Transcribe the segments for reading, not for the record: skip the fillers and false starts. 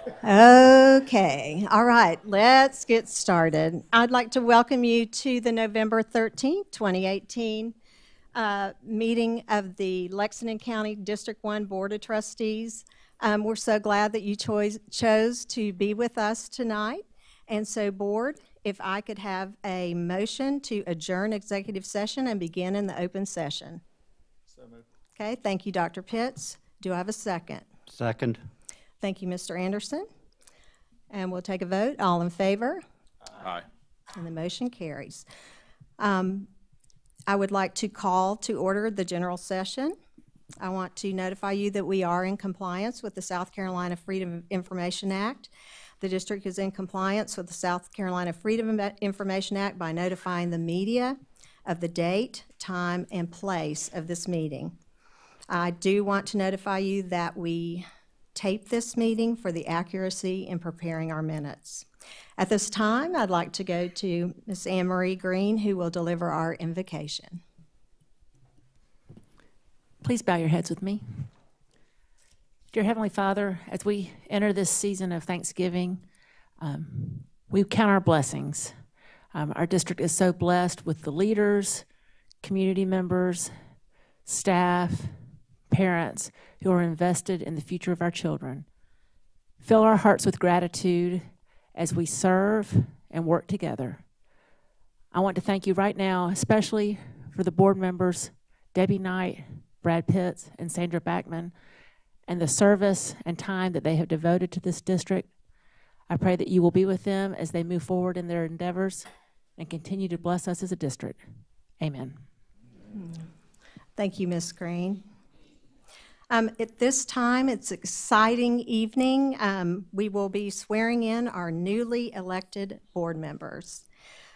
Okay, all right, let's get started. I'd like to welcome you to the November 13th, 2018 meeting of the Lexington County District 1 Board of Trustees. We're so glad that you chose to be with us tonight. And so, Board, if I could have a motion to adjourn executive session and begin in the open session. So moved. Okay, thank you, Dr. Pitts. Do I have a second? Second. Thank you, Mr. Anderson. And we'll take a vote. All in favor? Aye. And the motion carries. I would like to call to order the general session. I want to notify you that we are in compliance with the South Carolina Freedom of Information Act. The district is in compliance with the South Carolina Freedom of Information Act by notifying the media of the date, time, and place of this meeting. I do want to notify you that we tape this meeting for the accuracy in preparing our minutes. At this time, I'd like to go to Ms. Anne Marie Green, who will deliver our invocation. Please bow your heads with me. Dear Heavenly Father, as we enter this season of Thanksgiving, we count our blessings. Our district is so blessed with the leaders, community members, staff, parents who are invested in the future of our children. Fill our hearts with gratitude as we serve and work together. I want to thank you right now, especially for the board members, Debbie Knight, Brad Pitts, and Sandra Backman, and the service and time that they have devoted to this district. I pray that you will be with them as they move forward in their endeavors and continue to bless us as a district. Amen. Thank you, Ms. Green. At this time, it's an exciting evening. We will be swearing in our newly elected board members.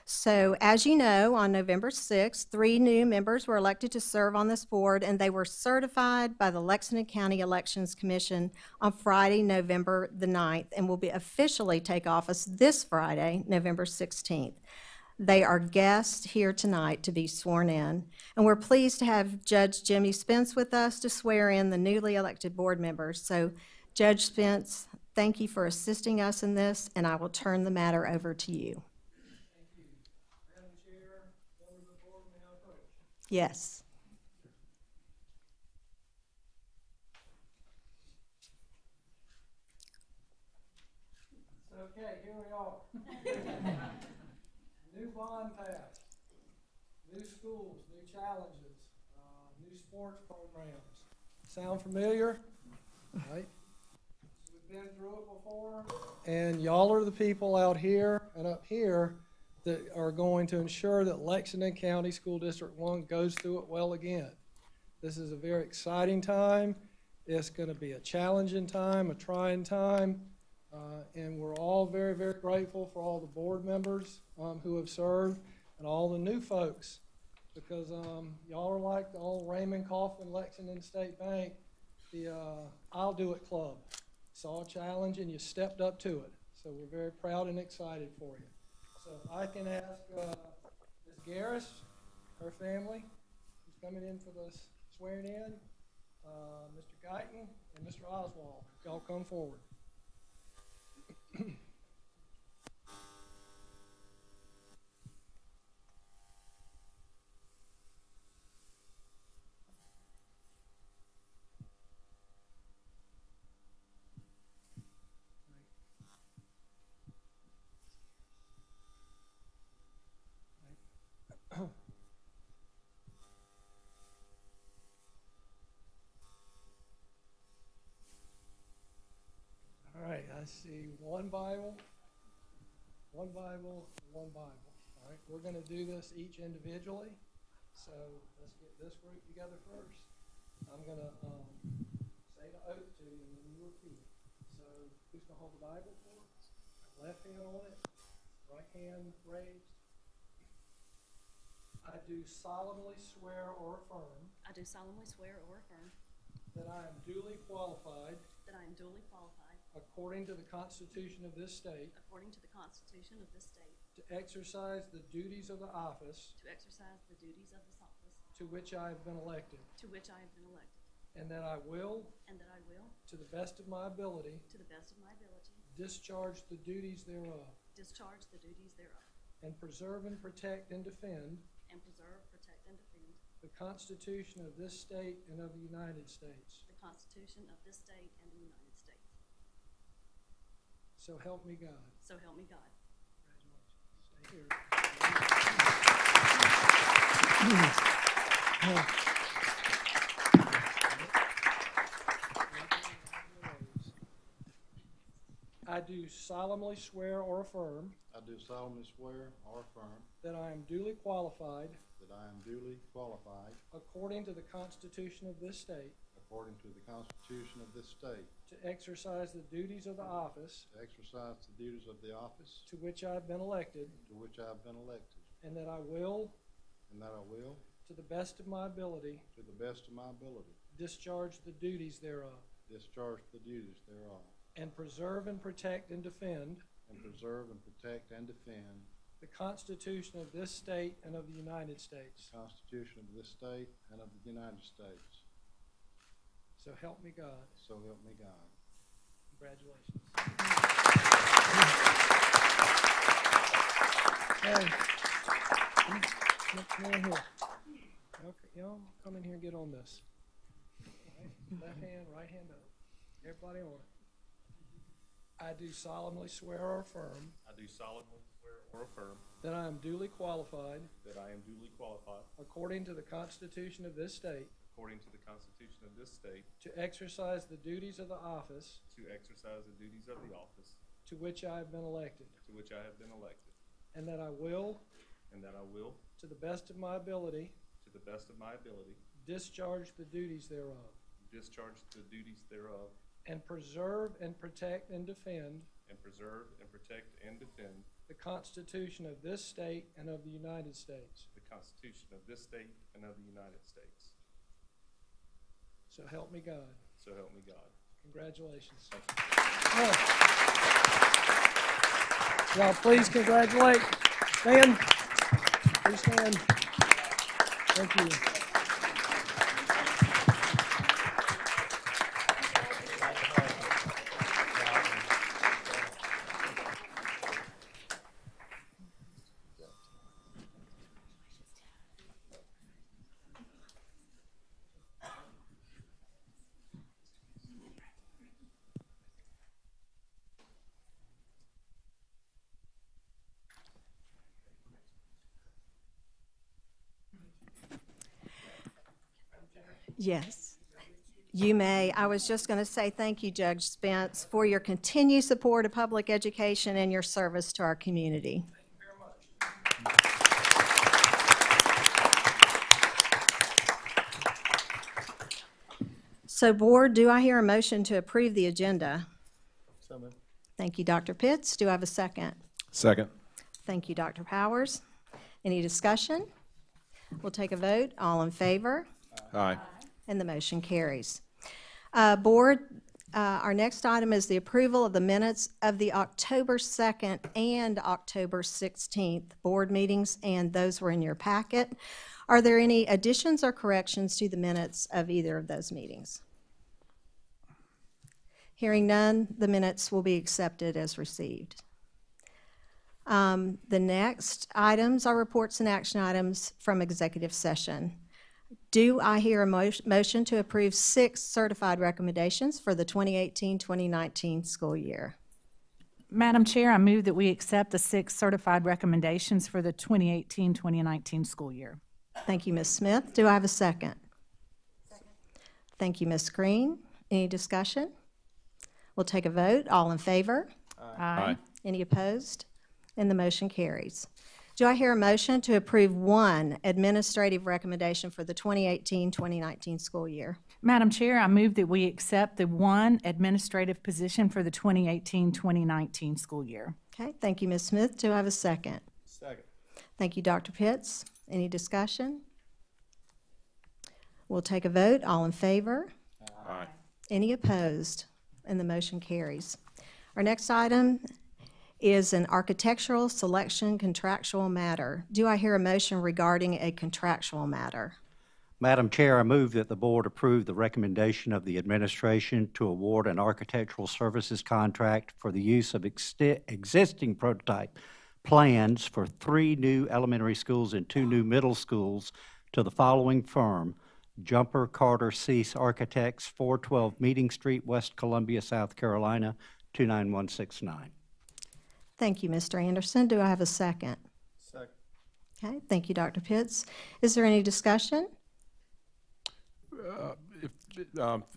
So, as you know, on November 6th, 3 new members were elected to serve on this board, and they were certified by the Lexington County Elections Commission on Friday, November the 9th, and will be officially take office this Friday, November 16th. They are guests here tonight to be sworn in, and we're pleased to have Judge Jimmy Spence with us to swear in the newly elected board members. So, Judge Spence, thank you for assisting us in this, and I will turn the matter over to you. Thank you. Madam Chair, members of the board, may I approach? Yes. Okay, here we are. New bond passed, new schools, new challenges, new sports programs. Sound familiar? Right? We've been through it before, and y'all are the people out here and up here that are going to ensure that Lexington County School District 1 goes through it well again. This is a very exciting time. It's going to be a challenging time, a trying time. And we're all very, very grateful for all the board members who have served and all the new folks, because y'all are like the old Raymond Kaufman Lexington State Bank, the I'll Do It Club. Saw a challenge and you stepped up to it. So we're very proud and excited for you. So if I can ask Ms. Garris, her family, who's coming in for the swearing in, Mr. Guyton and Mr. Oswald, y'all come forward. All right, I see one Bible, one Bible, one Bible. All right, we're going to do this each individually. So let's get this group together first. I'm going to say the oath to you, and then you repeat it. So who's going to hold the Bible for us? Left hand on it, right hand raised. I do solemnly swear or affirm. I do solemnly swear or affirm. That I am duly qualified. That I am duly qualified. According to the Constitution of this state. According to the Constitution of this state. To exercise the duties of the office. To exercise the duties of this office. To which I have been elected. To which I have been elected. and that I will, to to the best of my ability, the best of my ability, discharge the duties thereof, discharge the duties thereof, and preserve and protect and defend and preserve, protect, and defend the Constitution of this state and of the United States. the Constitution of this state and the United States. So help me God. So help me God. Congratulations. Stay here. I do solemnly swear or affirm I do solemnly swear or affirm that I am duly qualified, that I am duly qualified, according to the Constitution of this state, according to the Constitution of this state, to exercise the duties of the office to exercise the duties of the office to which I have been elected, to which I have been elected, and that I will, and that I will, to the best of my ability, to the best of my ability, discharge the duties thereof, discharge the duties thereof, and preserve and protect and defend and preserve and protect and defend the Constitution of this state and of the United States. the Constitution of this state and of the United States. So help me God. So help me God. Congratulations. Hey, come in here. Okay, y'all come in here and get on this. Left hand, right hand up. Everybody on it. I do solemnly swear or affirm I do solemnly swear or affirm that I am duly qualified, that I am duly qualified, according to the Constitution of this state, according to the Constitution of this state, to exercise the duties of the office to exercise the duties of the office to which I have been elected, to which I have been elected, and that I will, and that I will, to the best of my ability, to the best of my ability, discharge the duties thereof, discharge the duties thereof, and preserve and protect and defend and preserve and protect and defend the Constitution of this state and of the United States. the Constitution of this state and of the United States. So help me God. So help me God. Congratulations. Y'all please congratulate. Stand. Please stand. Thank you. Yes, you may. I was just going to say thank you, Judge Spence, for your continued support of public education and your service to our community. So, Board, do I hear a motion to approve the agenda? So moved. Thank you, Dr. Pitts. Do I have a second? Second. Thank you, Dr. Powers. Any discussion? We'll take a vote. All in favor? Aye. And the motion carries. Board, our next item is the approval of the minutes of the October 2nd and October 16th board meetings, and those were in your packet. Are there any additions or corrections to the minutes of either of those meetings? Hearing none, the minutes will be accepted as received. The next items are reports and action items from executive session. Do I hear a motion to approve 6 certified recommendations for the 2018-2019 school year? Madam Chair, I move that we accept the 6 certified recommendations for the 2018-2019 school year. Thank you, Ms. Smith. Do I have a second? Second. Thank you, Ms. Green. Any discussion? We'll take a vote. All in favor? Aye. Any opposed? And the motion carries. Do I hear a motion to approve 1 administrative recommendation for the 2018-2019 school year? Madam Chair, I move that we accept the 1 administrative position for the 2018-2019 school year. Okay, thank you, Ms. Smith. Do I have a second? Second. Thank you, Dr. Pitts. Any discussion? We'll take a vote. All in favor? Aye. Any opposed? And the motion carries. Our next item is an architectural selection contractual matter. Do I hear a motion regarding a contractual matter? Madam Chair, I move that the board approve the recommendation of the administration to award an architectural services contract for the use of existing prototype plans for 3 new elementary schools and 2 new middle schools to the following firm: Jumper Carter Cease Architects, 412 Meeting Street, West Columbia, South Carolina, 29169. Thank you, Mr. Anderson. Do I have a second? Second. Okay, thank you, Dr. Pitts. Is there any discussion?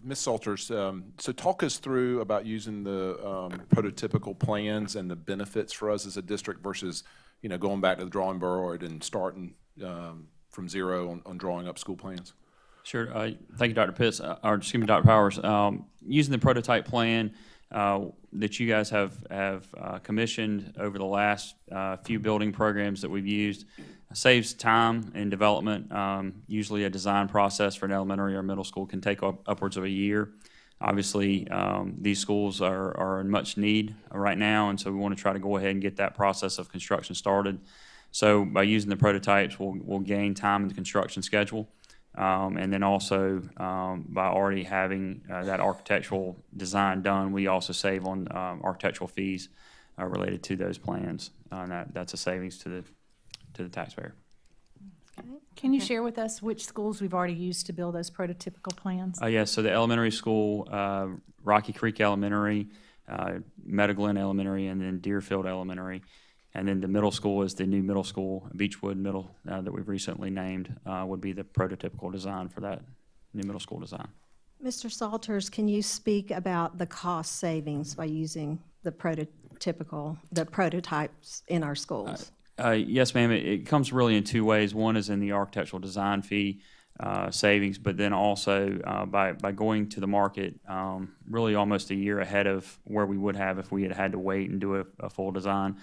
Ms. Salters, so talk us through about using the prototypical plans and the benefits for us as a district versus, going back to the drawing board and starting from zero on drawing up school plans. Sure. Thank you, Dr. Pitts, or excuse me, Dr. Powers. Using the prototype plan that you guys have commissioned over the last few building programs that we've used saves time in development. Usually a design process for an elementary or middle school can take upwards of a year. Obviously, these schools are in much need right now, and so we want to try to go ahead and get that process of construction started. So by using the prototypes, we'll gain time in the construction schedule. And then also by already having that architectural design done, we also save on architectural fees related to those plans. That's a savings to the taxpayer. Can you share with us which schools we've already used to build those prototypical plans? Yes, so the elementary school, Rocky Creek Elementary, Meadow Glen Elementary, and then Deerfield Elementary. And then the middle school is the new middle school, Beechwood Middle, that we've recently named, would be the prototypical design for that new middle school design. Mr. Salters, can you speak about the cost savings by using the prototypes in our schools? Yes, ma'am. It comes really in 2 ways. One is in the architectural design fee savings, but then also by going to the market really almost a year ahead of where we would have if we had to wait and do a full design.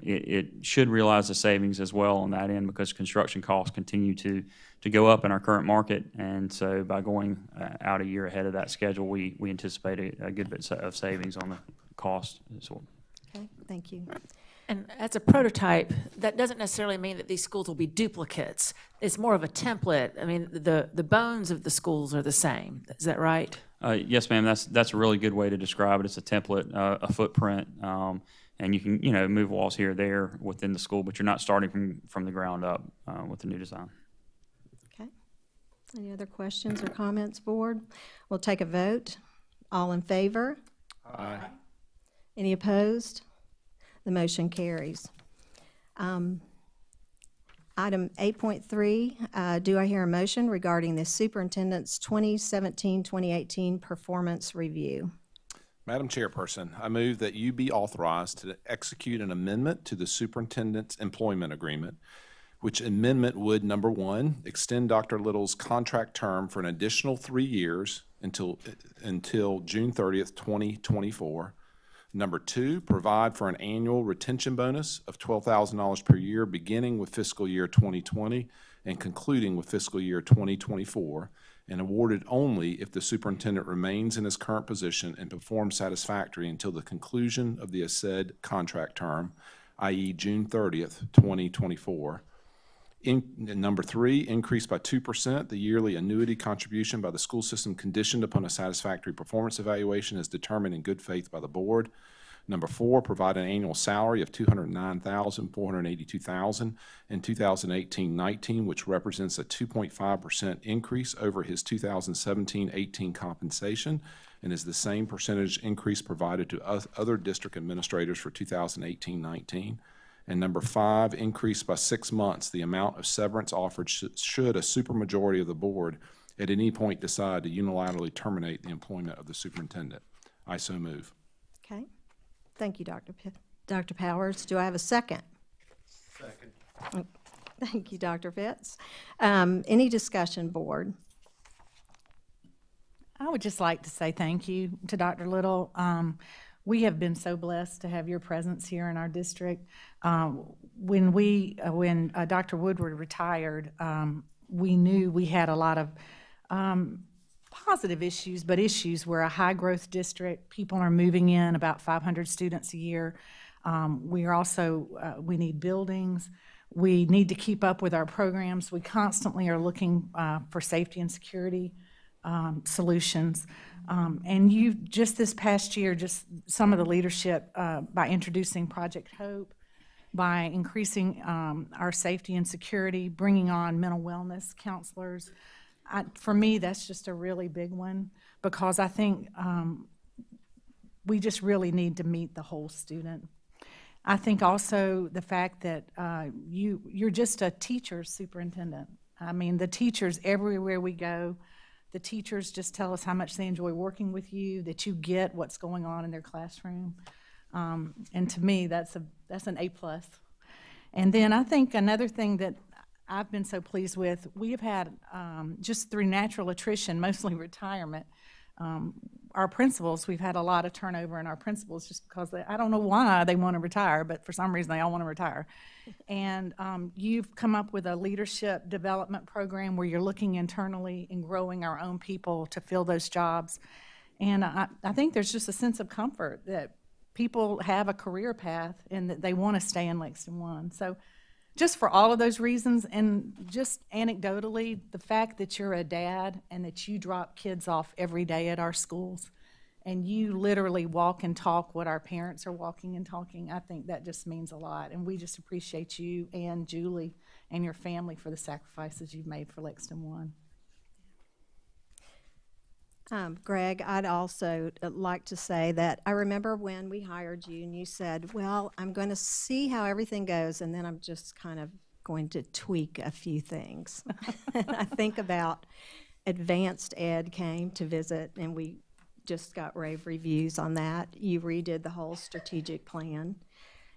It should realize the savings as well on that end because construction costs continue to go up in our current market, and so by going out a year ahead of that schedule, we anticipate a good bit of savings on the cost as well. Okay, thank you. And as a prototype, that doesn't necessarily mean that these schools will be duplicates. It's more of a template. I mean, the bones of the schools are the same. Is that right? Yes, ma'am. That's a really good way to describe it. It's a template, a footprint, and you can move walls here or there within the school, but you're not starting from the ground up with the new design. Okay. Any other questions or comments, board? We'll take a vote. All in favor? Aye. Any opposed? The motion carries. Item 8.3, do I hear a motion regarding the superintendent's 2017-2018 performance review? Madam Chairperson, I move that you be authorized to execute an amendment to the superintendent's employment agreement, which amendment would, number 1, extend Dr. Little's contract term for an additional 3 years until June 30th, 2024. Number 2, provide for an annual retention bonus of $12,000 per year beginning with fiscal year 2020 and concluding with fiscal year 2024, and awarded only if the superintendent remains in his current position and performs satisfactorily until the conclusion of the said contract term, i.e. June 30th, 2024. Number 3, increase by 2% the yearly annuity contribution by the school system conditioned upon a satisfactory performance evaluation as determined in good faith by the board. Number 4, provide an annual salary of $209,482 in 2018-19, which represents a 2.5% increase over his 2017-18 compensation and is the same percentage increase provided to other district administrators for 2018-19. And number 5, increase by 6 months the amount of severance offered should a supermajority of the board at any point decide to unilaterally terminate the employment of the superintendent. I so move. Okay. Thank you, Dr. Powers. Do I have a second? Second. Thank you, Dr. Pitts. Any discussion, board? I would just like to say thank you to Dr. Little. We have been so blessed to have your presence here in our district. When Dr. Woodward retired, we knew we had a lot of positive issues, but issues. We're a high-growth district. People are moving in, about 500 students a year. We need buildings. We need to keep up with our programs. We constantly are looking for safety and security solutions. And you, just this past year, just some of the leadership by introducing Project Hope, by increasing our safety and security, bringing on mental wellness counselors. For me, that's just a really big one, because I think we just really need to meet the whole student. I think also the fact that you're just a teacher's superintendent. I mean, the teachers, everywhere we go, the teachers just tell us how much they enjoy working with you, that you get what's going on in their classroom. And to me, that's an A+. And then I think another thing that I've been so pleased with, we have had, just through natural attrition, mostly retirement, our principals, we've had a lot of turnover in our principals just because I don't know why they want to retire, but for some reason they all want to retire. And you've come up with a leadership development program where you're looking internally and growing our own people to fill those jobs. And I think there's just a sense of comfort that people have a career path and that they want to stay in Lexington 1. So just for all of those reasons, and just anecdotally, the fact that you're a dad and that you drop kids off every day at our schools and you literally walk and talk what our parents are walking and talking, I think that just means a lot. And we just appreciate you and Julie and your family for the sacrifices you've made for Lexington 1. Greg, I'd also like to say that I remember when we hired you and you said, well, I'm going to see how everything goes, and then I'm just kind of going to tweak a few things. And I think about Advanced Ed came to visit, and we just got rave reviews on that. You redid the whole strategic plan.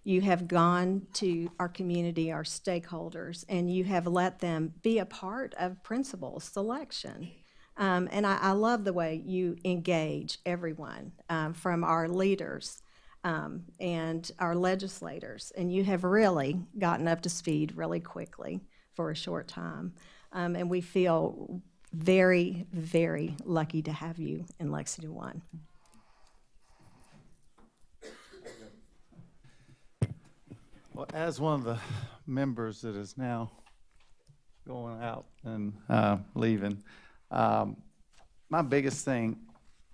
You have gone to our community, our stakeholders, and you have let them be a part of principal selection. And I love the way you engage everyone, from our leaders and our legislators, and you have really gotten up to speed really quickly for a short time. And we feel very, very lucky to have you in Lexington 1. Well, as one of the members that is now going out and leaving, my biggest thing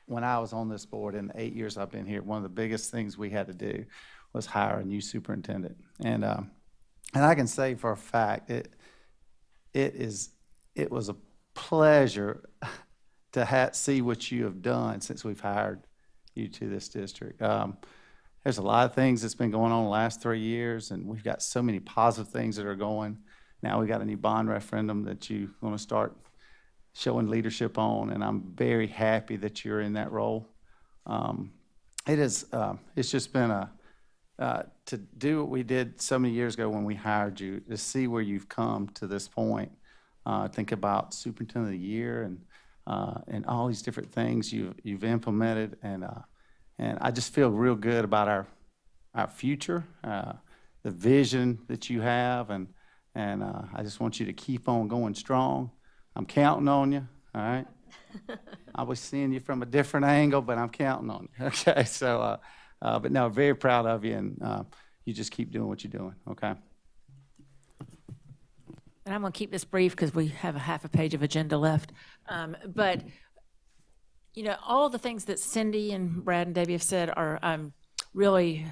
when I was on this board in the 8 years I've been here, one of the biggest things we had to do was hire a new superintendent. And I can say for a fact, it was a pleasure to see what you have done since we've hired you to this district. There's a lot of things that's been going on the last 3 years, and we've got so many positive things that are going. Now we got a new bond referendum that you're going to start showing leadership on, and I'm very happy that you're in that role. It's just been to do what we did so many years ago when we hired you, to see where you've come to this point. Think about Superintendent of the Year and all these different things you've implemented, and I just feel real good about our future, the vision that you have, and I just want you to keep on going strong. I'm counting on you, all right? I was seeing you from a different angle, but I'm counting on you, okay? So, but no, very proud of you, and you just keep doing what you're doing, okay? And I'm going to keep this brief because we have a half a page of agenda left. But, you know, all the things that Cindy and Brad and Debbie have said are really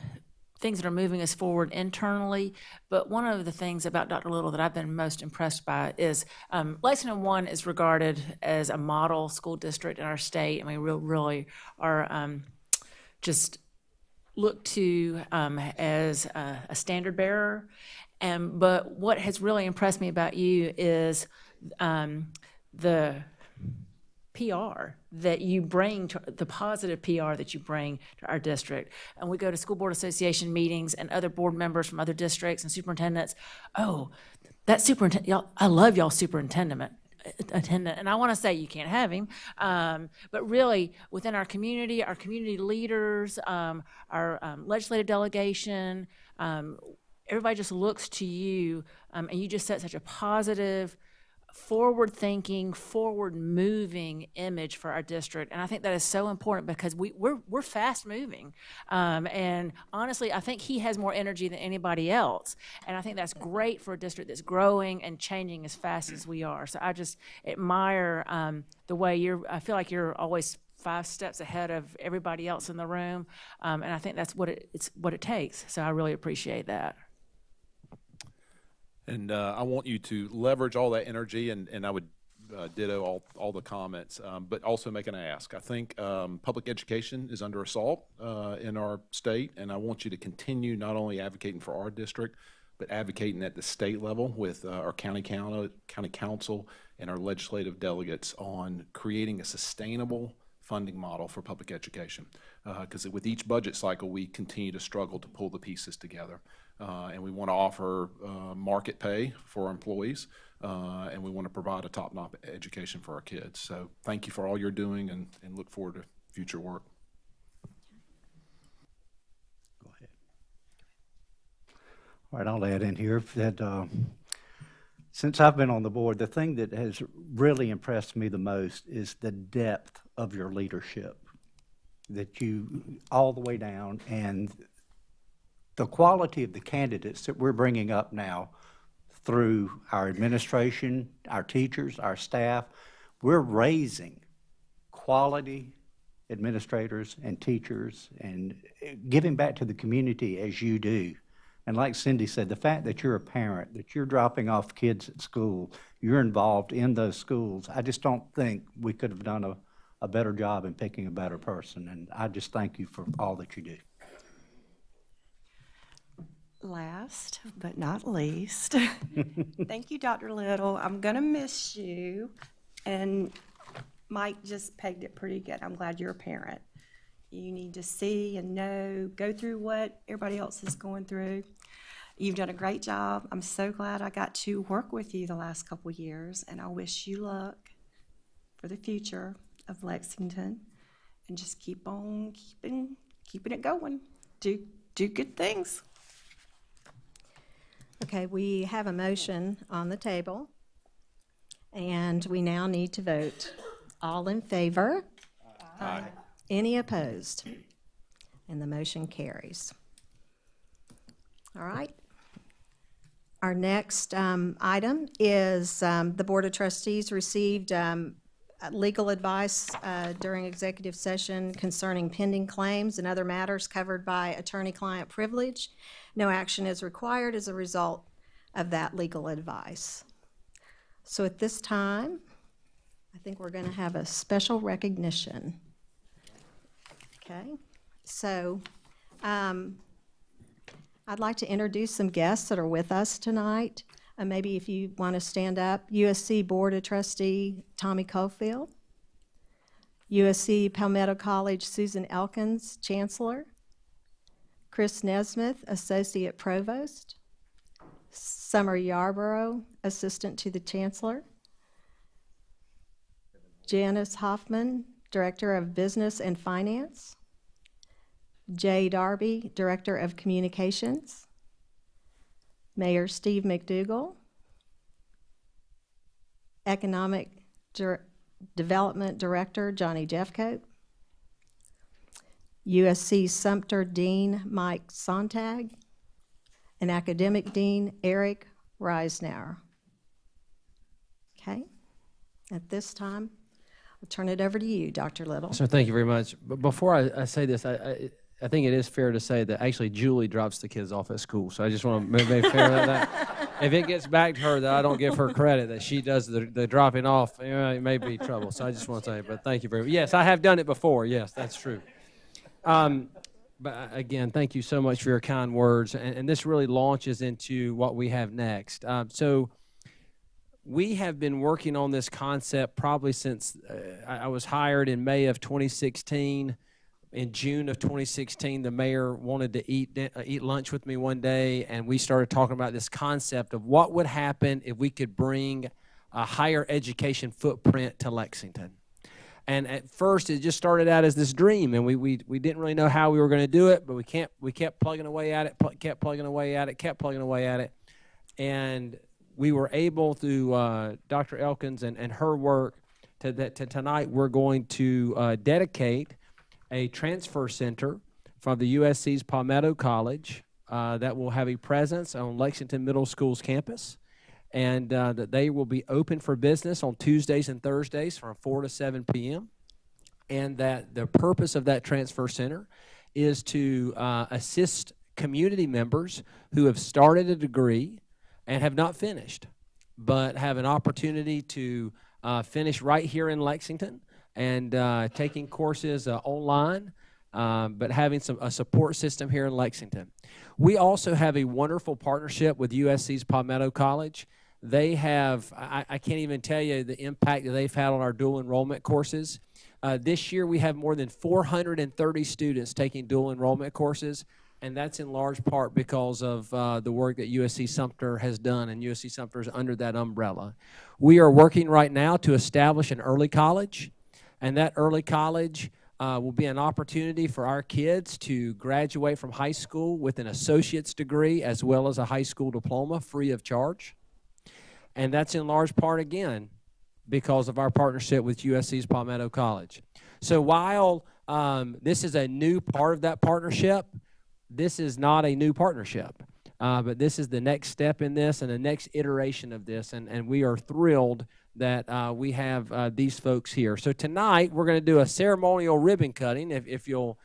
things that are moving us forward internally. But one of the things about Dr. Little that I've been most impressed by is Lexington 1 is regarded as a model school district in our state. I mean, we really are just looked to as a standard bearer. But what has really impressed me about you is the PR that you bring, to the positive PR that you bring to our district. And we go to school board association meetings and other board members from other districts and superintendents. Oh, that superintendent, y'all, I love y'all superintendent. And I want to say you can't have him, but really within our community leaders, our legislative delegation, everybody just looks to you, and you just set such a positive forward-thinking, forward-moving image for our district, and I think that is so important because we're fast-moving, and honestly, I think he has more energy than anybody else, and I think that's great for a district that's growing and changing as fast as we are. So I just admire the way I feel like you're always 5 steps ahead of everybody else in the room, and I think that's what it takes. So I really appreciate that. And I want you to leverage all that energy, and I would ditto all the comments, but also make an ask. I think public education is under assault in our state, and I want you to continue not only advocating for our district, but advocating at the state level with our county council and our legislative delegates on creating a sustainable funding model for public education. Because with each budget cycle, we continue to struggle to pull the pieces together. And we want to offer market pay for our employees, and we want to provide a top-notch education for our kids. So thank you for all you're doing, and look forward to future work. Go ahead. All right, I'll add in here that since I've been on the board, the thing that has really impressed me the most is the depth of your leadership, that you all the way down, and the quality of the candidates that we're bringing up now through our administration, our teachers, our staff. We're raising quality administrators and teachers and giving back to the community as you do. And like Cindy said, the fact that you're a parent, that you're dropping off kids at school, you're involved in those schools, I just don't think we could have done a better job in picking a better person. And I just thank you for all that you do. Last but not least, thank you, Dr. Little. I'm going to miss you. And Mike just pegged it pretty good. I'm glad you're a parent. You need to see and know, go through what everybody else is going through. You've done a great job. I'm so glad I got to work with you the last couple of years, and I wish you luck for the future of Lexington. And just keep on keeping it going. Do good things. Okay, we have a motion on the table, and we now need to vote. All in favor? Aye. Any opposed? And the motion carries. All right. Our next item is the Board of Trustees received legal advice during executive session concerning pending claims and other matters covered by attorney-client privilege. No action is required as a result of that legal advice. So at this time, I think we're going to have a special recognition. Okay, so I'd like to introduce some guests that are with us tonight. Maybe if you want to stand up, USC Board of Trustee Tommy Cofield, USC Palmetto College Susan Elkins, Chancellor, Chris Nesmith, Associate Provost, Summer Yarborough, Assistant to the Chancellor, Janice Hoffman, Director of Business and Finance, Jay Darby, Director of Communications, Mayor Steve McDougall, Economic Development Director Johnny Jeffcoat, USC Sumter Dean Mike Sontag, and Academic Dean Eric Reisnauer. Okay, at this time, I'll turn it over to you, Dr. Little. So thank you very much. But before I say this, I think it is fair to say that actually Julie drops the kids off at school. So I just want to make fair that if it gets back to her that I don't give her credit that she does the dropping off, it may be trouble. So I just want to say, but thank you very much. Yes, I have done it before. Yes, that's true. But again, thank you so much for your kind words. And this really launches into what we have next. So we have been working on this concept probably since I was hired in May of 2016. In June of 2016, the mayor wanted to eat lunch with me one day, and we started talking about this concept of what would happen if we could bring a higher education footprint to Lexington. And at first, it just started out as this dream, and we didn't really know how we were going to do it, but we kept plugging away at it, kept plugging away at it, kept plugging away at it. And we were able through Dr. Elkins and her work to tonight we're going to dedicate a transfer center from the USC's Palmetto College that will have a presence on Lexington Middle School's campus, and that they will be open for business on Tuesdays and Thursdays from 4 to 7 p.m., and that the purpose of that transfer center is to assist community members who have started a degree and have not finished, but have an opportunity to finish right here in Lexington and taking courses online, but having a support system here in Lexington. We also have a wonderful partnership with USC's Palmetto College. They have, I can't even tell you the impact that they've had on our dual enrollment courses. This year we have more than 430 students taking dual enrollment courses, and that's in large part because of the work that USC Sumter has done, and USC Sumter is under that umbrella. We are working right now to establish an early college, and that early college will be an opportunity for our kids to graduate from high school with an associate's degree as well as a high school diploma free of charge. And that's in large part, again, because of our partnership with USC's Palmetto College. So while this is a new part of that partnership, this is not a new partnership. But this is the next step in this and the next iteration of this, and we are thrilled that we have these folks here. So tonight, we're going to do a ceremonial ribbon cutting, if you'll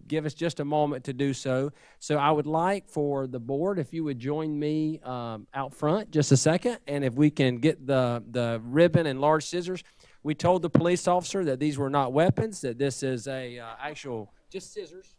give us just a moment to do so. So I would like for the board, if you would join me out front just a second, and if we can get the ribbon and large scissors. We told the police officer that these were not weapons, that this is a actual, just scissors.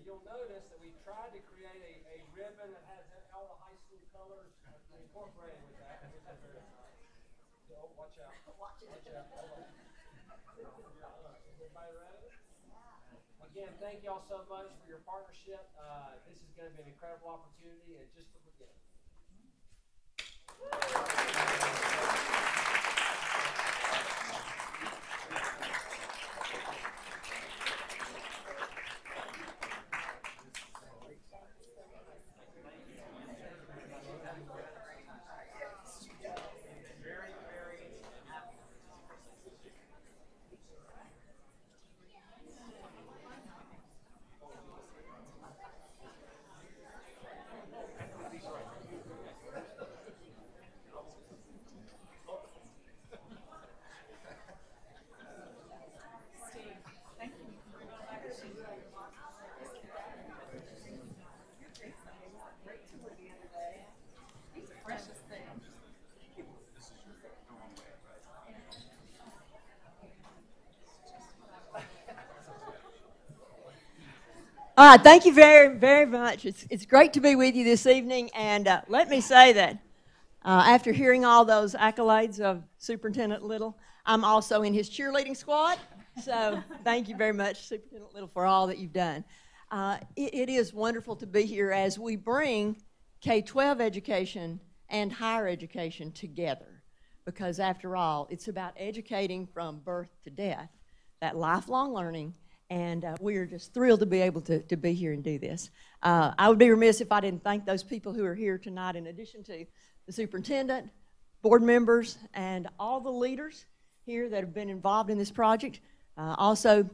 You'll notice that we tried to create a ribbon that has all the high school colors incorporated with that. Oh, watch out. Watch out. Everybody ready? Again, thank y'all so much for your partnership. This is going to be an incredible opportunity and just the beginning. All right, thank you very, very much. It's great to be with you this evening, and let me say that after hearing all those accolades of Superintendent Little, I'm also in his cheerleading squad, so thank you very much, Superintendent Little, for all that you've done. It is wonderful to be here as we bring K-12 education and higher education together, because after all, it's about educating from birth to death, that lifelong learning. And we are just thrilled to be able to be here and do this. I would be remiss if I didn't thank those people who are here tonight, in addition to the superintendent, board members, and all the leaders here that have been involved in this project. Also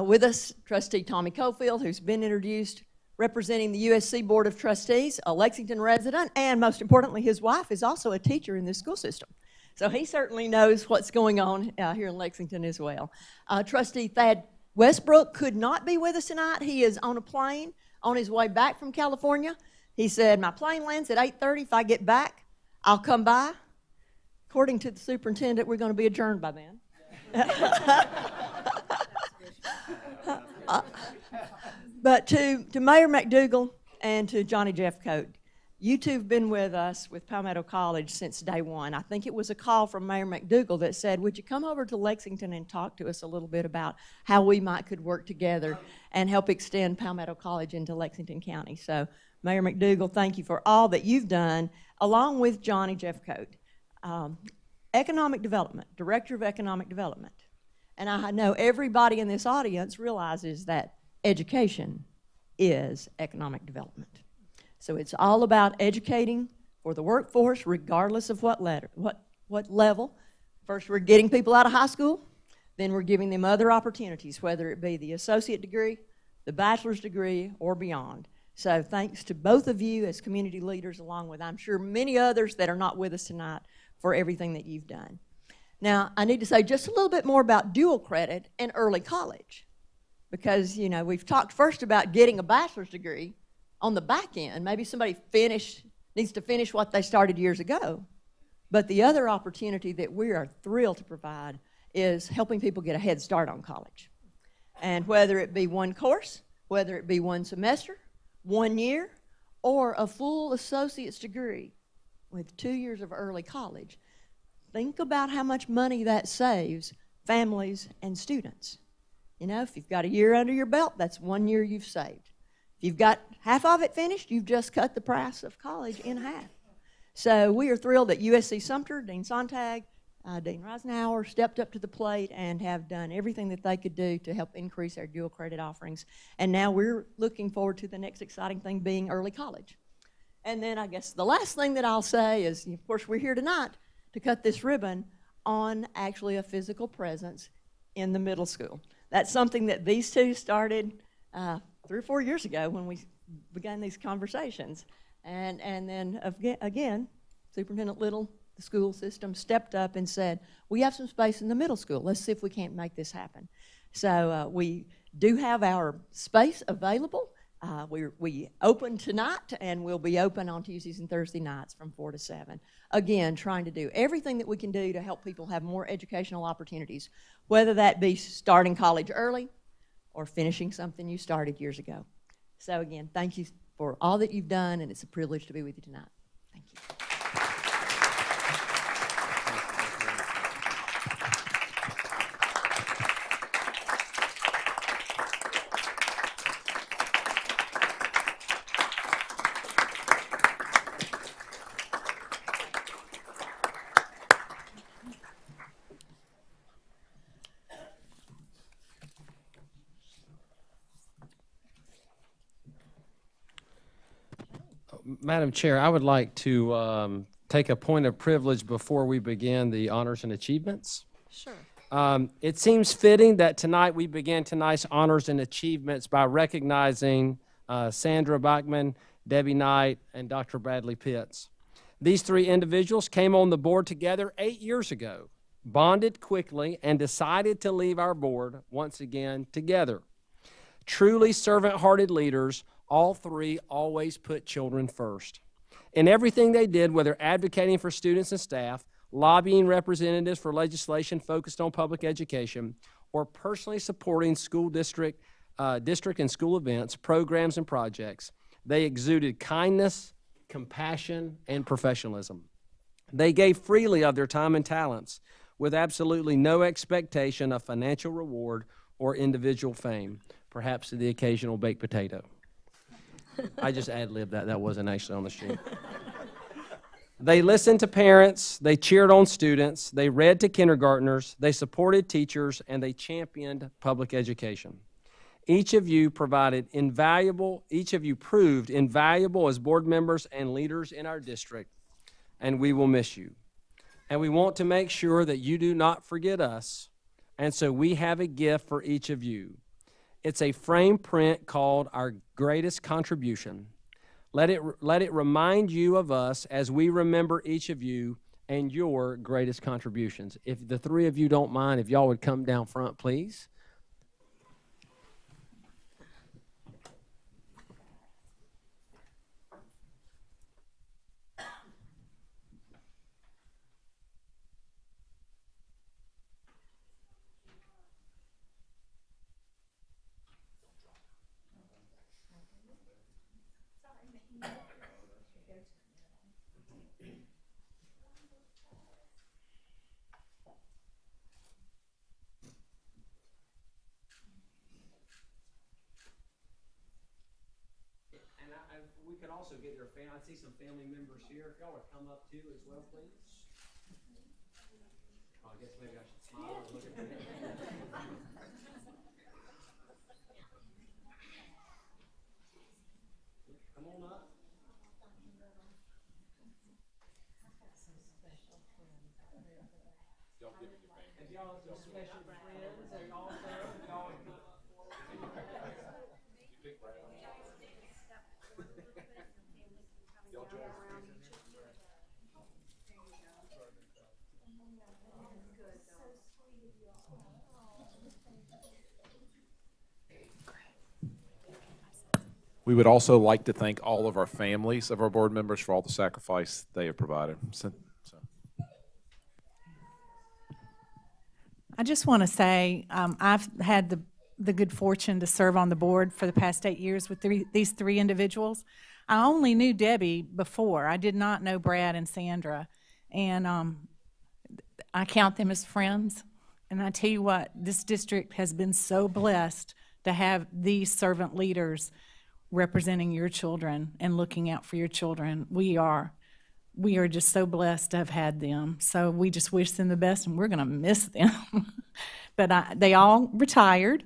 with us, Trustee Tommy Cofield, who's been introduced, representing the USC Board of Trustees, a Lexington resident, and most importantly, his wife is also a teacher in this school system. So he certainly knows what's going on here in Lexington as well. Trustee Thad Westbrook could not be with us tonight. He is on a plane on his way back from California. He said, my plane lands at 8:30. If I get back, I'll come by. According to the superintendent, we're going to be adjourned by then. But to Mayor McDougall and to Johnny Jeffcoat, you two have been with us with Palmetto College since day one. I think it was a call from Mayor McDougall that said, would you come over to Lexington and talk to us a little bit about how we could work together and help extend Palmetto College into Lexington County. So Mayor McDougall, thank you for all that you've done, along with Johnny Jeffcoat. Economic Development, Director of Economic Development. And I know everybody in this audience realizes that education is economic development. So it's all about educating for the workforce, regardless of what level. First, we're getting people out of high school, then we're giving them other opportunities, whether it be the associate degree, the bachelor's degree, or beyond. So thanks to both of you as community leaders, along with, I'm sure, many others that are not with us tonight, for everything that you've done. Now, I need to say just a little bit more about dual credit and early college, because, you know, we've talked first about getting a bachelor's degree on the back end. Maybe somebody needs to finish what they started years ago. But the other opportunity that we are thrilled to provide is helping people get a head start on college. And whether it be one course, whether it be one semester, 1 year, or a full associate's degree with 2 years of early college, think about how much money that saves families and students. You know, if you've got a year under your belt, that's 1 year you've saved. If you've got half of it finished, you've just cut the price of college in half. So we are thrilled that USC Sumter, Dean Sontag, Dean Reisenhower stepped up to the plate and have done everything that they could do to help increase our dual credit offerings. And now we're looking forward to the next exciting thing being early college. And then I guess the last thing that I'll say is, of course, we're here tonight to cut this ribbon on actually a physical presence in the middle school. That's something that these two started 3 or 4 years ago when we began these conversations. And then again, Superintendent Little, the school system, stepped up and said, we have some space in the middle school. Let's see if we can't make this happen. So we do have our space available. We open tonight, and we'll be open on Tuesdays and Thursday nights from 4 to 7. Again, trying to do everything that we can do to help people have more educational opportunities, whether that be starting college early or finishing something you started years ago. So again, thank you for all that you've done, and it's a privilege to be with you tonight. Thank you. Madam Chair, I would like to take a point of privilege before we begin the honors and achievements. Sure. It seems fitting that tonight we begin tonight's honors and achievements by recognizing Sandra Bachman, Debbie Knight, and Dr. Bradley Pitts. These three individuals came on the board together 8 years ago, bonded quickly, and decided to leave our board once again together. Truly servant-hearted leaders, all three always put children first. In everything they did, whether advocating for students and staff, lobbying representatives for legislation focused on public education, or personally supporting school district and school events, programs, and projects, they exuded kindness, compassion, and professionalism. They gave freely of their time and talents with absolutely no expectation of financial reward or individual fame, perhaps the occasional baked potato. I just ad-libbed that. That wasn't actually on the sheet. They listened to parents, they cheered on students, they read to kindergartners, they supported teachers, and they championed public education. Each of you proved invaluable as board members and leaders in our district, and we will miss you. And we want to make sure that you do not forget us, and so we have a gift for each of you. It's a frame print called Our Greatest Contribution. Let it remind you of us as we remember each of you and your greatest contributions. If the three of you don't mind, if y'all would come down front, please. also get their family. I see some family members here. If y'all would come up too as well, please. Oh, I guess maybe I should smile and look at them. Come on up. If y'all have some special friends, they also y'all would come up for We would also like to thank all of our families of our board members for all the sacrifice they have provided. I just want to say I've had the good fortune to serve on the board for the past 8 years with these three individuals. I only knew Debbie before. I did not know Brad and Sandra. And I count them as friends. And I tell you what, this district has been so blessed to have these servant leaders representing your children and looking out for your children. We are just so blessed to have had them. So we just wish them the best, and we're going to miss them. But they all retired,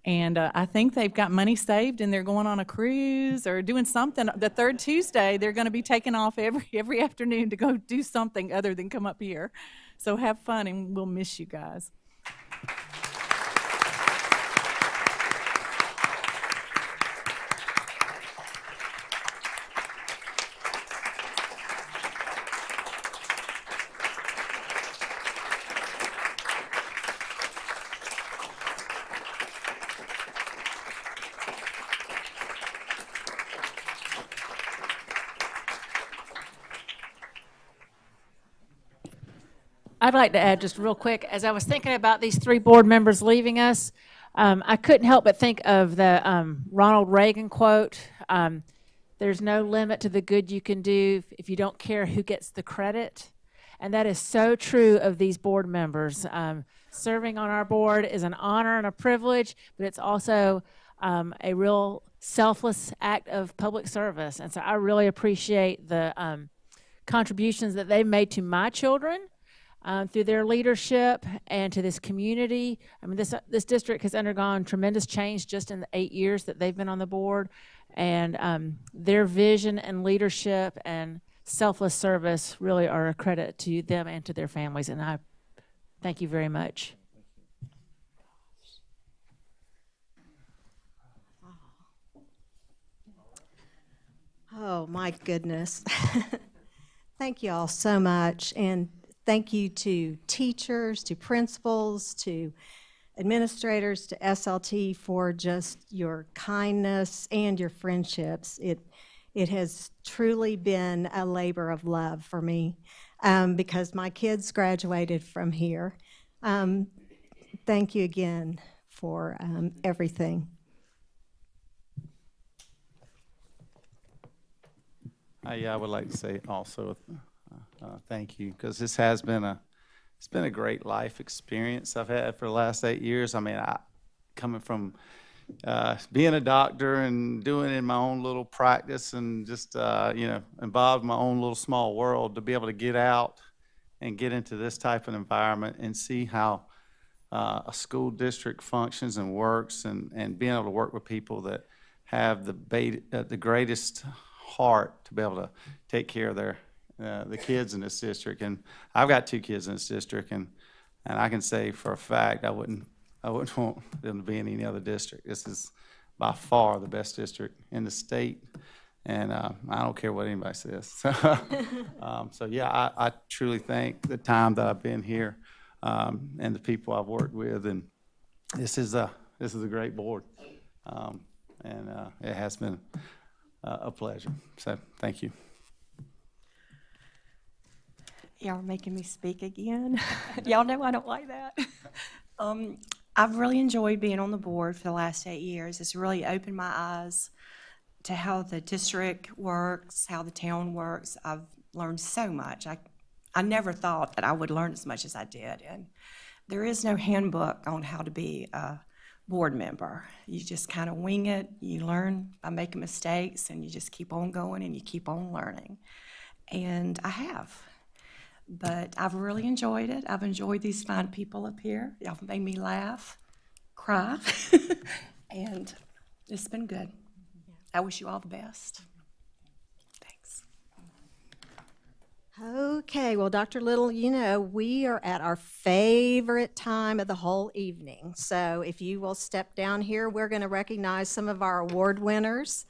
and I think they've got money saved, and they're going on a cruise or doing something. The third Tuesday, they're going to be taking off every afternoon to go do something other than come up here. So have fun, and we'll miss you guys. I'd like to add just real quick, as I was thinking about these three board members leaving us, I couldn't help but think of the Ronald Reagan quote, there's no limit to the good you can do if you don't care who gets the credit. And that is so true of these board members. Serving on our board is an honor and a privilege, but it's also a real selfless act of public service. And so I really appreciate the contributions that they've made to my children through their leadership and to this community. I mean, this district has undergone tremendous change just in the 8 years that they've been on the board. And their vision and leadership and selfless service really are a credit to them and to their families. And I thank you very much. Oh, my goodness. Thank you all so much. And thank you to teachers, to principals, to administrators, to SLT for just your kindness and your friendships. It has truly been a labor of love for me because my kids graduated from here. Thank you again for everything. I would like to say also thank you, because this has been it's been a great life experience I've had for the last 8 years. I mean, coming from being a doctor and doing it in my own little practice and just involved in my own little small world, to be able to get out and get into this type of environment and see how a school district functions and works, and being able to work with people that have the greatest heart to be able to take care of the kids in this district. And I've got 2 kids in this district, and I can say for a fact I wouldn't want them to be in any other district. This is by far the best district in the state, and I don't care what anybody says. So yeah, I truly thank the time that I've been here and the people I've worked with, and this is a great board, and it has been a pleasure. So thank you. Y'all are making me speak again. Y'all know I don't like that. I've really enjoyed being on the board for the last 8 years. It's really opened my eyes to how the district works, how the town works. I've learned so much. I never thought that I would learn as much as I did. And there is no handbook on how to be a board member. You just kind of wing it. You learn by making mistakes, and you just keep on going and you keep on learning. And I have. But I've really enjoyed it. I've enjoyed these fine people up here. Y'all made me laugh, cry, and it's been good. I wish you all the best. Thanks. Okay, well, Dr. Little, you know, we are at our favorite time of the whole evening. So if you will step down here, we're going to recognize some of our award winners.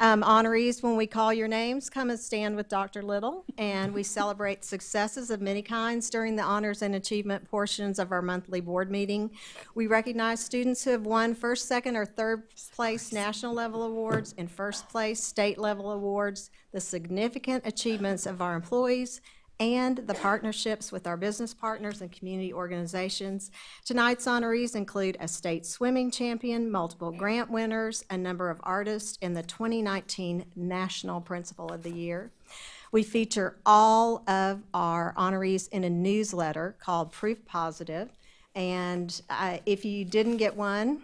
Honorees, when we call your names, come and stand with Dr. Little, and we celebrate successes of many kinds during the honors and achievement portions of our monthly board meeting. We recognize students who have won first, second, or third place national level awards and first place state level awards, the significant achievements of our employees, and the partnerships with our business partners and community organizations. Tonight's honorees include a state swimming champion, multiple grant winners, a number of artists, and the 2019 National Principal of the Year. We feature all of our honorees in a newsletter called Proof Positive, and if you didn't get one,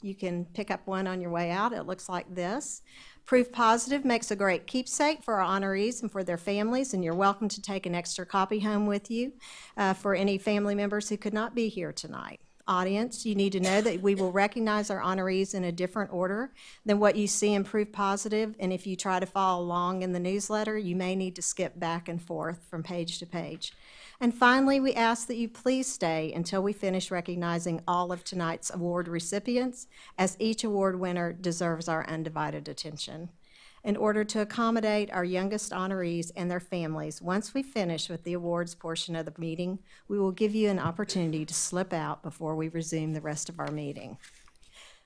you can pick up one on your way out. It looks like this. Proof Positive makes a great keepsake for our honorees and for their families, and you're welcome to take an extra copy home with you for any family members who could not be here tonight. Audience, you need to know that we will recognize our honorees in a different order than what you see in Proof Positive, and if you try to follow along in the newsletter, you may need to skip back and forth from page to page. And finally, we ask that you please stay until we finish recognizing all of tonight's award recipients, as each award winner deserves our undivided attention. In order to accommodate our youngest honorees and their families, once we finish with the awards portion of the meeting, we will give you an opportunity to slip out before we resume the rest of our meeting.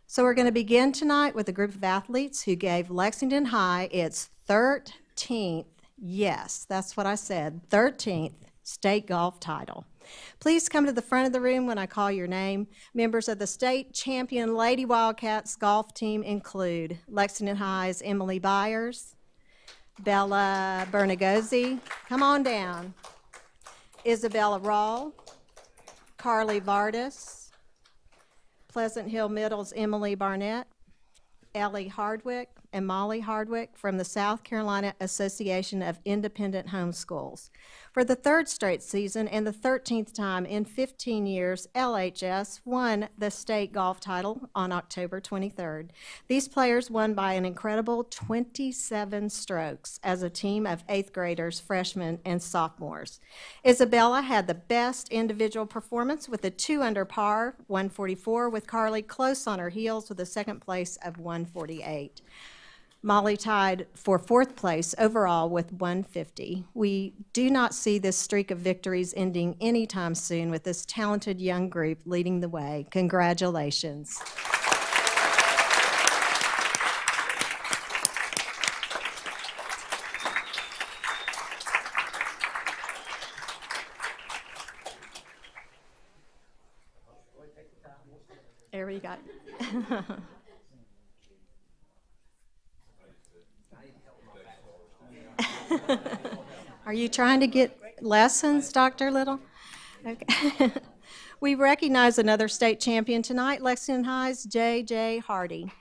So we're going to begin tonight with a group of athletes who gave Lexington High its 13th, yes, that's what I said, 13th state golf title. Please come to the front of the room when I call your name. Members of the state champion Lady Wildcats golf team include Lexington High's Emily Byers, Bella Bernagozzi, come on down, Isabella Rawl, Carly Vardis, Pleasant Hill Middle's Emily Barnett, Ellie Hardwick, and Molly Hardwick from the South Carolina Association of Independent Homeschools. For the third straight season and the 13th time in 15 years, LHS won the state golf title on October 23rd. These players won by an incredible 27 strokes as a team of 8th graders, freshmen, and sophomores. Isabella had the best individual performance with a 2 under par, 144, with Carly close on her heels with a second place of 148. Molly tied for 4th place overall with 150. We do not see this streak of victories ending anytime soon with this talented young group leading the way. Congratulations. There we go. Are you trying to get lessons, Dr. Little? Okay. We recognize another state champion tonight, Lexington High's J.J. Hardy.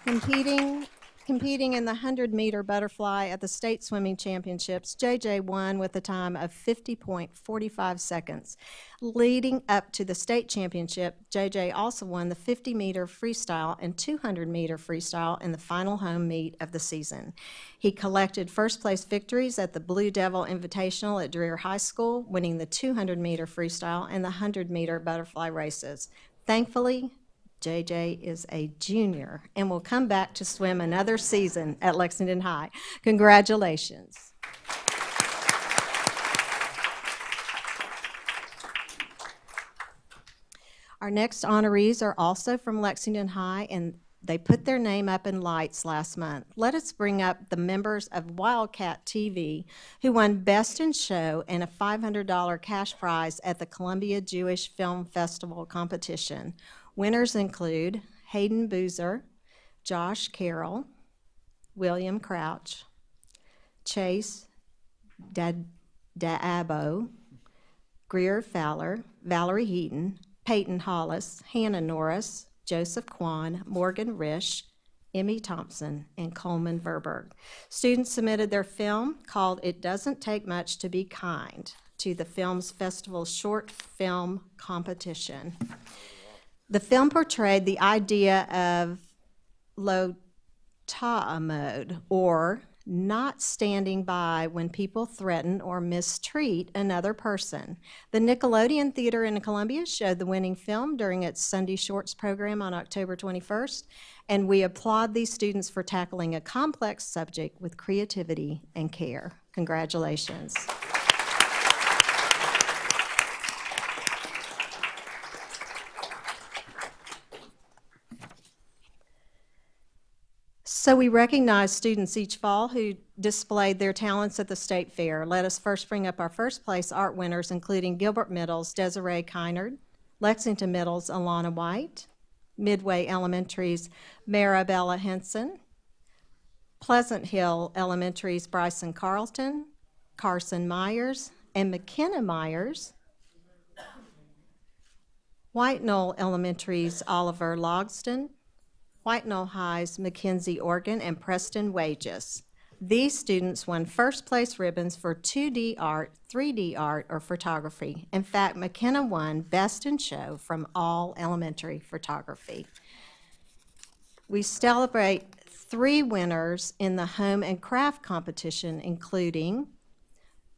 Competing in the 100-meter butterfly at the state swimming championships, JJ won with a time of 50.45 seconds. Leading up to the state championship, JJ also won the 50-meter freestyle and 200-meter freestyle in the final home meet of the season. He collected first-place victories at the Blue Devil Invitational at Dreer High School, winning the 200-meter freestyle and the 100-meter butterfly races. Thankfully, JJ is a junior and will come back to swim another season at Lexington High. Congratulations. Our next honorees are also from Lexington High, and they put their name up in lights last month. Let us bring up the members of Wildcat TV who won Best in Show and a $500 cash prize at the Columbia Jewish Film Festival competition. Winners include Hayden Boozer, Josh Carroll, William Crouch, Chase Daabo, Greer Fowler, Valerie Heaton, Peyton Hollis, Hannah Norris, Joseph Kwan, Morgan Risch, Emmy Thompson, and Coleman Verberg. Students submitted their film called It Doesn't Take Much to Be Kind to the Films Festival Short Film Competition. The film portrayed the idea of low ta'a mode, or not standing by when people threaten or mistreat another person. The Nickelodeon Theater in Columbia showed the winning film during its Sunday Shorts program on October 21st, and we applaud these students for tackling a complex subject with creativity and care. Congratulations. So we recognize students each fall who displayed their talents at the State Fair. Let us first bring up our first place art winners, including Gilbert Middle's Desiree Kynard, Lexington Middle's Alana White, Midway Elementary's Marabella Henson, Pleasant Hill Elementary's Bryson Carlton, Carson Myers, and McKenna Myers, White Knoll Elementary's Oliver Logston, White Knoll High's Mackenzie Organ, and Preston Wages. These students won first place ribbons for 2D art, 3D art, or photography. In fact, McKenna won Best in Show from all elementary photography. We celebrate 3 winners in the home and craft competition, including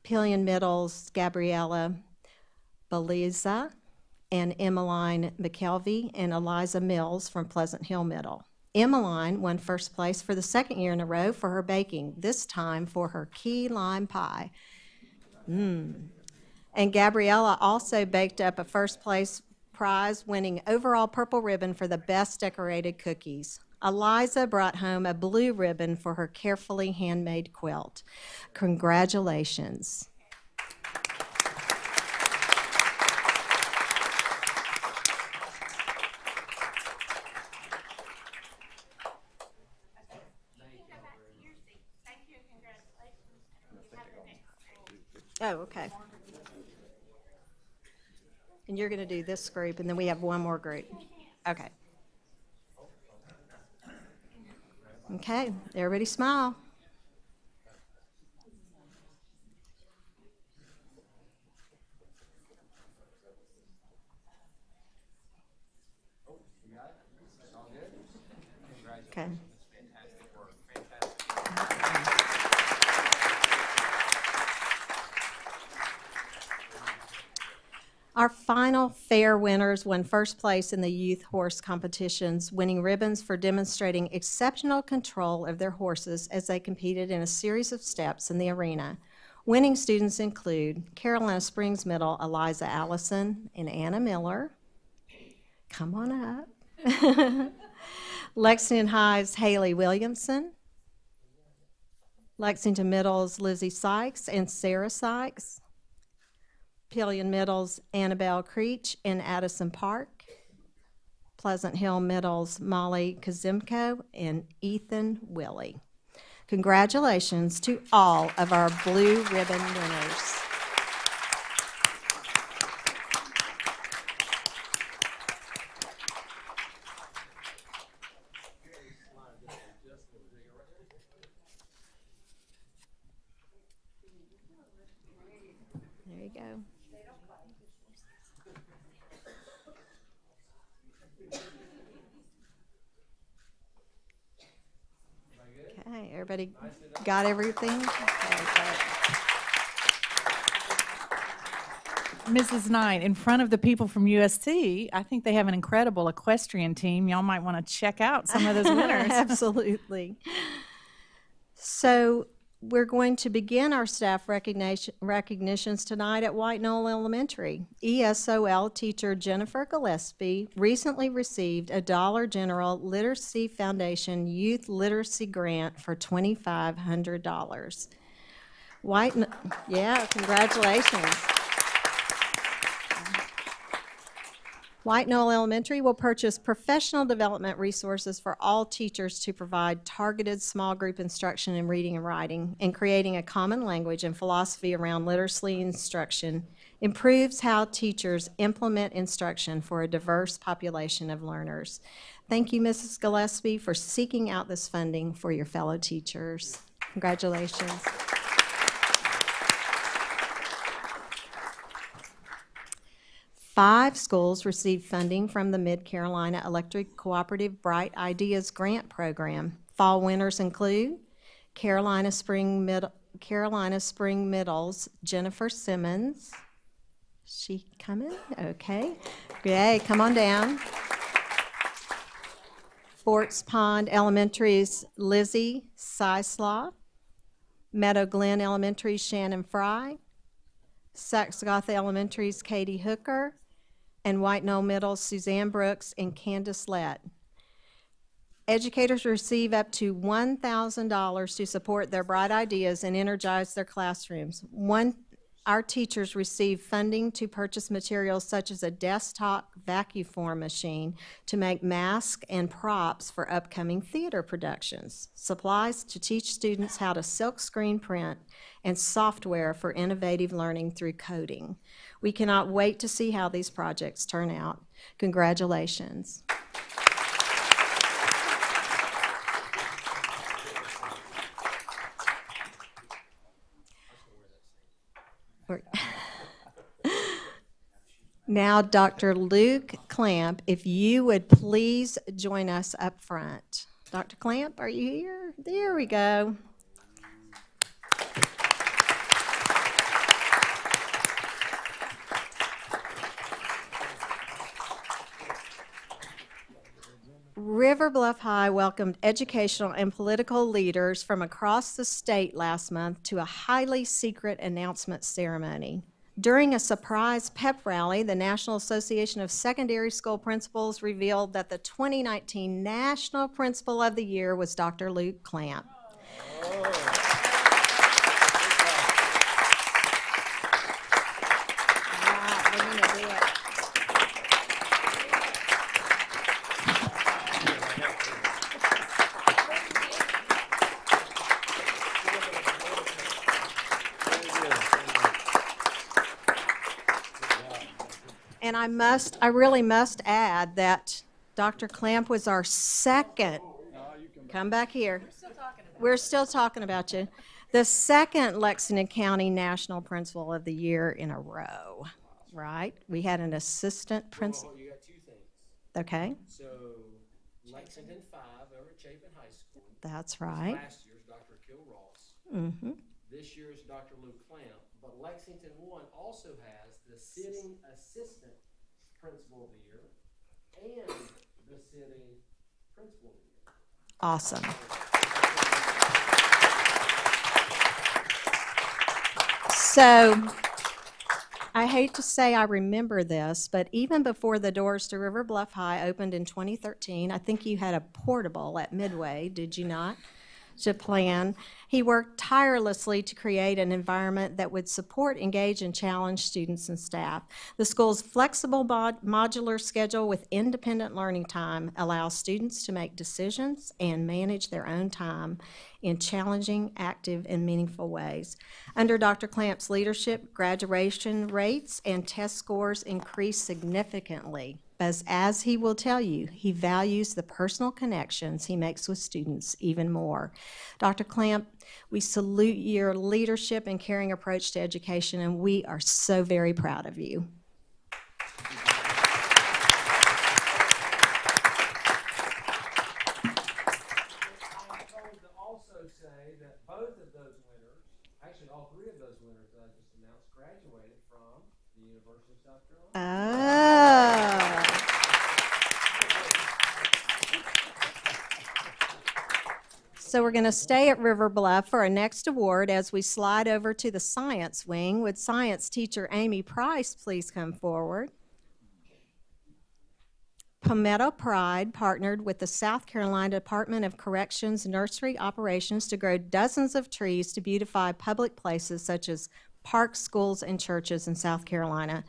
Pillion Middle's Gabriella Beliza, and Emmeline McKelvey and Eliza Mills from Pleasant Hill Middle. Emmeline won first place for the second year in a row for her baking, this time for her key lime pie. And Gabriella also baked up a first place prize, winning overall purple ribbon for the best decorated cookies. Eliza brought home a blue ribbon for her carefully handmade quilt. Congratulations. Oh, okay. And you're going to do this group, and then we have one more group. Okay. Okay, everybody smile. Okay. Our final fair winners won first place in the youth horse competitions, winning ribbons for demonstrating exceptional control of their horses as they competed in a series of steps in the arena. Winning students include Carolina Springs Middle Eliza Allison and Anna Miller. Come on up. Lexington High's Haley Williamson. Lexington Middle's Lizzie Sykes and Sarah Sykes. Pillion Middle's Annabelle Creech and Addison Park. Pleasant Hill Middle's Molly Kazimko and Ethan Willie. Congratulations to all of our blue ribbon winners. There you go. Okay, everybody got everything? Okay, Mrs. Knight, in front of the people from USC, I think they have an incredible equestrian team. Y'all might want to check out some of those winners. Absolutely. So we're going to begin our staff recognitions tonight at White Knoll Elementary. ESOL teacher Jennifer Gillespie recently received a Dollar General Literacy Foundation Youth Literacy Grant for $2,500. Yeah, congratulations. White Knoll Elementary will purchase professional development resources for all teachers to provide targeted small group instruction in reading and writing, and creating a common language and philosophy around literacy instruction improves how teachers implement instruction for a diverse population of learners. Thank you, Mrs. Gillespie, for seeking out this funding for your fellow teachers. Congratulations. Five schools received funding from the Mid-Carolina Electric Cooperative Bright Ideas Grant Program. Fall winners include Carolina Spring Middle's Jennifer Simmons. She coming? Okay. Yay, come on down. Forts Pond Elementary's Lizzie Syslaw. Meadow Glen Elementary's Shannon Fry. Saxagoth Elementary's Katie Hooker. And White Knoll Middle's Suzanne Brooks and Candace Lett. Educators receive up to $1,000 to support their bright ideas and energize their classrooms. Our teachers receive funding to purchase materials such as a desktop vacuum machine to make masks and props for upcoming theater productions, supplies to teach students how to silkscreen print, and software for innovative learning through coding. We cannot wait to see how these projects turn out. Congratulations. Now, Dr. Luke Clamp, if you would please join us up front. Dr. Clamp, are you here? There we go. River Bluff High welcomed educational and political leaders from across the state last month to a highly secret announcement ceremony. During a surprise pep rally, the National Association of Secondary School Principals revealed that the 2019 National Principal of the Year was Dr. Luke Clamp. And I really must add that Dr. Clamp was our second, come back here. We're still talking about you. The second Lexington County National Principal of the Year in a row, right? We had an assistant principal. Well, you got two things. Okay. So Lexington 5 over at Chapin High School. That's right. Last year's Dr. Kill Ross. Mm-hmm. This year's Dr. Luke Clamp. But Lexington 1 also has the sitting assistant principal of the year and the sitting principal of the year. Awesome. So, I hate to say I remember this, but even before the doors to River Bluff High opened in 2013, I think you had a portable at Midway, did you not? To plan. He worked tirelessly to create an environment that would support, engage, and challenge students and staff. The school's flexible modular schedule with independent learning time allows students to make decisions and manage their own time in challenging, active, and meaningful ways. Under Dr. Clamp's leadership, graduation rates and test scores increased significantly. But as he will tell you, he values the personal connections he makes with students even more. Dr. Clamp, we salute your leadership and caring approach to education, and we are so very proud of you. I'm told to also say that both of those winners, actually all three of those winners that I just announced, graduated from the University of South Carolina. Oh. So we're going to stay at River Bluff for our next award as we slide over to the science wing. Would science teacher Amy Price please come forward? Palmetto Pride partnered with the South Carolina Department of Corrections nursery operations to grow dozens of trees to beautify public places such as parks, schools, and churches in South Carolina.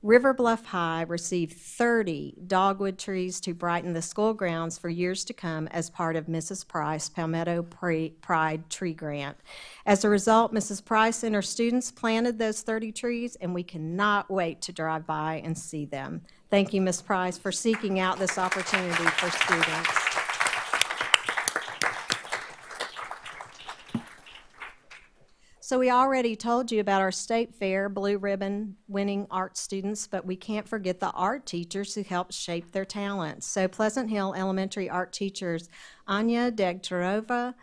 River Bluff High received 30 dogwood trees to brighten the school grounds for years to come as part of Mrs. Price Palmetto Pride Tree Grant. As a result, Mrs. Price and her students planted those 30 trees, and we cannot wait to drive by and see them. Thank you, Ms. Price, for seeking out this opportunity for students. So we already told you about our state fair blue ribbon winning art students, but we can't forget the art teachers who helped shape their talents. So Pleasant Hill Elementary art teachers Anya Degtarova,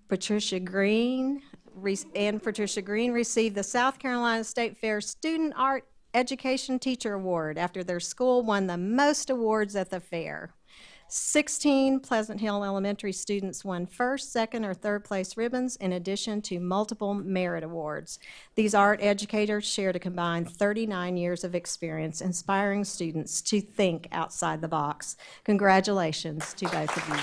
Patricia Green received the South Carolina State Fair Student Art Education Teacher Award after their school won the most awards at the fair. 16 Pleasant Hill Elementary students won first, second, or third place ribbons in addition to multiple merit awards. These art educators shared a combined 39 years of experience inspiring students to think outside the box. Congratulations to both of you.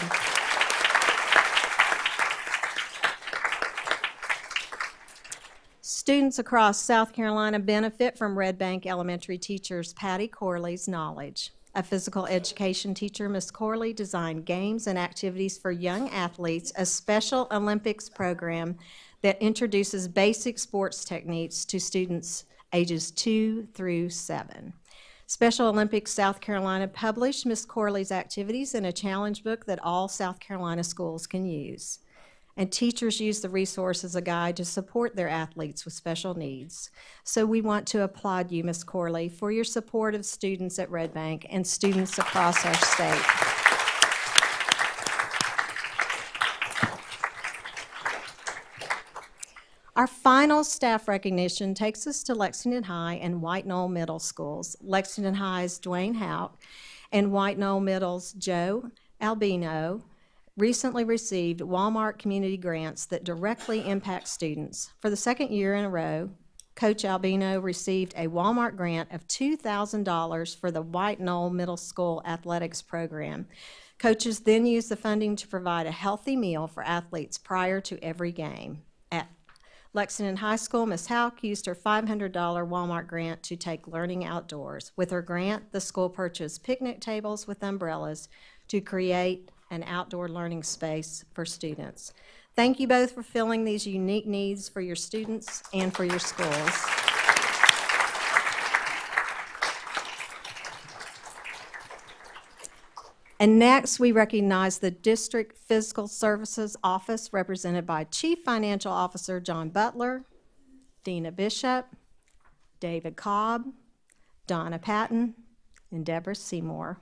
Students across South Carolina benefit from Red Bank Elementary teachers Patty Corley's knowledge. A physical education teacher, Ms. Corley, designed games and activities for young athletes, a Special Olympics program that introduces basic sports techniques to students ages 2 through 7. Special Olympics South Carolina published Ms. Corley's activities in a challenge book that all South Carolina schools can use. And teachers use the resource as a guide to support their athletes with special needs. So we want to applaud you, Ms. Corley, for your support of students at Red Bank and students across our state. Our final staff recognition takes us to Lexington High and White Knoll Middle Schools. Lexington High's Dwayne Houck and White Knoll Middle's Joe Albino recently received Walmart community grants that directly impact students. For the second year in a row, Coach Albino received a Walmart grant of $2,000 for the White Knoll Middle School athletics program. Coaches then use the funding to provide a healthy meal for athletes prior to every game. At Lexington High School, Ms. Houck used her $500 Walmart grant to take learning outdoors. With her grant, the school purchased picnic tables with umbrellas to create an outdoor learning space for students. Thank you both for filling these unique needs for your students and for your schools. And next, we recognize the District Fiscal Services Office, represented by Chief Financial Officer John Butler, Dina Bishop, David Cobb, Donna Patton, and Deborah Seymour.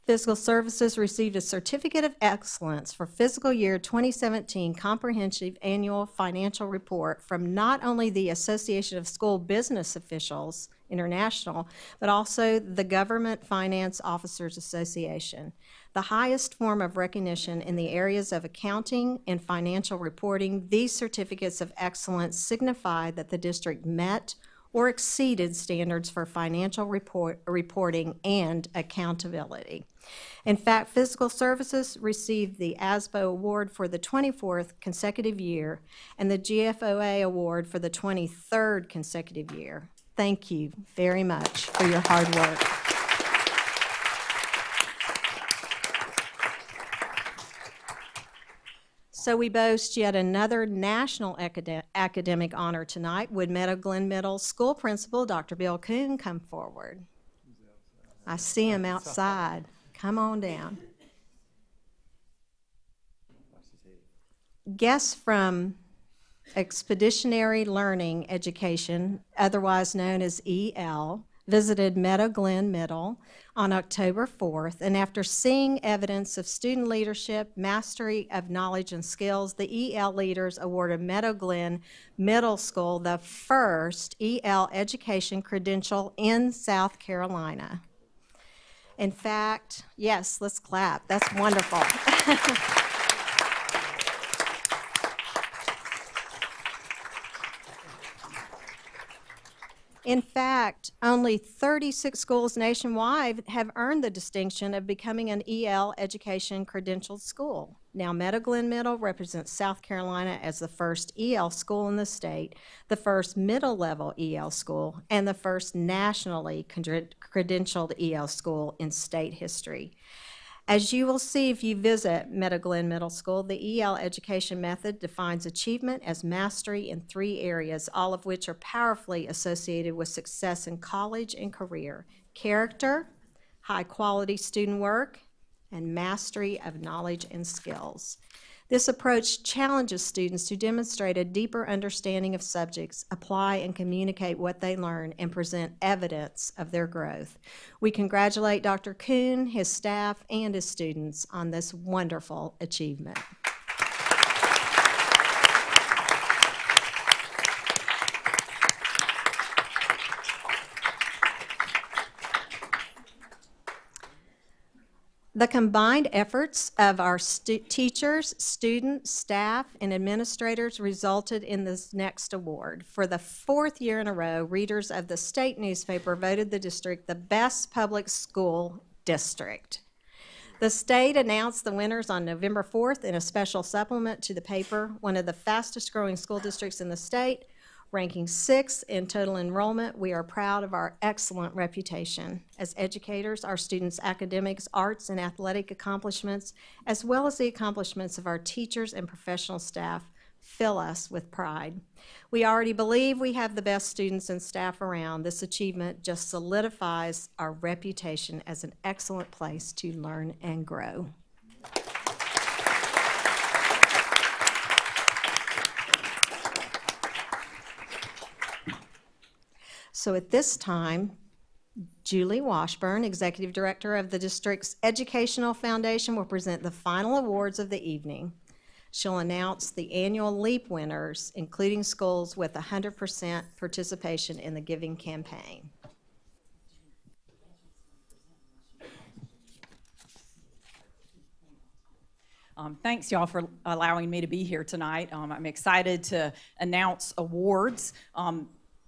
Fiscal Services received a Certificate of Excellence for fiscal year 2017 Comprehensive Annual Financial Report from not only the Association of School Business Officials International, but also the Government Finance Officers Association. The highest form of recognition in the areas of accounting and financial reporting, these certificates of excellence signify that the district met or exceeded standards for financial reporting and accountability. In fact, Fiscal Services received the ASBO Award for the 24th consecutive year and the GFOA Award for the 23rd consecutive year. Thank you very much for your hard work. So we boast yet another national academic honor tonight. Would Meadow Glen Middle School Principal Dr. Bill Kuhn come forward? I see him outside. Come on down. Guests from Expeditionary Learning Education, otherwise known as EL, visited Meadow Glen Middle on October 4th, and after seeing evidence of student leadership, mastery of knowledge and skills, the EL leaders awarded Meadow Glen Middle School the first EL education credential in South Carolina. In fact, yes, let's clap. That's wonderful. In fact, only 36 schools nationwide have earned the distinction of becoming an EL education credentialed school. Now, Meadow Glen Middle represents South Carolina as the first EL school in the state, the first middle-level EL school, and the first nationally credentialed EL school in state history. As you will see if you visit Meadow Glen Middle School, the EL education method defines achievement as mastery in 3 areas, all of which are powerfully associated with success in college and career: character, high-quality student work, and mastery of knowledge and skills. This approach challenges students to demonstrate a deeper understanding of subjects, apply and communicate what they learn, and present evidence of their growth. We congratulate Dr. Kuhn, his staff, and his students on this wonderful achievement. The combined efforts of our teachers, students, staff, and administrators resulted in this next award. For the 4th year in a row, readers of the state newspaper voted the district the best public school district. The state announced the winners on November 4th in a special supplement to the paper, one of the fastest growing school districts in the state, ranking 6th in total enrollment. We are proud of our excellent reputation. As educators, our students' academics, arts, and athletic accomplishments, as well as the accomplishments of our teachers and professional staff, fill us with pride. We already believe we have the best students and staff around. This achievement just solidifies our reputation as an excellent place to learn and grow. So at this time, Julie Washburn, Executive Director of the district's Educational Foundation, will present the final awards of the evening. She'll announce the annual LEAP winners, including schools with 100% participation in the giving campaign. Thanks, y'all, for allowing me to be here tonight. I'm excited to announce awards.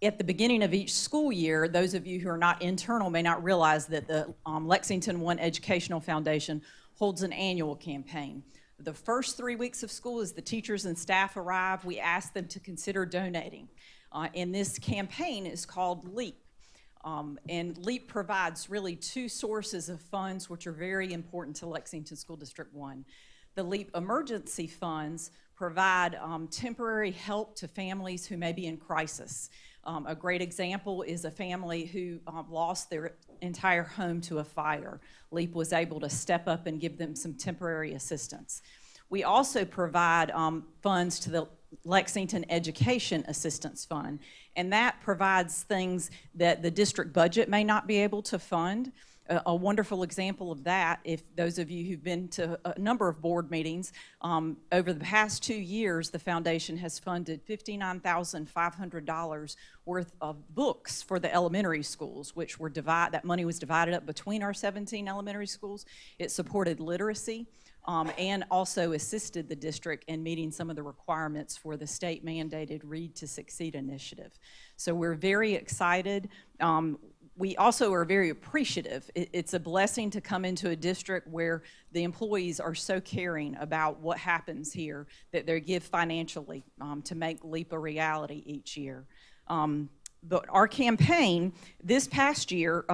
At the beginning of each school year, those of you who are not internal may not realize that the Lexington One Educational Foundation holds an annual campaign. The first 3 weeks of school, as the teachers and staff arrive, we ask them to consider donating. And this campaign is called LEAP. And LEAP provides really 2 sources of funds which are very important to Lexington School District 1. The LEAP emergency funds provide temporary help to families who may be in crisis. A great example is a family who lost their entire home to a fire. LEAP was able to step up and give them some temporary assistance. We also provide funds to the Lexington Education Assistance Fund, and that provides things that the district budget may not be able to fund. A wonderful example of that, if those of you who've been to a number of board meetings, over the past 2 years, the foundation has funded $59,500 worth of books for the elementary schools, which were that money was divided up between our 17 elementary schools. It supported literacy and also assisted the district in meeting some of the requirements for the state-mandated Read to Succeed initiative. So we're very excited. We also are very appreciative. It's a blessing to come into a district where the employees are so caring about what happens here that they give financially to make LEAP a reality each year. But our campaign, this past year,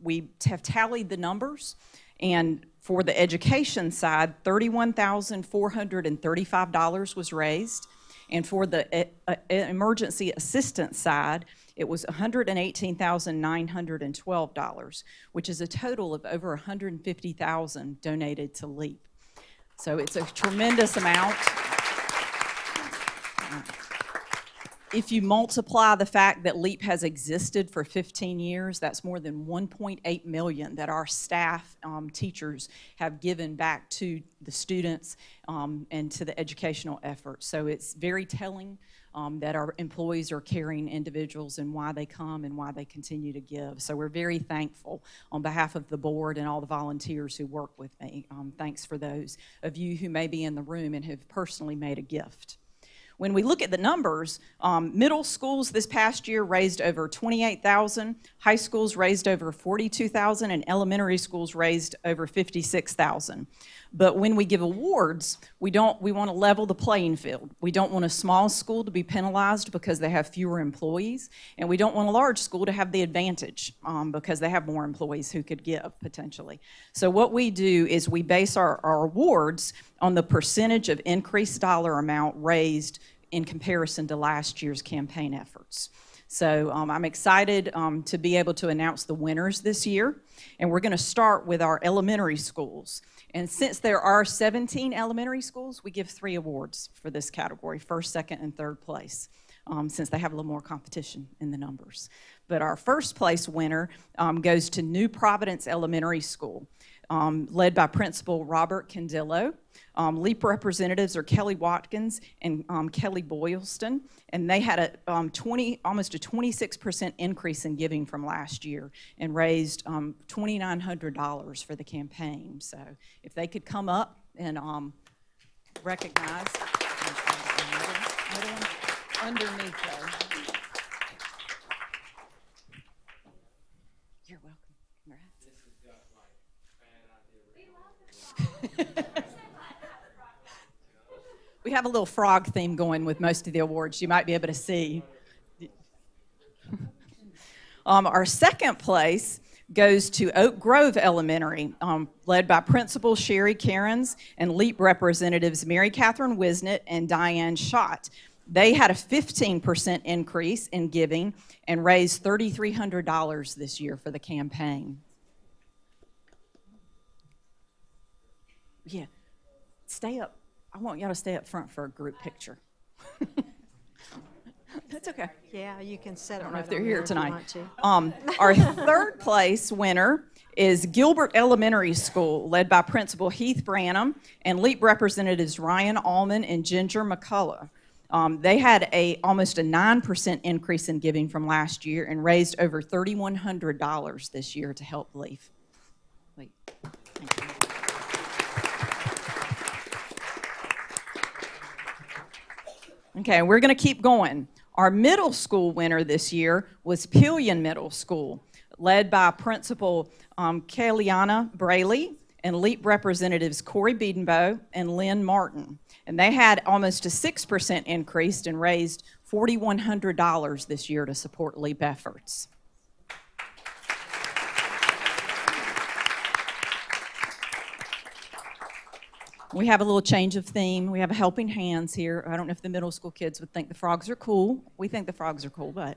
we have tallied the numbers, and for the education side, $31,435 was raised, and for the emergency assistance side, it was $118,912, which is a total of over $150,000 donated to LEAP. So it's a tremendous amount. If you multiply the fact that LEAP has existed for 15 years, that's more than $1.8 million that our staff, teachers, have given back to the students and to the educational effort. So it's very telling that our employees are caring individuals and why they come and why they continue to give. So we're very thankful on behalf of the board and all the volunteers who work with me. Thanks for those of you who may be in the room and have personally made a gift. When we look at the numbers, middle schools this past year raised over $28,000, high schools raised over $42,000, and elementary schools raised over $56,000. But when we give awards, we want to level the playing field. We don't want a small school to be penalized because they have fewer employees, and we don't want a large school to have the advantage because they have more employees who could give potentially. So what we do is we base our awards on the percentage of increased dollar amount raised in comparison to last year's campaign efforts. So I'm excited to be able to announce the winners this year, and we're going to start with our elementary schools. And since there are 17 elementary schools, we give 3 awards for this category, first, second, and third place, since they have a little more competition in the numbers. But our first place winner goes to New Providence Elementary School, led by Principal Robert Candillo. LEAP representatives are Kelly Watkins and Kelly Boylston, and they had almost a 26% increase in giving from last year and raised $2,900 for the campaign. So if they could come up and recognize underneath there. You're welcome. Congrats. We have a little frog theme going with most of the awards. You might be able to see. Our second place goes to Oak Grove Elementary, led by Principal Sherry Cairns and LEAP representatives Mary Catherine Wisnett and Diane Schott. They had a 15% increase in giving and raised $3,300 this year for the campaign. Yeah, stay up. I want y'all to stay up front for a group picture. That's okay. Yeah, you can set it. I don't right know if they're on here there tonight. you want to. Our third place winner is Gilbert Elementary School, led by Principal Heath Branham and LEAP representatives Ryan Allman and Ginger McCullough. They had almost a 9% increase in giving from last year and raised over $3,100 this year to help LEAP. Thank you. Okay, we're going to keep going. Our middle school winner this year was Pillion Middle School, led by Principal Kaliana Braley and LEAP representatives Corey Biedenbow and Lynn Martin. And they had almost a 6% increase and raised $4,100 this year to support LEAP efforts. We have a little change of theme. We have helping hands here. I don't know if the middle school kids would think the frogs are cool. We think the frogs are cool, but.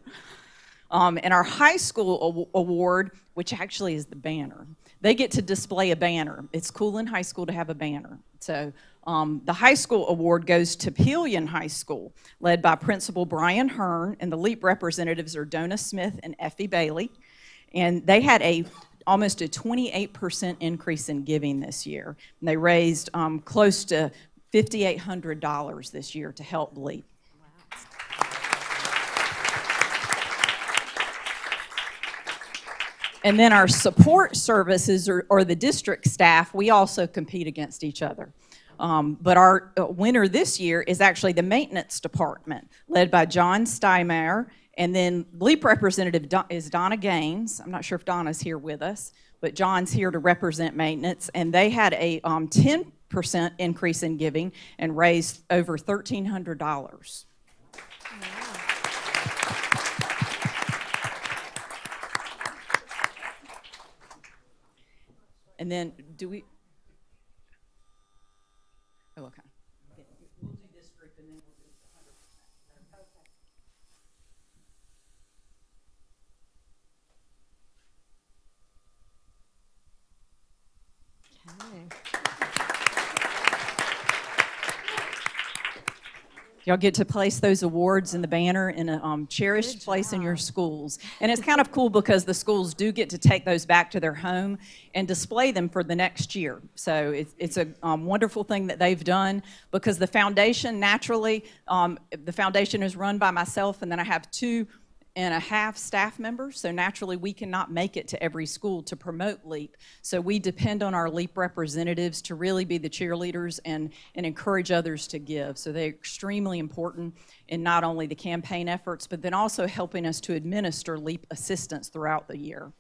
And our high school award, which actually is the banner, they get to display a banner. It's cool in high school to have a banner. So the high school award goes to Pillion High School, led by Principal Brian Hearn, and the LEAP representatives are Donna Smith and Effie Bailey. And they had almost a 28% increase in giving this year. And they raised close to $5,800 this year to help LEAP. And then our support services or the district staff, we also compete against each other. But our winner this year is actually the maintenance department, led by John Steinmeier. And then LEAP representative is Donna Gaines. I'm not sure if Donna's here with us, but John's here to represent maintenance. And they had a 10% increase in giving and raised over $1,300. And then do we? Oh, okay. We'll do this group and then we'll do 100%. Okay. Y'all get to place those awards in the banner in a cherished place in your schools. And it's kind of cool because the schools do get to take those back to their home and display them for the next year. So it's a wonderful thing that they've done because the foundation naturally, the foundation is run by myself and then I have two and a half staff members, so naturally we cannot make it to every school to promote LEAP. So we depend on our LEAP representatives to really be the cheerleaders and encourage others to give. So they're extremely important in not only the campaign efforts, but then also helping us to administer LEAP assistance throughout the year.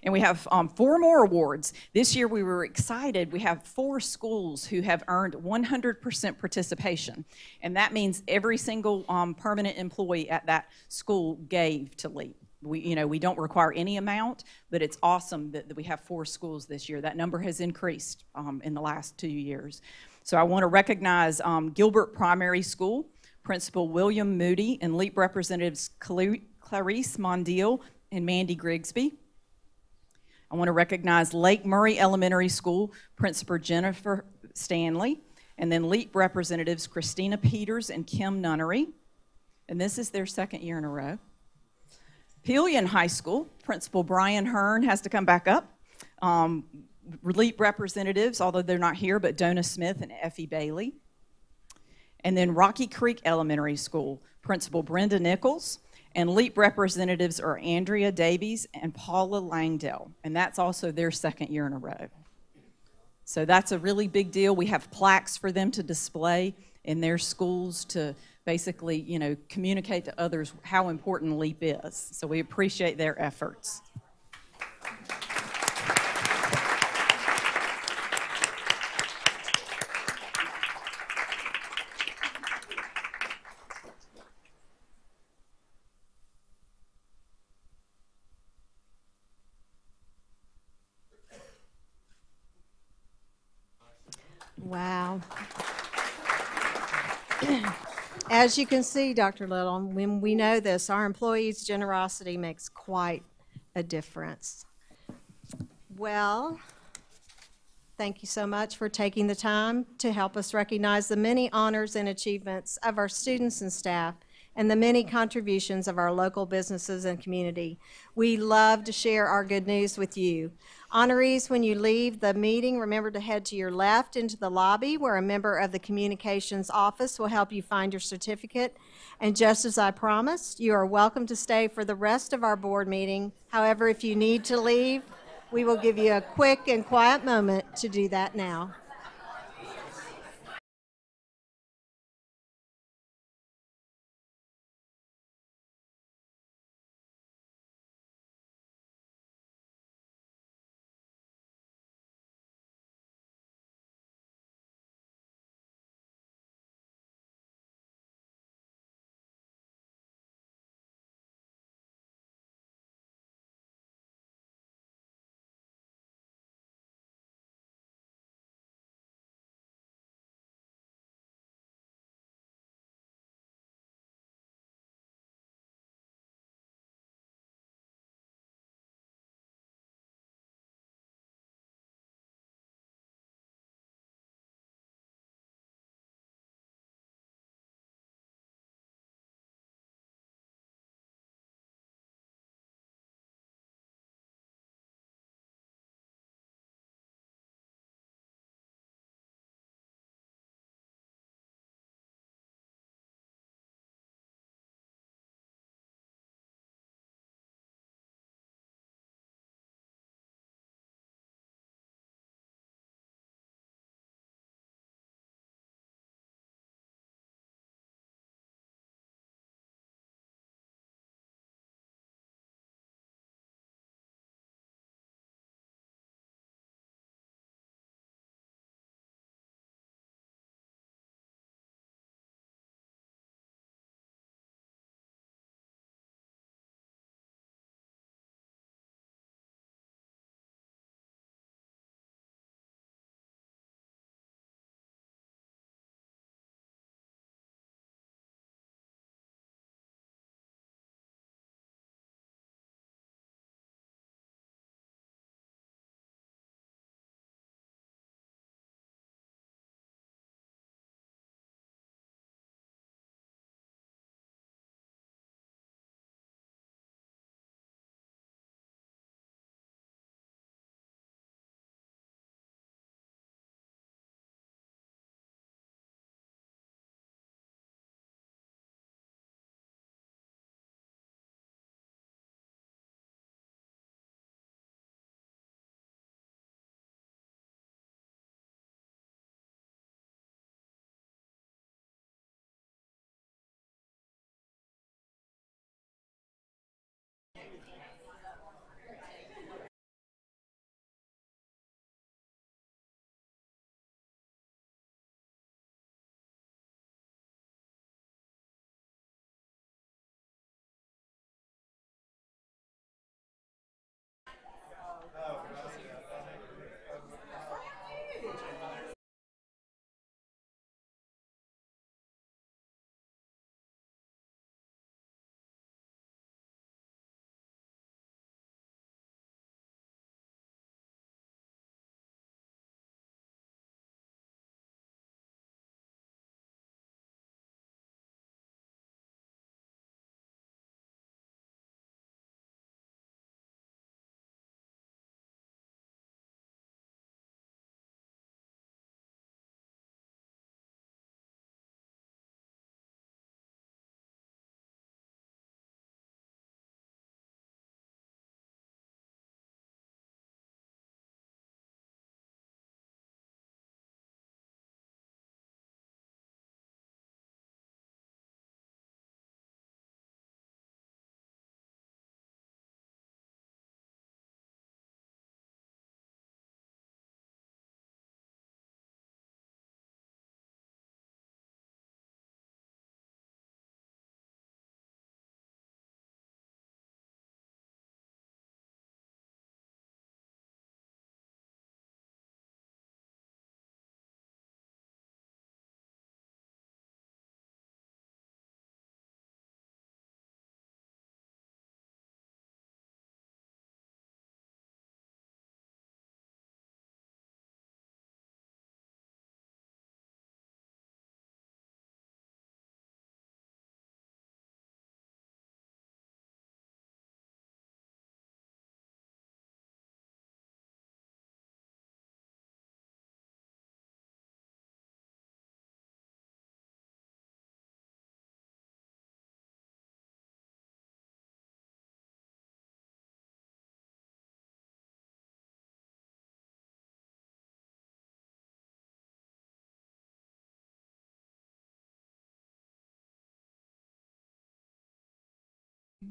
And we have 4 more awards. This year we were excited. We have 4 schools who have earned 100% participation. And that means every single permanent employee at that school gave to LEAP. We don't require any amount, but it's awesome that we have 4 schools this year. That number has increased in the last 2 years. So I want to recognize Gilbert Primary School, Principal William Moody, and LEAP representatives Clarice Mondial and Mandy Grigsby. I want to recognize Lake Murray Elementary School Principal Jennifer Stanley, and then LEAP representatives Christina Peters and Kim Nunnery, and this is their 2nd year in a row. Pillion High School Principal Brian Hearn has to come back up. LEAP representatives, although they're not here, but Donna Smith and Effie Bailey. And then Rocky Creek Elementary School Principal Brenda Nichols, and LEAP representatives are Andrea Davies and Paula Langdale, and that's also their 2nd year in a row. So that's a really big deal. We have plaques for them to display in their schools to basically, communicate to others how important LEAP is. So we appreciate their efforts. Wow. As you can see, Dr. Little, when we know this, our employees' generosity makes quite a difference. Well, thank you so much for taking the time to help us recognize the many honors and achievements of our students and staff and the many contributions of our local businesses and community. We love to share our good news with you. Honorees, when you leave the meeting, remember to head to your left into the lobby where a member of the communications office will help you find your certificate. And just as I promised, you are welcome to stay for the rest of our board meeting. However, if you need to leave, we will give you a quick and quiet moment to do that now.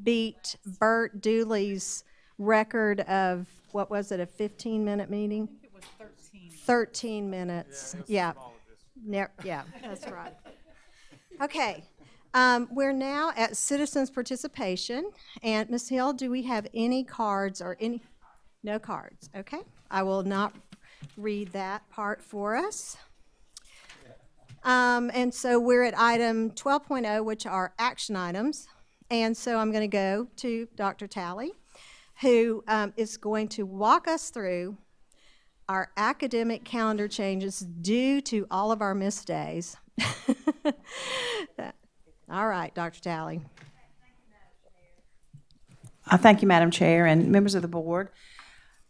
Beat Bert Dooley's record of, what was it, a 15-minute meeting? I think it was 13. 13 minutes, yeah. Yeah, that's right. Okay, we're now at citizens' participation, and Ms. Hill, do we have any cards or any? No cards, okay. I will not read that part for us. And so we're at item 12.0, which are action items. And so I'm going to go to Dr. Talley, who is going to walk us through our academic calendar changes due to all of our missed days. All right, Dr. Talley. Thank you, Madam Chair and members of the board.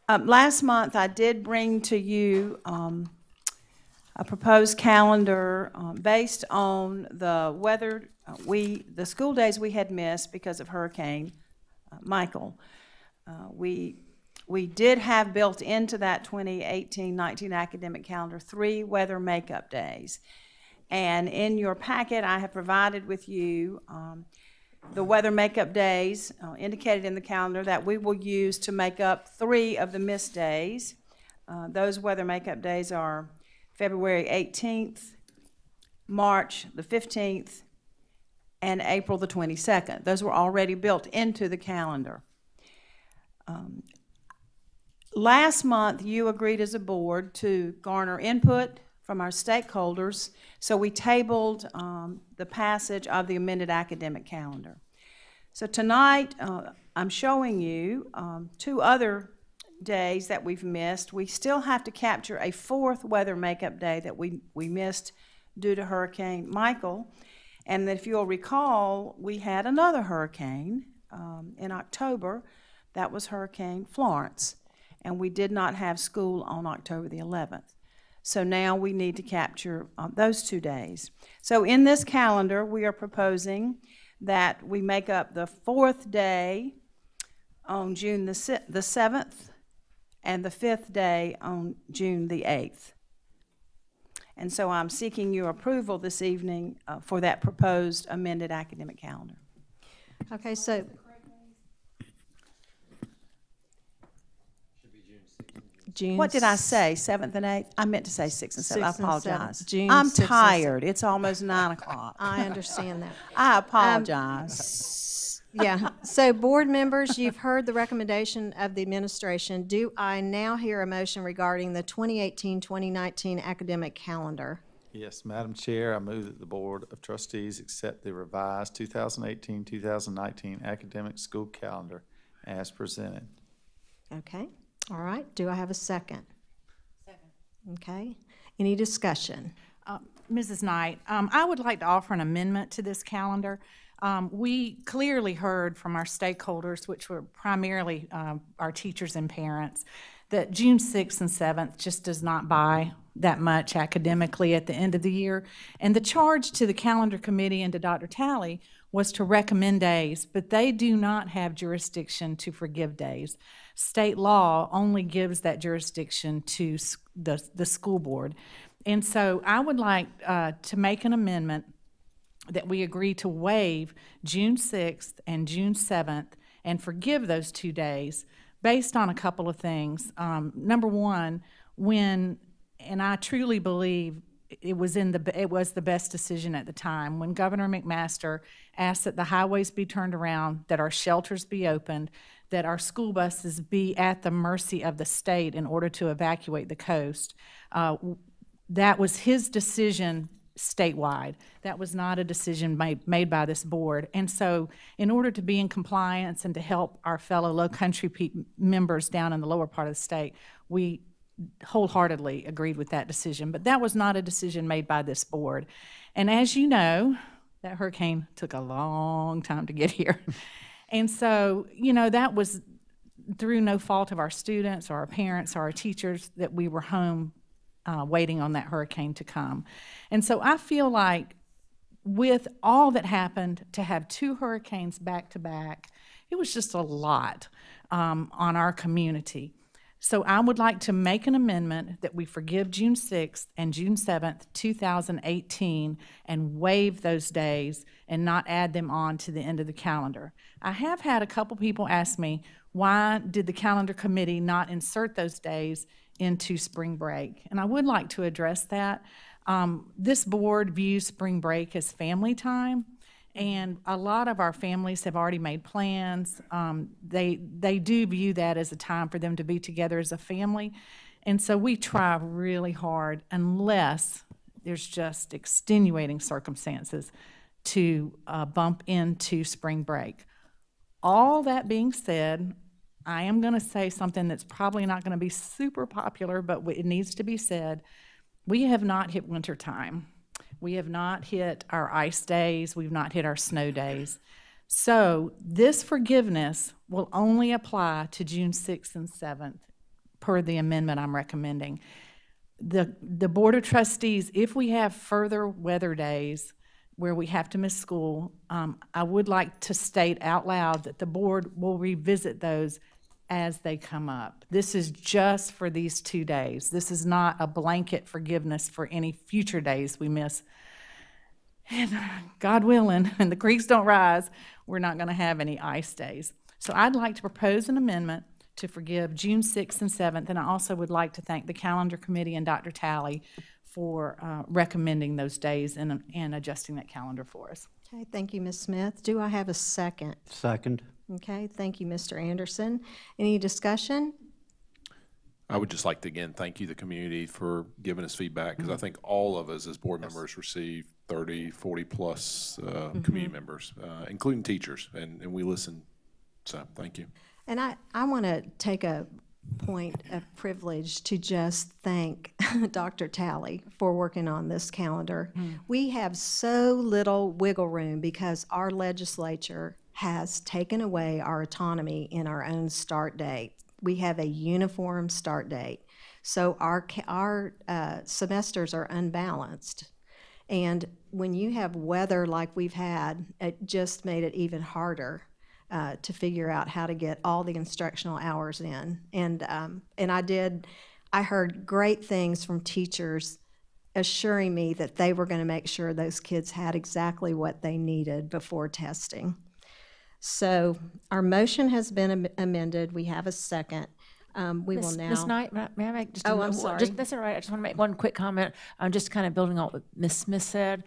Last month, I did bring to you a proposed calendar based on the weather, the school days we had missed because of Hurricane Michael. We did have built into that 2018-19 academic calendar 3 weather makeup days. And in your packet, I have provided with you the weather makeup days indicated in the calendar that we will use to make up 3 of the missed days. Those weather makeup days are February 18th, March the 15th, and April the 22nd. Those were already built into the calendar. Last month, you agreed as a board to garner input from our stakeholders, so we tabled the passage of the amended academic calendar. So tonight, I'm showing you 2 other days that we've missed. We still have to capture a 4th weather makeup day that we missed due to Hurricane Michael. And if you'll recall, we had another hurricane in October. That was Hurricane Florence. And we did not have school on October the 11th. So now we need to capture those 2 days. So in this calendar, we are proposing that we make up the 4th day on June the 7th and the 5th day on June the 8th. And so I'm seeking your approval this evening for that proposed amended academic calendar. Okay, so June. What did I say, 7th and 8th? I meant to say 6th and 7th. I 6th and 7th. apologize. June I'm 6th and 7th. tired. It's almost 9 o'clock. I understand that. I apologize. Yeah, so board members, you've heard the recommendation of the administration. Do I now hear a motion regarding the 2018-2019 academic calendar? Yes, Madam Chair, I move that the Board of Trustees accept the revised 2018-2019 academic school calendar as presented. Okay, all right. Do I have a second? Second. Okay. Any discussion? Mrs. Knight, I would like to offer an amendment to this calendar. We clearly heard from our stakeholders, which were primarily our teachers and parents, that June 6th and 7th just does not buy that much academically at the end of the year. And the charge to the calendar committee and to Dr. Talley was to recommend days, but they do not have jurisdiction to forgive days. State law only gives that jurisdiction to the school board. And so I would like to make an amendment that we agree to waive June 6th and June 7th and forgive those 2 days based on a couple of things. Number one, and I truly believe it was the best decision at the time, when Governor McMaster asked that the highways be turned around, that our shelters be opened, that our school buses be at the mercy of the state in order to evacuate the coast. That was his decision statewide. That was not a decision made by this board. And so in order to be in compliance and to help our fellow low country members down in the lower part of the state, we wholeheartedly agreed with that decision. But that was not a decision made by this board. And as you know, that hurricane took a long time to get here. And so, that was through no fault of our students or our parents or our teachers that we were home waiting on that hurricane to come. And so I feel like with all that happened, to have 2 hurricanes back to back, it was just a lot on our community. So I would like to make an amendment that we forgive June 6th and June 7th, 2018, and waive those days and not add them on to the end of the calendar. I have had a couple people ask me, why did the calendar committee not insert those days into spring break? And I would like to address that. This board views spring break as family time, and a lot of our families have already made plans. They do view that as a time for them to be together as a family, and so we try really hard, unless there's just extenuating circumstances, to bump into spring break. All that being said, I am going to say something that's probably not going to be super popular, but it needs to be said. We have not hit winter time. We have not hit our ice days. We've not hit our snow days. So this forgiveness will only apply to June 6th and 7th per the amendment I'm recommending. The Board of Trustees, if we have further weather days where we have to miss school, I would like to state out loud that the board will revisit those as they come up. This is just for these 2 days. This is not a blanket forgiveness for any future days we miss. And God willing, when the creeks don't rise, we're not going to have any ice days. So I'd like to propose an amendment to forgive June 6th and 7th, and I also would like to thank the calendar committee and Dr. Talley for recommending those days and adjusting that calendar for us. Okay, thank you, Ms. Smith. Do I have a second? Second. Okay, thank you, Mr. Anderson. Any discussion? I would just like to, again, thank you, the community, for giving us feedback, because I think all of us as board members receive 30, 40-plus community members, including teachers, and we listen. So thank you. And I want to take a point of privilege to just thank Dr. Talley for working on this calendar. We have so little wiggle room because our legislature has taken away our autonomy in our own start date. We have a uniform start date. So our semesters are unbalanced. And when you have weather like we've had, it just made it even harder to figure out how to get all the instructional hours in. And I heard great things from teachers assuring me that they were going to make sure those kids had exactly what they needed before testing. So our motion has been amended. We have a second. We will now. Ms. Knight, may I make just Oh, I'm sorry. That's all right. I just want to make one quick comment. I'm just kind of building on what Ms. Smith said.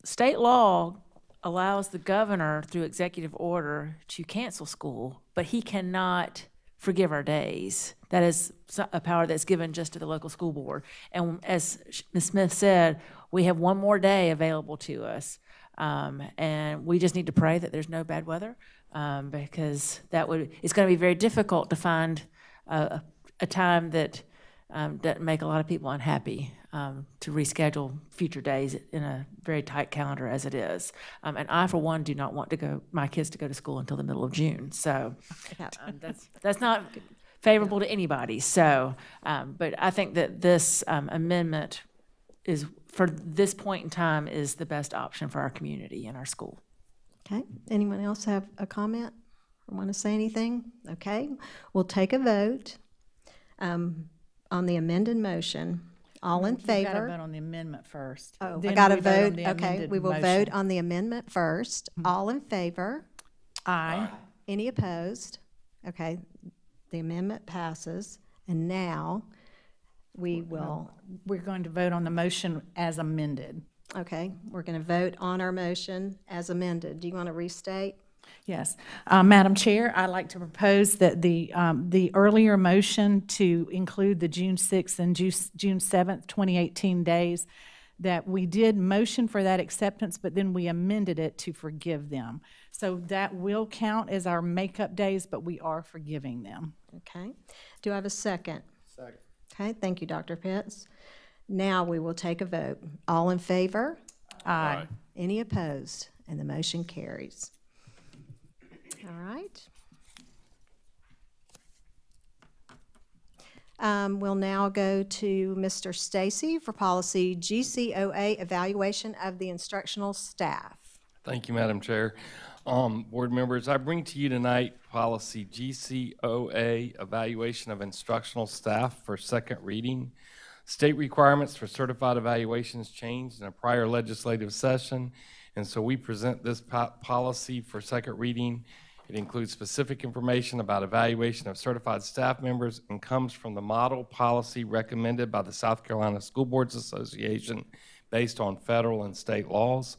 State law allows the governor through executive order to cancel school, but he cannot forgive our days. That is a power that's given just to the local school board. And as Ms. Smith said, we have one more day available to us. And we just need to pray that there's no bad weather, because it's going to be very difficult to find a time that doesn't make a lot of people unhappy, to reschedule future days in a very tight calendar as it is. And I, for one, do not want my kids to go to school until the middle of June. So that's not favorable to anybody. So, but I think that this amendment is, for this point in time, is the best option for our community and our school. Okay. Anyone else have a comment or want to say anything? Okay. We'll take a vote on the amended motion. All in favor? You've got to vote on the amendment first. Oh, Then I got to we vote. on the Okay. amended We will motion. vote on the amendment first. All in favor? Aye. Any opposed? Okay. The amendment passes. And now we're going to vote on the motion as amended. Okay, we're going to vote on our motion as amended. Do you want to restate? Yes. Madam Chair, I'd like to propose that the earlier motion to include the June 6th and June 7th, 2018 days, that we did motion for that acceptance, but then we amended it to forgive them. So that will count as our makeup days, but we are forgiving them. Okay. Do I have a second? Second. Okay, thank you, Dr. Pitts. Now we will take a vote. All in favor? Aye. Any opposed? And the motion carries. All right. We'll now go to Mr. Stacy for policy GCOA, evaluation of the instructional staff. Thank you, Madam Chair. Board members, I bring to you tonight policy GCOA, evaluation of instructional staff, for second reading. State requirements for certified evaluations changed in a prior legislative session, and so we present this policy for second reading. It includes specific information about evaluation of certified staff members and comes from the model policy recommended by the South Carolina School Boards Association based on federal and state laws.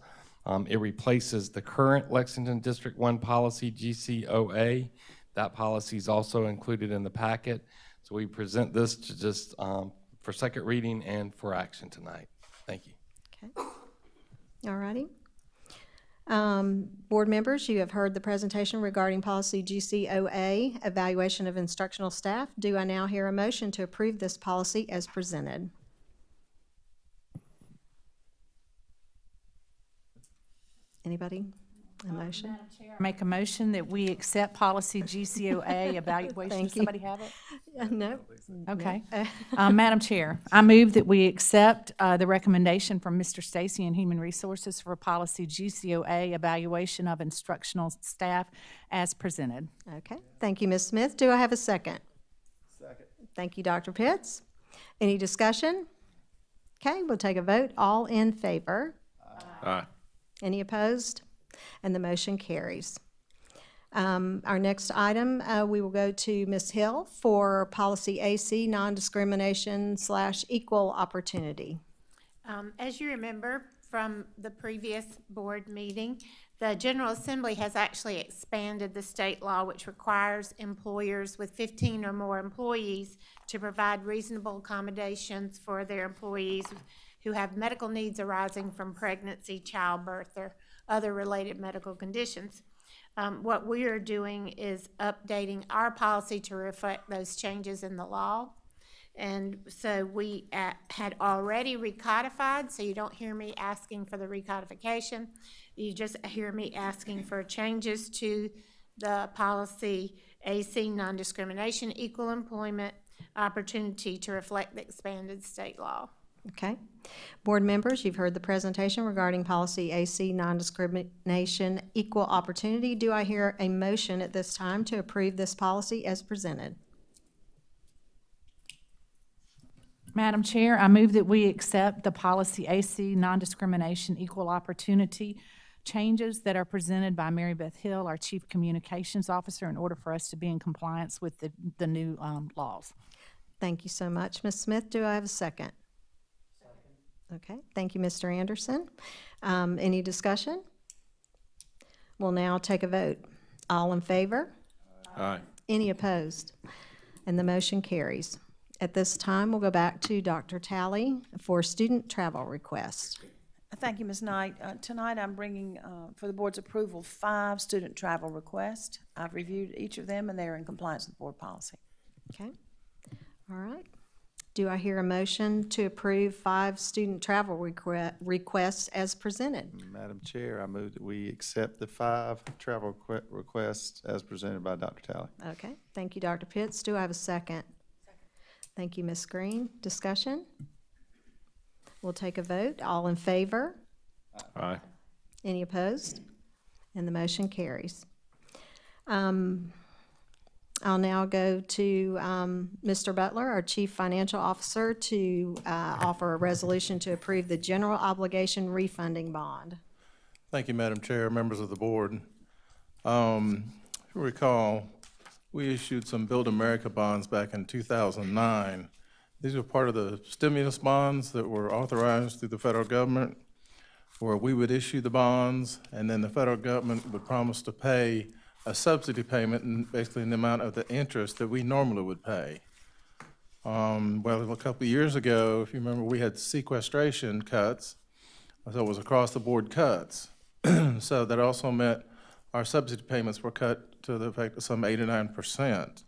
It replaces the current Lexington District 1 policy, GCOA. That policy is also included in the packet. So we present this to just for second reading and for action tonight. Thank you. Okay. All righty. Board members, you have heard the presentation regarding policy GCOA, evaluation of instructional staff. Do I now hear a motion to approve this policy as presented? Anybody? A motion? Madam Chair, I make a motion that we accept policy GCOA, evaluation. Thank Does somebody have it? No. Okay. Madam Chair, I move that we accept the recommendation from Mr. Stacy in Human Resources for policy GCOA, evaluation of instructional staff, as presented. Okay. Thank you, Ms. Smith. Do I have a second? Second. Thank you, Dr. Pitts. Any discussion? Okay, we'll take a vote. All in favor? Aye. Any opposed? And the motion carries. Our next item, we will go to Ms. Hill for policy AC, non-discrimination / equal opportunity. As you remember from the previous board meeting, the General Assembly has actually expanded the state law, which requires employers with 15 or more employees to provide reasonable accommodations for their employees who have medical needs arising from pregnancy, childbirth, or other related medical conditions. What we are doing is updating our policy to reflect those changes in the law. And so we had already recodified, so you don't hear me asking for the recodification. You just hear me asking for changes to the policy AC, non-discrimination, equal employment opportunity to reflect the expanded state law. Okay. Board members, you've heard the presentation regarding policy AC, non-discrimination, equal opportunity. Do I hear a motion at this time to approve this policy as presented? Madam Chair, I move that we accept the policy AC, non-discrimination, equal opportunity changes that are presented by Mary Beth Hill, our Chief Communications Officer, in order for us to be in compliance with the new laws. Thank you so much, Ms. Smith. Do I have a second? Okay, thank you, Mr. Anderson. Any discussion? We'll now take a vote. All in favor? Aye. Any opposed? And the motion carries. At this time, we'll go back to Dr. Talley for student travel requests. Thank you, Ms. Knight. Tonight, I'm bringing, for the board's approval, 5 student travel requests. I've reviewed each of them, and they are in compliance with board policy. Okay. All right. Do I hear a motion to approve 5 student travel requests as presented? Madam Chair, I move that we accept the 5 travel requests as presented by Dr. Talley. Okay. Thank you, Dr. Pitts. Do I have a second? Thank you, Ms. Green. Discussion? We'll take a vote. All in favor? Aye. Any opposed? And the motion carries. I'll now go to Mr. Butler, our Chief Financial Officer, to offer a resolution to approve the general obligation refunding bond. Thank you, Madam Chair, members of the board. If you recall, we issued some Build America bonds back in 2009. These were part of the stimulus bonds that were authorized through the federal government, where we would issue the bonds, and then the federal government would promise to pay a subsidy payment, and basically in the amount of the interest that we normally would pay. Well, a couple of years ago, if you remember, we had sequestration cuts, so it was across-the-board cuts. So that also meant our subsidy payments were cut to the effect of some 8 or 9%.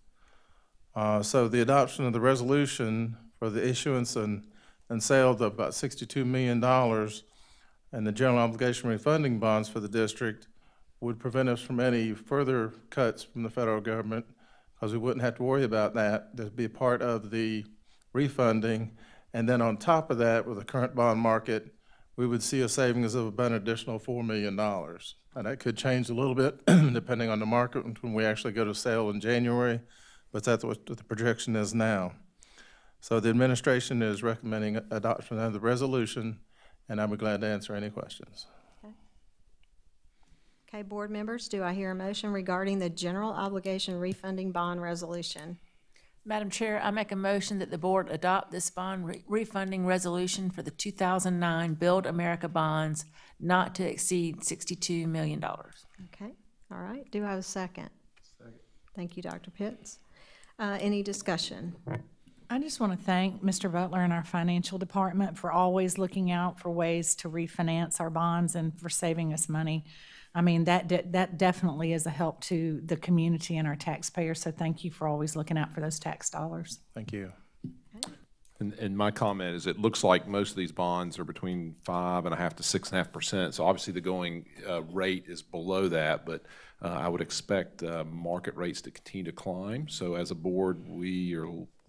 So the adoption of the resolution for the issuance and sale of about $62 million and the general obligation refunding bonds for the district would prevent us from any further cuts from the federal government, because we wouldn't have to worry about that. That'd be a part of the refunding. And then on top of that, with the current bond market, we would see a savings of about an additional $4 million. And that could change a little bit depending on the market when we actually go to sale in January, but that's what the projection is now. So the administration is recommending adoption of the resolution, and I'll be glad to answer any questions. Okay, board members, do I hear a motion regarding the general obligation refunding bond resolution? Madam Chair, I make a motion that the board adopt this bond refunding resolution for the 2009 Build America bonds not to exceed $62 million. Okay, all right. Do I have a second? Second. Thank you, Dr. Pitts. Any discussion? I just want to thank Mr. Butler and our financial department for always looking out for ways to refinance our bonds and for saving us money. I mean, that definitely is a help to the community and our taxpayers, so thank you for always looking out for those tax dollars. Thank you. And my comment is, it looks like most of these bonds are between 5.5% to 6.5%. So obviously the going rate is below that, but I would expect market rates to continue to climb. So as a board,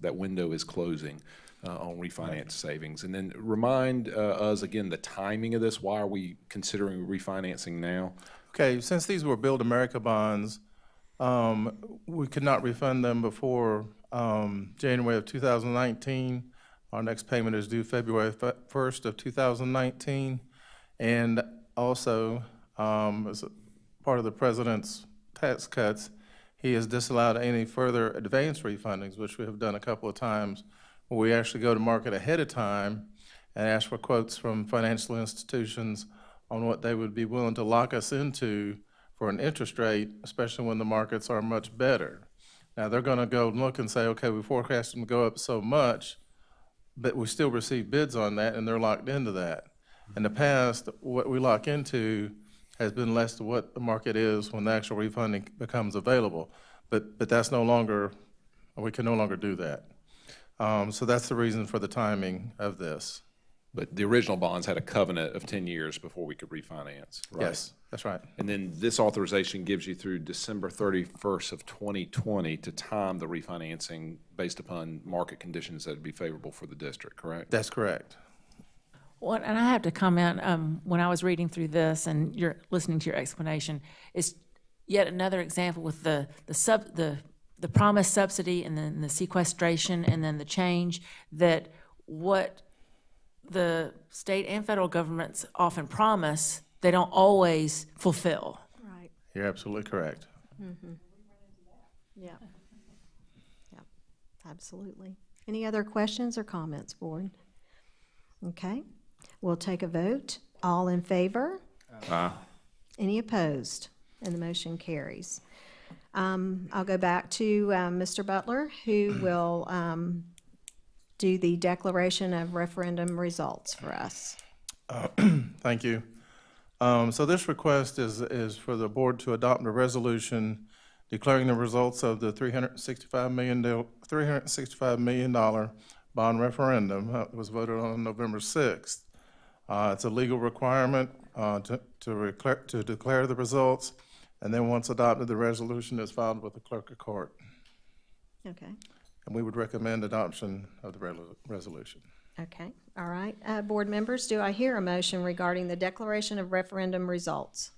that window is closing on refinance savings. And then remind us again the timing of this. Why are we considering refinancing now? Okay, since these were Build America bonds, we could not refund them before January of 2019. Our next payment is due February 1st of 2019. And also, as a part of the President's tax cuts, he has disallowed any further advance refundings, which we have done a couple of times, where we actually go to market ahead of time and ask for quotes from financial institutions on what they would be willing to lock us into for an interest rate, especially when the markets are much better. Now, they're going to go look and say, okay, we forecast them to go up so much, but we still receive bids on that, and they're locked into that. In the past, what we lock into has been less than what the market is when the actual refunding becomes available. But that's no longer, we can no longer do that. So that's the reason for the timing of this. But the original bonds had a covenant of 10 years before we could refinance, right? Yes, that's right. And then this authorization gives you through December 31st of 2020 to time the refinancing based upon market conditions that would be favorable for the district, correct? That's correct. Well, and I have to comment, when I was reading through this and you're listening to your explanation, it's yet another example with the promised subsidy and then the sequestration and then the change, that what the state and federal governments often promise they don't always fulfill. Right. You're absolutely correct. Mm-hmm. Yeah. Yeah, absolutely. Any other questions or comments, board? Okay, we'll take a vote. All in favor? Aye. Any opposed? And the motion carries. I'll go back to Mr. Butler, who will do the declaration of referendum results for us. Thank you. So this request is for the board to adopt a resolution declaring the results of the $365 million bond referendum that was voted on November 6th. It's a legal requirement to declare the results, and then once adopted, the resolution is filed with the clerk of court. Okay. And we would recommend adoption of the resolution. Okay, all right. Board members, do I hear a motion regarding the declaration of referendum results?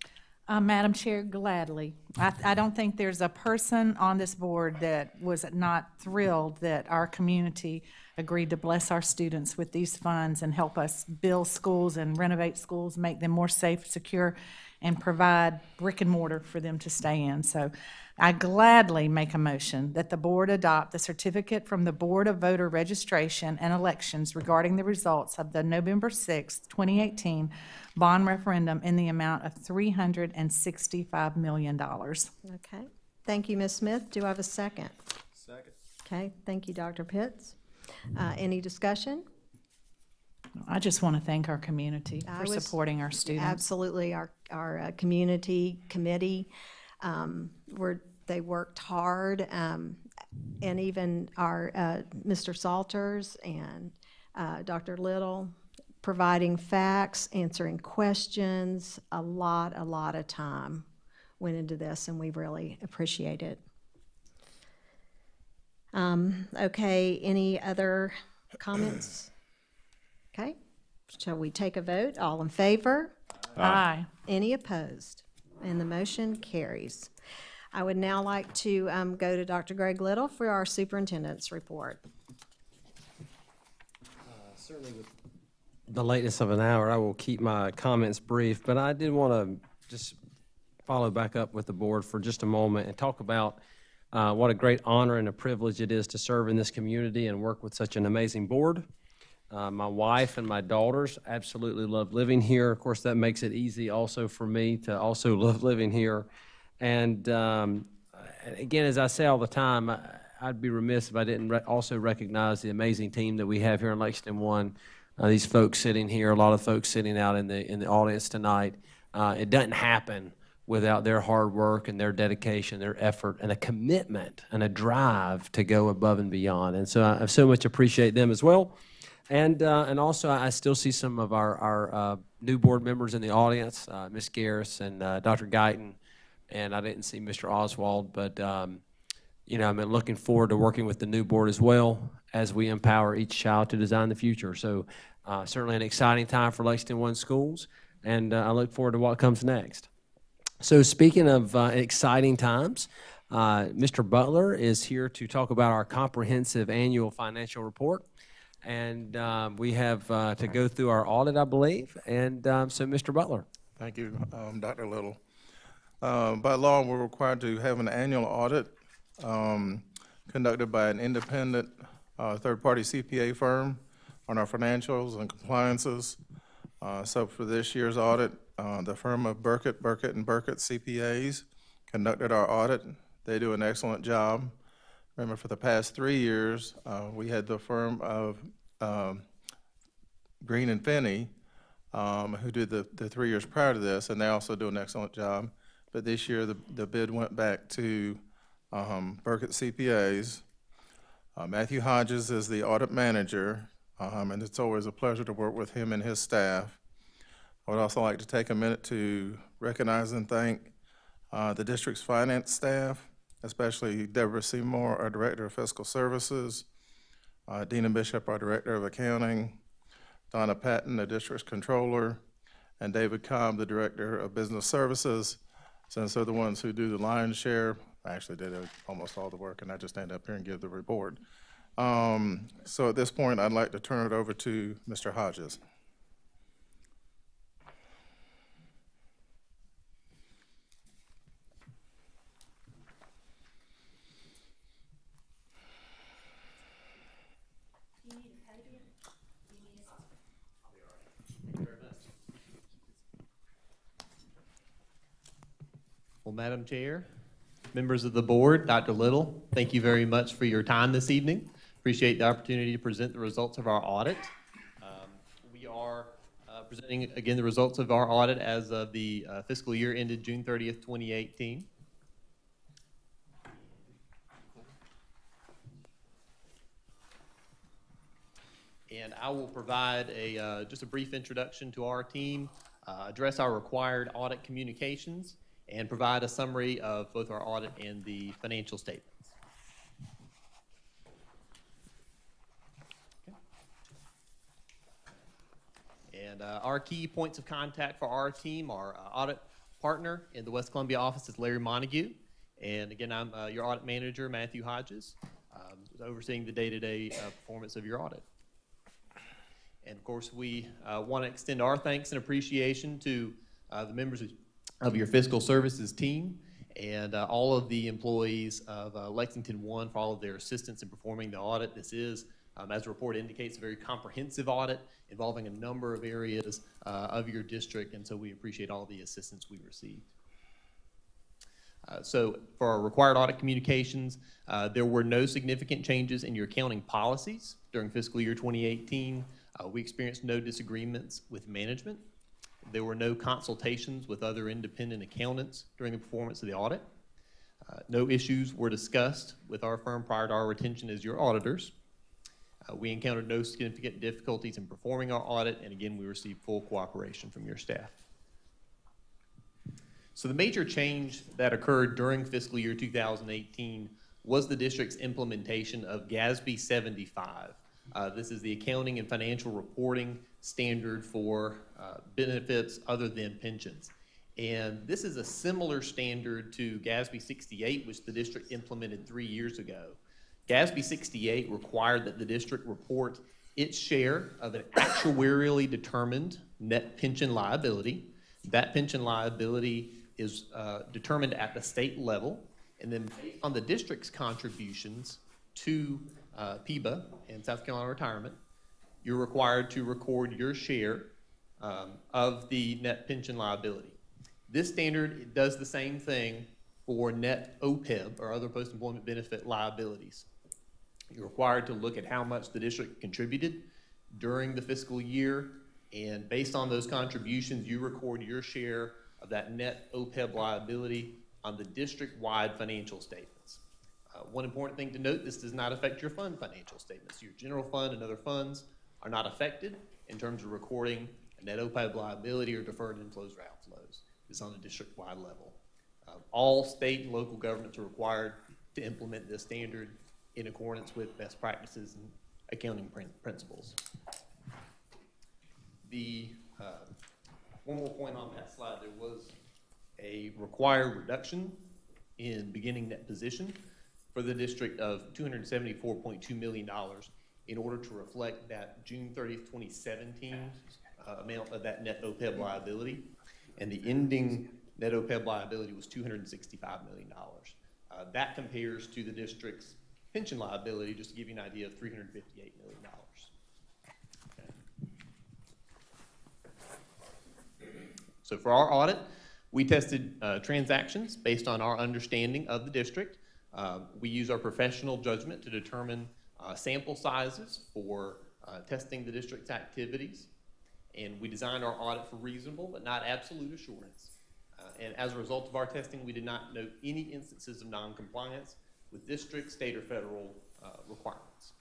Madam Chair, gladly. I don't think there's a person on this board that was not thrilled that our community agreed to bless our students with these funds and help us build schools and renovate schools, make them more safe, secure, and provide brick and mortar for them to stay in. So I gladly make a motion that the board adopt the certificate from the Board of Voter Registration and Elections regarding the results of the November 6, 2018 bond referendum in the amount of $365 million. Okay, thank you, Ms. Smith. Do I have a second? Second. Okay, thank you, Dr. Pitts. Any discussion? I just want to thank our community for supporting our students. Absolutely, our community committee, they worked hard, and even our Mr. Salters and Dr. Little providing facts, answering questions. A lot of time went into this, and we really appreciate it. Okay, any other comments? Okay, shall we take a vote? All in favor? Aye. Any opposed? And the motion carries. I would now like to go to Dr. Greg Little for our superintendent's report. Certainly with the lateness of an hour, I will keep my comments brief, but I did want to just follow back up with the board for just a moment and talk about what a great honor and a privilege it is to serve in this community and work with such an amazing board. My wife and my daughters absolutely love living here. Of course, that makes it easy also for me to also love living here. And again, as I say all the time, I'd be remiss if I didn't also recognize the amazing team that we have here in Lexington 1. These folks sitting here, a lot of folks sitting out in the audience tonight. It doesn't happen without their hard work and their dedication, their effort, and a commitment and a drive to go above and beyond. And so I so much appreciate them as well. And also, I still see some of our new board members in the audience, Ms. Garris and Dr. Guyton, and I didn't see Mr. Oswald, but you know, I'm looking forward to working with the new board as well as we empower each child to design the future. So certainly an exciting time for Lexington 1 schools, and I look forward to what comes next. So speaking of exciting times, Mr. Butler is here to talk about our comprehensive annual financial report. And we have to go through our audit, I believe. And so, Mr. Butler. Thank you, Dr. Little. By law, we're required to have an annual audit conducted by an independent third-party CPA firm on our financials and compliances. So for this year's audit, the firm of Burkett, & Burkett CPAs conducted our audit. They do an excellent job. Remember, for the past 3 years, we had the firm of Green and Finney, who did the 3 years prior to this, and they also do an excellent job. But this year, the bid went back to Burkett CPAs. Matthew Hodges is the audit manager, and it's always a pleasure to work with him and his staff. I would also like to take a minute to recognize and thank the district's finance staff, especially Deborah Seymour, our Director of Fiscal Services, Dina Bishop, our Director of Accounting, Donna Patton, the District's Controller, and David Cobb, the Director of Business Services. Since they're the ones who do the lion's share, I actually did almost all the work, and I just stand up here and give the report. So at this point, I'd like to turn it over to Mr. Hodges. Madam Chair, members of the board, Dr. Little, thank you very much for your time this evening. Appreciate the opportunity to present the results of our audit. We are presenting again the results of our audit as of the fiscal year ended June 30th, 2018. And I will provide just a brief introduction to our team, address our required audit communications, and provide a summary of both our audit and the financial statements. Okay. And our key points of contact for our team, our audit partner in the West Columbia office is Larry Montague. And again, I'm your audit manager, Matthew Hodges, overseeing the day-to-day performance of your audit. And of course, we want to extend our thanks and appreciation to the members of your fiscal services team and all of the employees of Lexington 1 for all of their assistance in performing the audit. This is, as the report indicates, a very comprehensive audit involving a number of areas of your district, and so we appreciate all the assistance we received. So for our required audit communications, there were no significant changes in your accounting policies during fiscal year 2018. We experienced no disagreements with management. There were no consultations with other independent accountants during the performance of the audit. No issues were discussed with our firm prior to our retention as your auditors. We encountered no significant difficulties in performing our audit, and again, we received full cooperation from your staff. So the major change that occurred during fiscal year 2018 was the district's implementation of GASB 75. This is the accounting and financial reporting standard for benefits other than pensions. And this is a similar standard to GASB 68, which the district implemented 3 years ago. GASB 68 required that the district report its share of an actuarially determined net pension liability. That pension liability is determined at the state level, and then based on the district's contributions to PEBA and South Carolina Retirement, you're required to record your share of the net pension liability. This standard does the same thing for net OPEB, or other post-employment benefit liabilities. You're required to look at how much the district contributed during the fiscal year, and based on those contributions, you record your share of that net OPEB liability on the district-wide financial statements. One important thing to note, this does not affect your fund financial statements. Your general fund and other funds are not affected in terms of recording a net OPEB liability or deferred inflows or outflows. It's on a district-wide level. All state and local governments are required to implement this standard in accordance with best practices and accounting principles. One more point on that slide, there was a required reduction in beginning net position for the district of $274.2 million in order to reflect that June 30th, 2017 amount of that net OPEB liability. And the ending net OPEB liability was $265 million. That compares to the district's pension liability, just to give you an idea, of $358 million. So for our audit, we tested transactions based on our understanding of the district. We use our professional judgment to determine sample sizes for testing the district's activities. And we designed our audit for reasonable but not absolute assurance. And as a result of our testing, we did not note any instances of non-compliance with district, state, or federal requirements.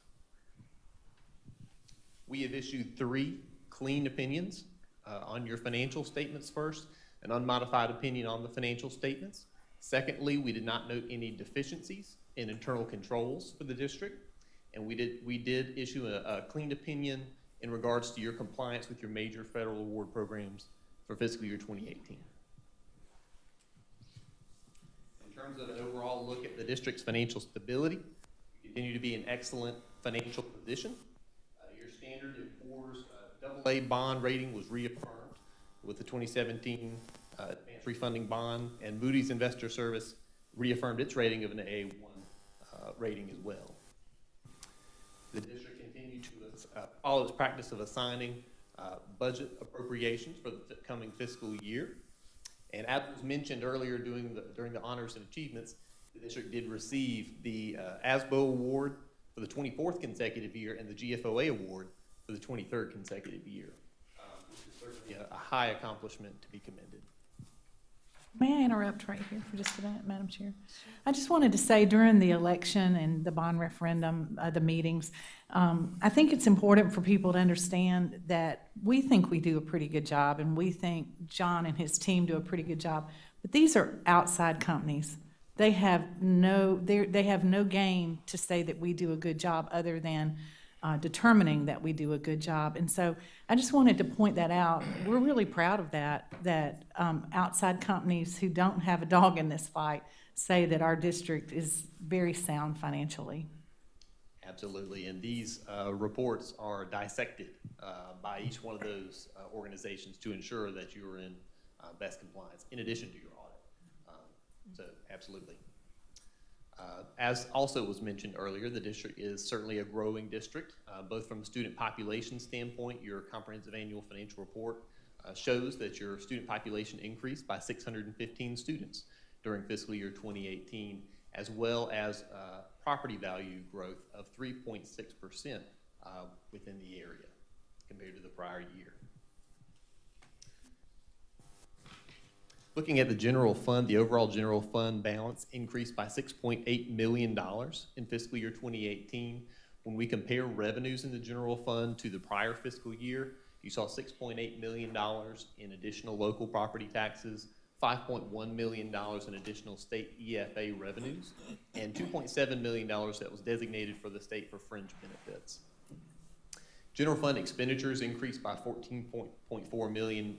We have issued 3 clean opinions on your financial statements first, an unmodified opinion on the financial statements. Secondly, we did not note any deficiencies in internal controls for the district, and we did issue a clean opinion in regards to your compliance with your major federal award programs for fiscal year 2018. In terms of an overall look at the district's financial stability, you continue to be in excellent financial position. Your Standard & Poor's AA bond rating was reaffirmed with the 2017 advanced refunding bond, and Moody's Investor Service reaffirmed its rating of an A1 rating as well. The district continued to follow its practice of assigning budget appropriations for the coming fiscal year, And as was mentioned earlier during the honors and achievements, the district did receive the ASBO award for the 24th consecutive year and the GFOA award for the 23rd consecutive year, which is certainly a high accomplishment to be commended. May I interrupt right here for just a minute, Madam Chair? I just wanted to say during the election and the bond referendum, the meetings, I think it's important for people to understand that we think we do a pretty good job, and we think John and his team do a pretty good job. But these are outside companies. They have no game to say that we do a good job other than determining that we do a good job. And so I just wanted to point that out. We're really proud of that outside companies who don't have a dog in this fight say that our district is very sound financially. Absolutely, and these reports are dissected by each one of those organizations to ensure that you are in best compliance in addition to your audit. So absolutely. As also was mentioned earlier, the district is certainly a growing district, both from a student population standpoint. Your comprehensive annual financial report shows that your student population increased by 615 students during fiscal year 2018, as well as property value growth of 3.6% within the area compared to the prior year. Looking at the general fund, the overall general fund balance increased by $6.8 million in fiscal year 2018. When we compare revenues in the general fund to the prior fiscal year, you saw $6.8 million in additional local property taxes, $5.1 million in additional state EFA revenues, and $2.7 million that was designated for the state for fringe benefits. General fund expenditures increased by $14.4 million.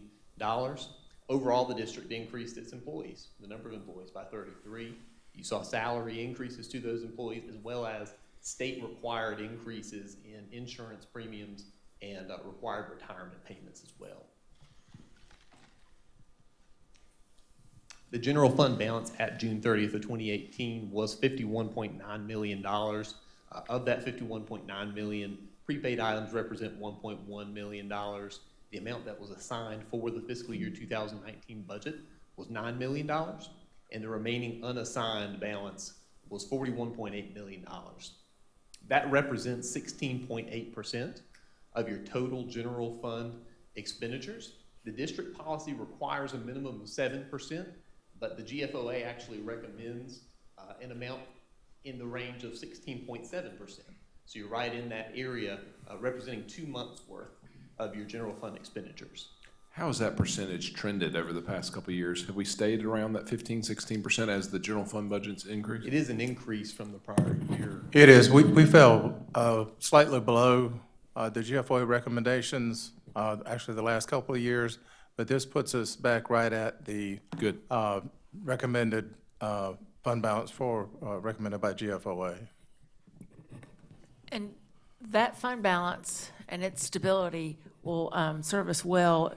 Overall, the district increased its employees, the number of employees, by 33. You saw salary increases to those employees, as well as state-required increases in insurance premiums and required retirement payments as well. The general fund balance at June 30th of 2018 was $51.9 million. Of that $51.9 million, prepaid items represent $1.1 million. The amount that was assigned for the fiscal year 2019 budget was $9 million, and the remaining unassigned balance was $41.8 million. That represents 16.8% of your total general fund expenditures. The district policy requires a minimum of 7%, but the GFOA actually recommends an amount in the range of 16.7%. So you're right in that area, representing 2 months' worth of your general fund expenditures. How has that percentage trended over the past couple of years? Have we stayed around that 15–16% as the general fund budgets increase? It is an increase from the prior year. It is. We fell slightly below the GFOA recommendations actually the last couple of years, but this puts us back right at the recommended fund balance recommended by GFOA. And that fund balance and its stability will serve us well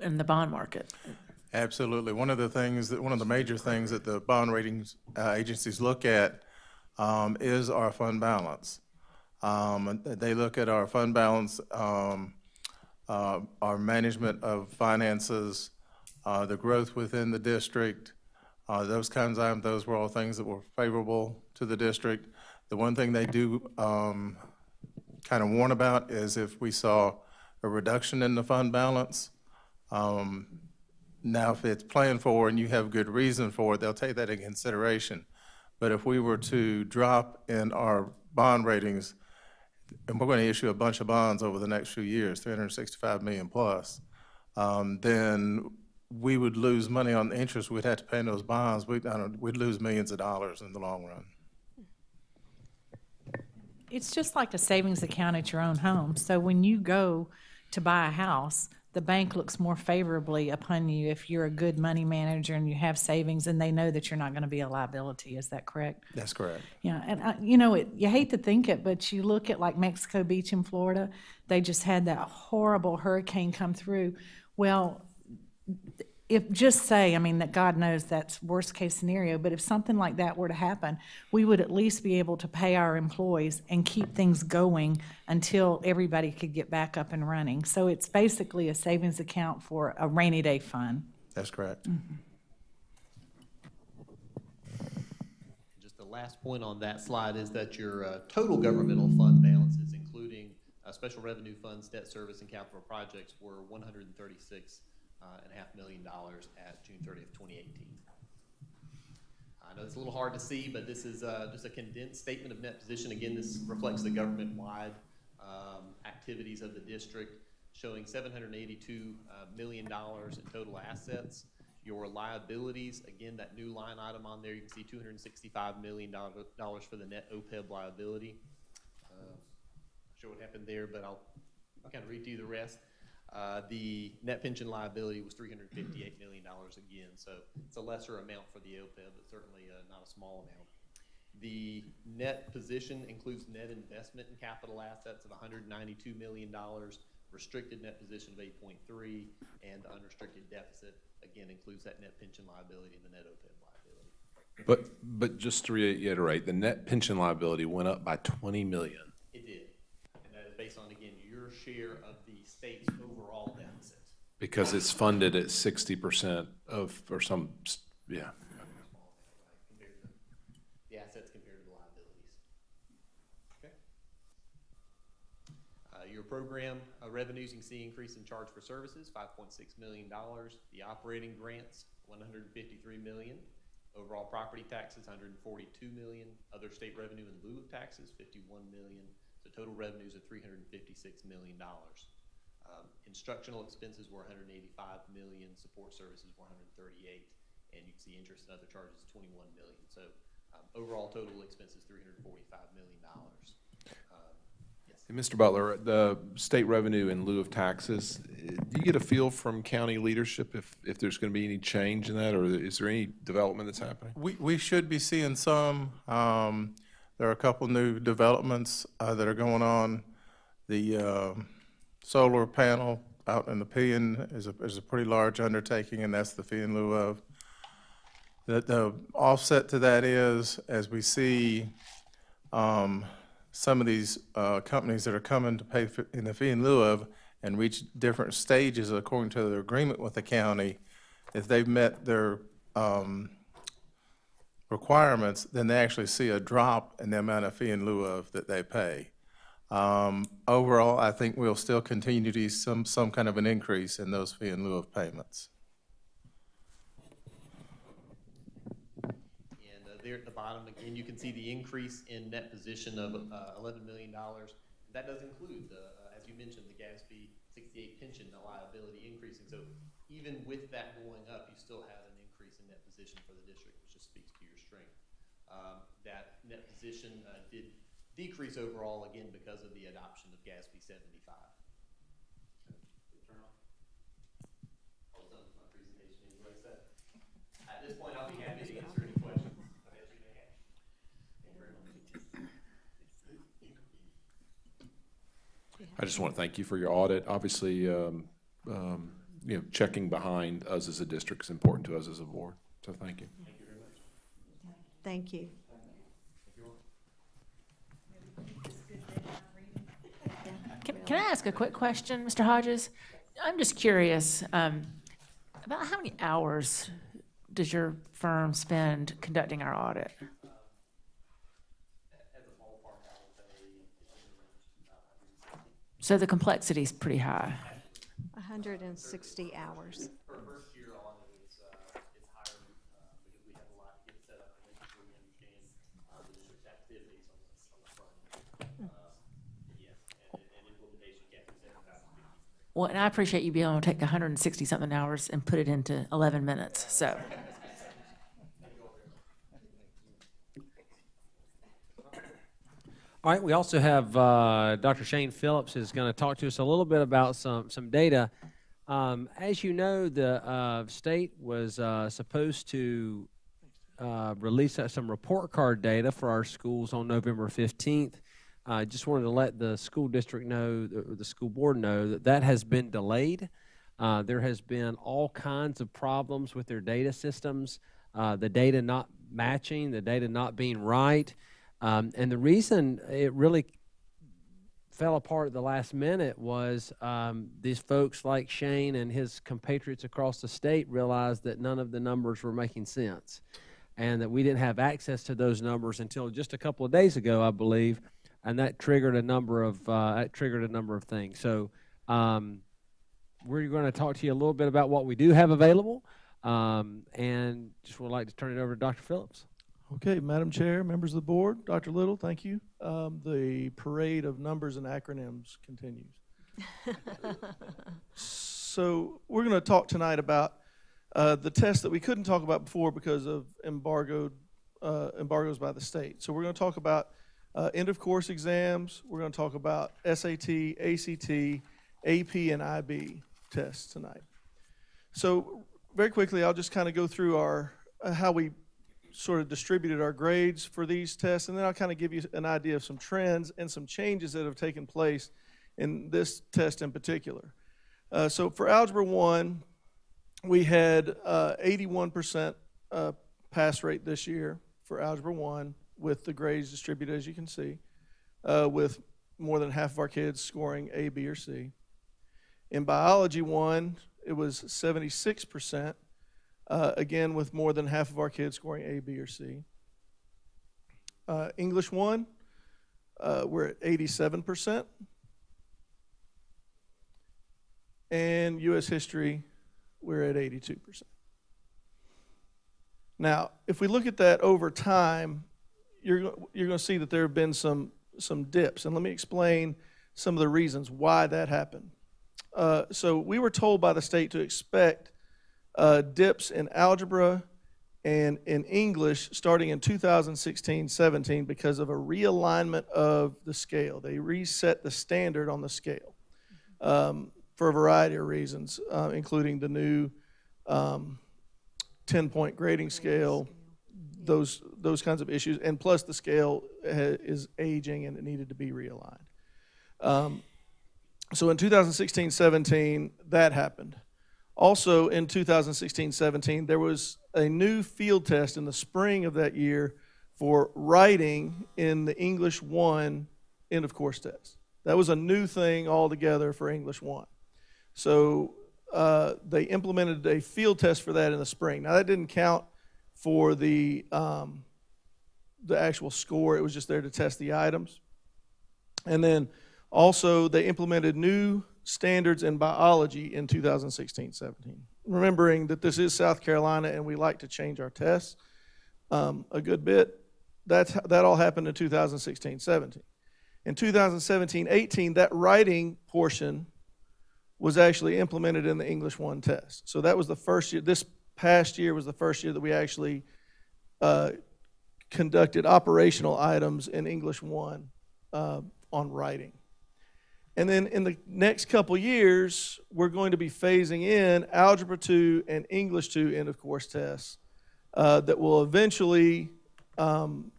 in the bond market. Absolutely. One of the major things that the bond ratings agencies look at is our fund balance. They look at our fund balance, our management of finances, the growth within the district, those kinds of items. Those were all things that were favorable to the district. The one thing they do kind of warn about is if we saw a reduction in the fund balance. Now, if it's planned for and you have good reason for it, they'll take that into consideration. But if we were to drop in our bond ratings, and we're going to issue a bunch of bonds over the next few years, 365 million plus, then we would lose money on the interest we'd have to pay in those bonds. We'd lose millions of dollars in the long run. It's just like a savings account at your own home. So when you go to buy a house, the bank looks more favorably upon you if you're a good money manager and you have savings and they know that you're not going to be a liability. Is that correct? That's correct. Yeah, and you hate to think it, but you look at like Mexico Beach in Florida, they just had that horrible hurricane come through. Well, that God knows that's worst case scenario, but if something like that were to happen, we would at least be able to pay our employees and keep things going until everybody could get back up and running. So it's basically a savings account for a rainy day fund. That's correct. Just the last point on that slide is that your total governmental fund balances, including special revenue funds, debt service, and capital projects, were $136.5 million at June 30th, 2018. I know it's a little hard to see, but this is just a condensed statement of net position. Again, this reflects the government-wide activities of the district, showing $782 million in total assets. Your liabilities, again, that new line item on there, you can see $265 million for the net OPEB liability. Not sure what happened there, but I'll kind of read to you the rest. The net pension liability was $358 million again, so it's a lesser amount for the OPEB, but certainly not a small amount. The net position includes net investment in capital assets of $192 million, restricted net position of 8.3, and the unrestricted deficit, again, includes that net pension liability and the net OPEB liability. But just to reiterate, the net pension liability went up by $20 million. It did, and that is based on, again, your share of the state's overall deficit. Because it's funded at 60% of, or some, yeah. Compared to the assets compared to the liabilities. Okay. Your program revenues, you can see increase in charge for services, $5.6 million. The operating grants, $153 million. Overall property taxes, $142 million. Other state revenue in lieu of taxes, $51 million. So total revenues of $356 million. Instructional expenses were $185 million. Support services were $138, and you can see interest and other charges, $21 million. So overall total expenses, $345 million. Hey, Mr. Butler, the state revenue in lieu of taxes, do you get a feel from county leadership if there's going to be any change in that, or is there any development that's happening? We should be seeing some. There are a couple new developments that are going on. The solar panel out in the Pillion is a pretty large undertaking, and that's the fee in lieu of. The offset to that is, as we see some of these companies that are coming to pay in the fee in lieu of and reach different stages according to their agreement with the county, if they've met their requirements, then they actually see a drop in the amount of fee in lieu of that they pay. Overall, I think we'll still continue to see some kind of an increase in those fee in lieu of payments. And there at the bottom, again, you can see the increase in net position of $11 million. That does include, as you mentioned, the GASB 68 pension liability increasing. So even with that going up, you still have an increase in net position for the district, which just speaks to your strength. That net position did decrease overall, again, because of the adoption of GASB 75. All done with my presentation anyway, so at this point, I'll be happy to answer any questions that you may have. Thank you very much. I just want to thank you for your audit. Obviously, checking behind us as a district is important to us as a board. So thank you. Thank you very much. Thank you. Can I ask a quick question, Mr. Hodges? I'm just curious about how many hours does your firm spend conducting our audit? So the complexity is pretty high. 160 hours. For a first year audit, it's higher because we have a lot to get set up and making sure we understand the district's activities on the front end. And implementation can't be 75. Well, and I appreciate you being able to take 160-something hours and put it into 11 minutes, so. All right, we also have Dr. Shane Phillips is going to talk to us a little bit about some data. As you know, the state was supposed to release some report card data for our schools on November 15th. I just wanted to let the school district know, the school board know, that that has been delayed. There has been all kinds of problems with their data systems, the data not matching, the data not being right. And the reason it really fell apart at the last minute was these folks like Shane and his compatriots across the state realized that none of the numbers were making sense, and that we didn't have access to those numbers until just a couple of days ago, I believe, and that triggered a number of things. So we're going to talk to you a little bit about what we do have available, and just would like to turn it over to Dr. Phillips. Okay, Madam Chair, members of the board, Dr. Little, thank you. The parade of numbers and acronyms continues. So we're going to talk tonight about the test that we couldn't talk about before because of embargoes by the state. So we're going to talk about end of course exams. We're going to talk about SAT, ACT, AP, and IB tests tonight. So very quickly, I'll just kind of go through our how we sort of distributed our grades for these tests, and then I'll kind of give you an idea of some trends and some changes that have taken place in this test in particular. So for Algebra 1, we had 81% pass rate this year for Algebra 1 with the grades distributed as you can see, with more than half of our kids scoring A, B, or C. In Biology 1, it was 76%. Again, with more than half of our kids scoring A, B, or C. English 1, we're at 87%. And U.S. History, we're at 82%. Now, if we look at that over time, you're going to see that there have been some dips. And let me explain some of the reasons why that happened. So we were told by the state to expect dips in algebra and in English starting in 2016-17 because of a realignment of the scale. They reset the standard on the scale for a variety of reasons, including the new 10-point grading scale, those kinds of issues, and plus the scale is aging and it needed to be realigned. So in 2016-17, that happened. Also in 2016-17, there was a new field test in the spring of that year for writing in the English 1 end of course test. That was a new thing altogether for English 1. So they implemented a field test for that in the spring. Now that didn't count for the actual score. It was just there to test the items. And then also they implemented new standards in biology in 2016-17. Remembering that this is South Carolina and we like to change our tests a good bit, that all happened in 2016-17. In 2017-18, that writing portion was actually implemented in the English 1 test. So that was the first year. This past year was the first year that we actually conducted operational items in English 1 on writing. And then in the next couple years, we're going to be phasing in Algebra 2 and English 2 end of course tests that will eventually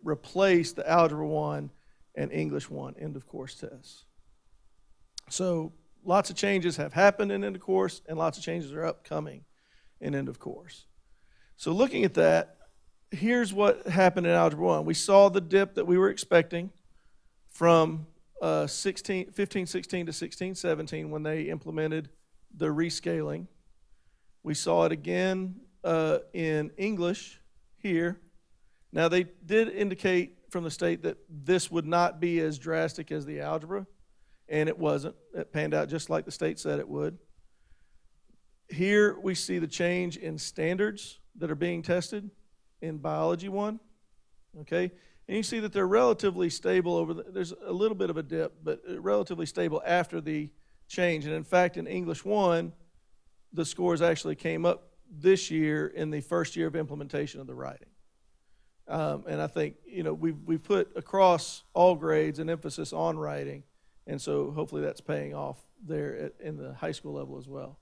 replace the Algebra 1 and English 1 end of course tests. So lots of changes have happened in end of course, and lots of changes are upcoming in end of course. So looking at that, here's what happened in Algebra 1. We saw the dip that we were expecting from 15-16 to 16-17 when they implemented the rescaling. We saw it again in English here. Now they did indicate from the state that this would not be as drastic as the algebra, and it wasn't. It panned out just like the state said it would. Here we see the change in standards that are being tested in Biology 1, okay? And you see that they're relatively stable there's a little bit of a dip, but relatively stable after the change. And in fact, in English 1, the scores actually came up this year in the first year of implementation of the writing. And I think, we put across all grades an emphasis on writing, and so hopefully that's paying off there in the high school level as well.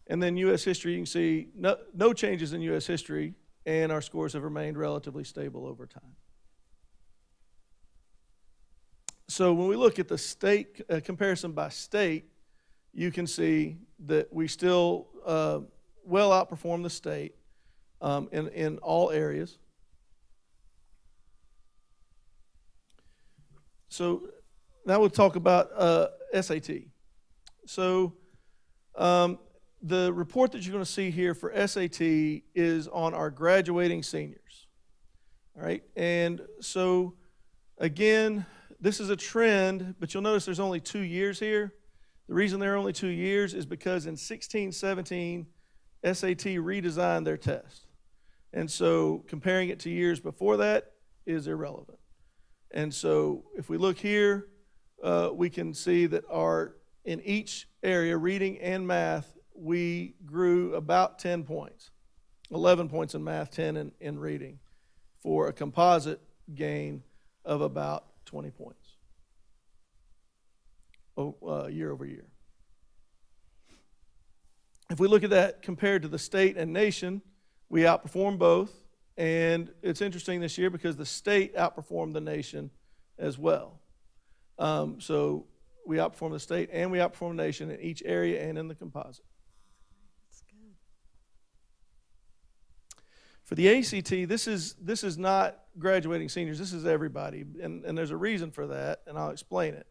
And then U.S. history, you can see no changes in U.S. history, and our scores have remained relatively stable over time. So when we look at the state comparison by state, you can see that we still well outperform the state in all areas. So now we'll talk about SAT. So the report that you're going to see here for SAT is on our graduating seniors. All right, and so again, this is a trend, but you'll notice there's only 2 years here. The reason there are only 2 years is because in 16-17, SAT redesigned their test. And so comparing it to years before that is irrelevant. And so if we look here, we can see that in each area, reading and math, we grew about 10 points, 11 points in math, 10 in reading, for a composite gain of about 20 points year over year. If we look at that compared to the state and nation, we outperformed both. And it's interesting this year because the state outperformed the nation as well. So we outperformed the state and we outperformed the nation in each area and in the composite. That's good. For the ACT, this is not graduating seniors. This is everybody. And there's a reason for that, and I'll explain it.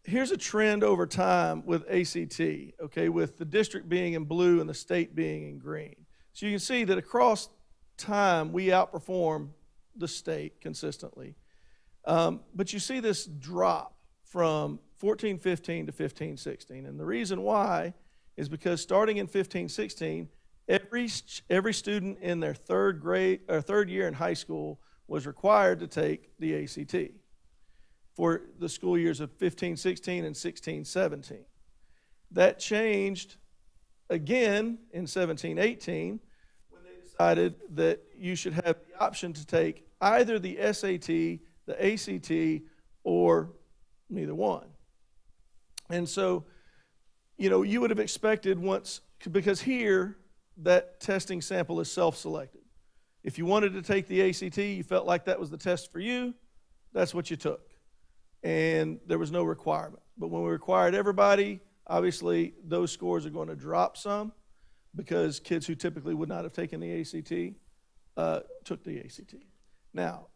Here's a trend over time with ACT, okay, with the district being in blue and the state being in green. So you can see that across time, we outperform the state consistently. But you see this drop from 14-15 to 15-16. And the reason why is because starting in 15-16, every student in their third year in high school was required to take the ACT for the school years of 15-16 and 16-17. That changed again in 17-18 when they decided that you should have the option to take either the SAT, the ACT, or neither one. And so, you know, you would have expected because here, that testing sample is self-selected. If you wanted to take the ACT, you felt like that was the test for you, that's what you took. And there was no requirement. But when we required everybody, obviously those scores are going to drop some because kids who typically would not have taken the ACT took the ACT. Now,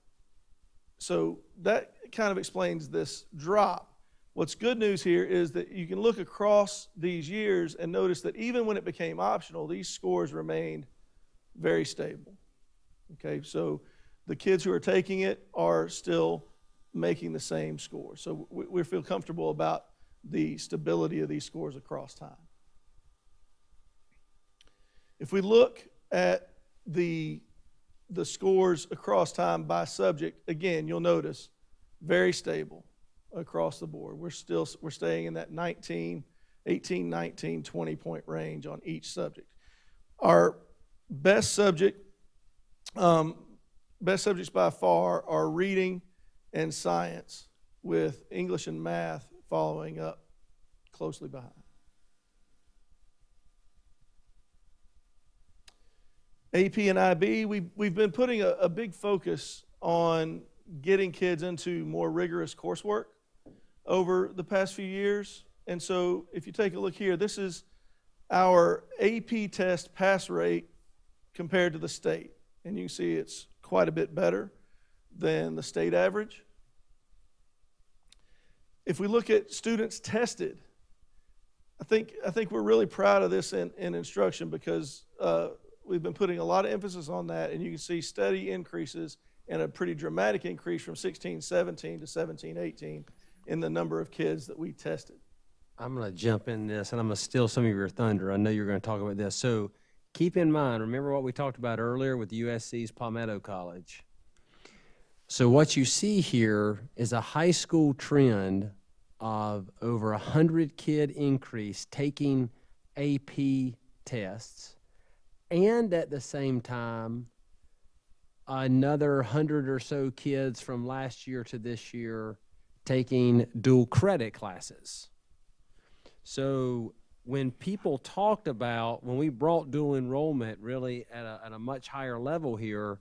so that kind of explains this drop. What's good news here is that you can look across these years and notice that even when it became optional, these scores remained very stable. Okay, so the kids who are taking it are still making the same score. So we feel comfortable about the stability of these scores across time. If we look at the scores across time by subject, again, you'll notice very stable across the board. We're staying in that 18, 19, 20 point range on each subject. Our best subjects by far are reading and science, with English and math following up closely behind. AP and IB, we've been putting a big focus on getting kids into more rigorous coursework over the past few years. And so if you take a look here, this is our AP test pass rate compared to the state. And you can see it's quite a bit better than the state average. If we look at students tested, I think we're really proud of this in instruction because we've been putting a lot of emphasis on that, and you can see steady increases and a pretty dramatic increase from 16-17 to 17-18 in the number of kids that we tested. I'm going to jump in this, and I'm going to steal some of your thunder. I know you're going to talk about this. So keep in mind, remember what we talked about earlier with USC's Palmetto College. So what you see here is a high school trend of over 100 kid increase taking AP tests, and at the same time, another 100 or so kids from last year to this year taking dual credit classes. So when people talked about, when we brought dual enrollment really at a much higher level here,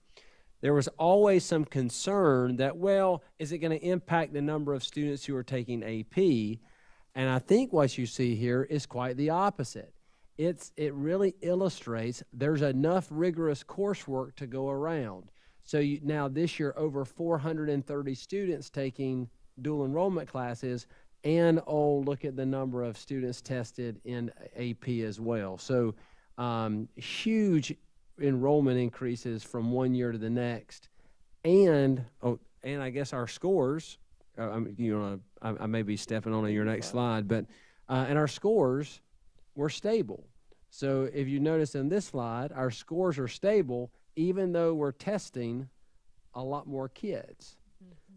there was always some concern that, well, is it going to impact the number of students who are taking AP? And I think what you see here is quite the opposite. It really illustrates there's enough rigorous coursework to go around. So now this year, over 430 students taking dual enrollment classes, and look at the number of students tested in AP as well. So huge enrollment increases from one year to the next, and I guess our scores. I may be stepping on your next slide, but and our scores were stable. So if you notice in this slide, our scores are stable, even though we're testing a lot more kids.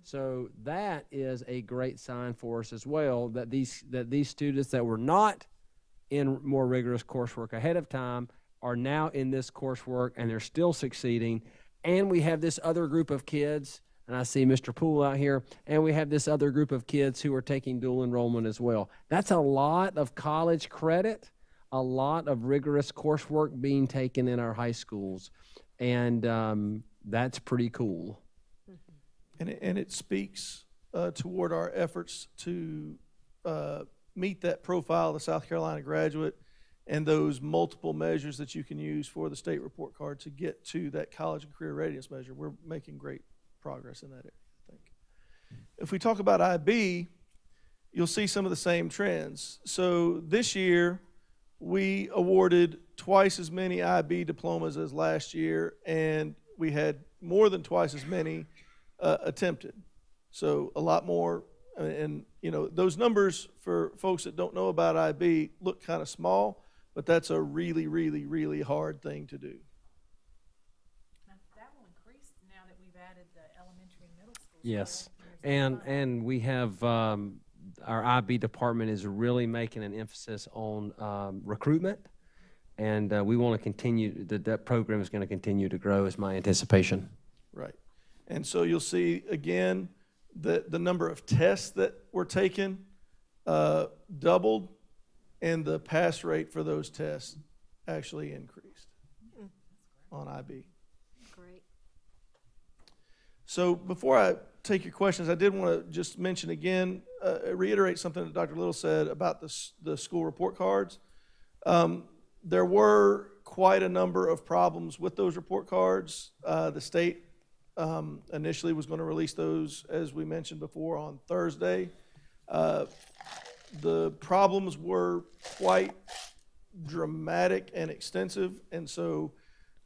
So that is a great sign for us as well, that these students that were not in more rigorous coursework ahead of time are now in this coursework, and they're still succeeding. And we have this other group of kids, and I see Mr. Poole out here, and we have this other group of kids who are taking dual enrollment as well. That's a lot of college credit, a lot of rigorous coursework being taken in our high schools, and that's pretty cool. And it speaks toward our efforts to meet that profile of the South Carolina graduate and those multiple measures that you can use for the state report card to get to that college and career readiness measure. We're making great progress in that area, I think. If we talk about IB, you'll see some of the same trends. So this year, we awarded twice as many IB diplomas as last year, and we had more than twice as many attempted. So a lot more, and you know, those numbers for folks that don't know about IB look kind of small, but that's a really, really, really hard thing to do. Now, that will increase now that we've added the elementary and middle schools. Yes, and we have our IB department is really making an emphasis on recruitment, and we want to continue, that program is going to continue to grow is my anticipation. Right. And so you'll see, again, that the number of tests that were taken doubled, and the pass rate for those tests actually increased on IB. Great. So before I take your questions, I did want to just mention again, reiterate something that Dr. Little said about the school report cards. There were quite a number of problems with those report cards. The state initially was going to release those, as we mentioned before, on Thursday. The problems were quite dramatic and extensive, and so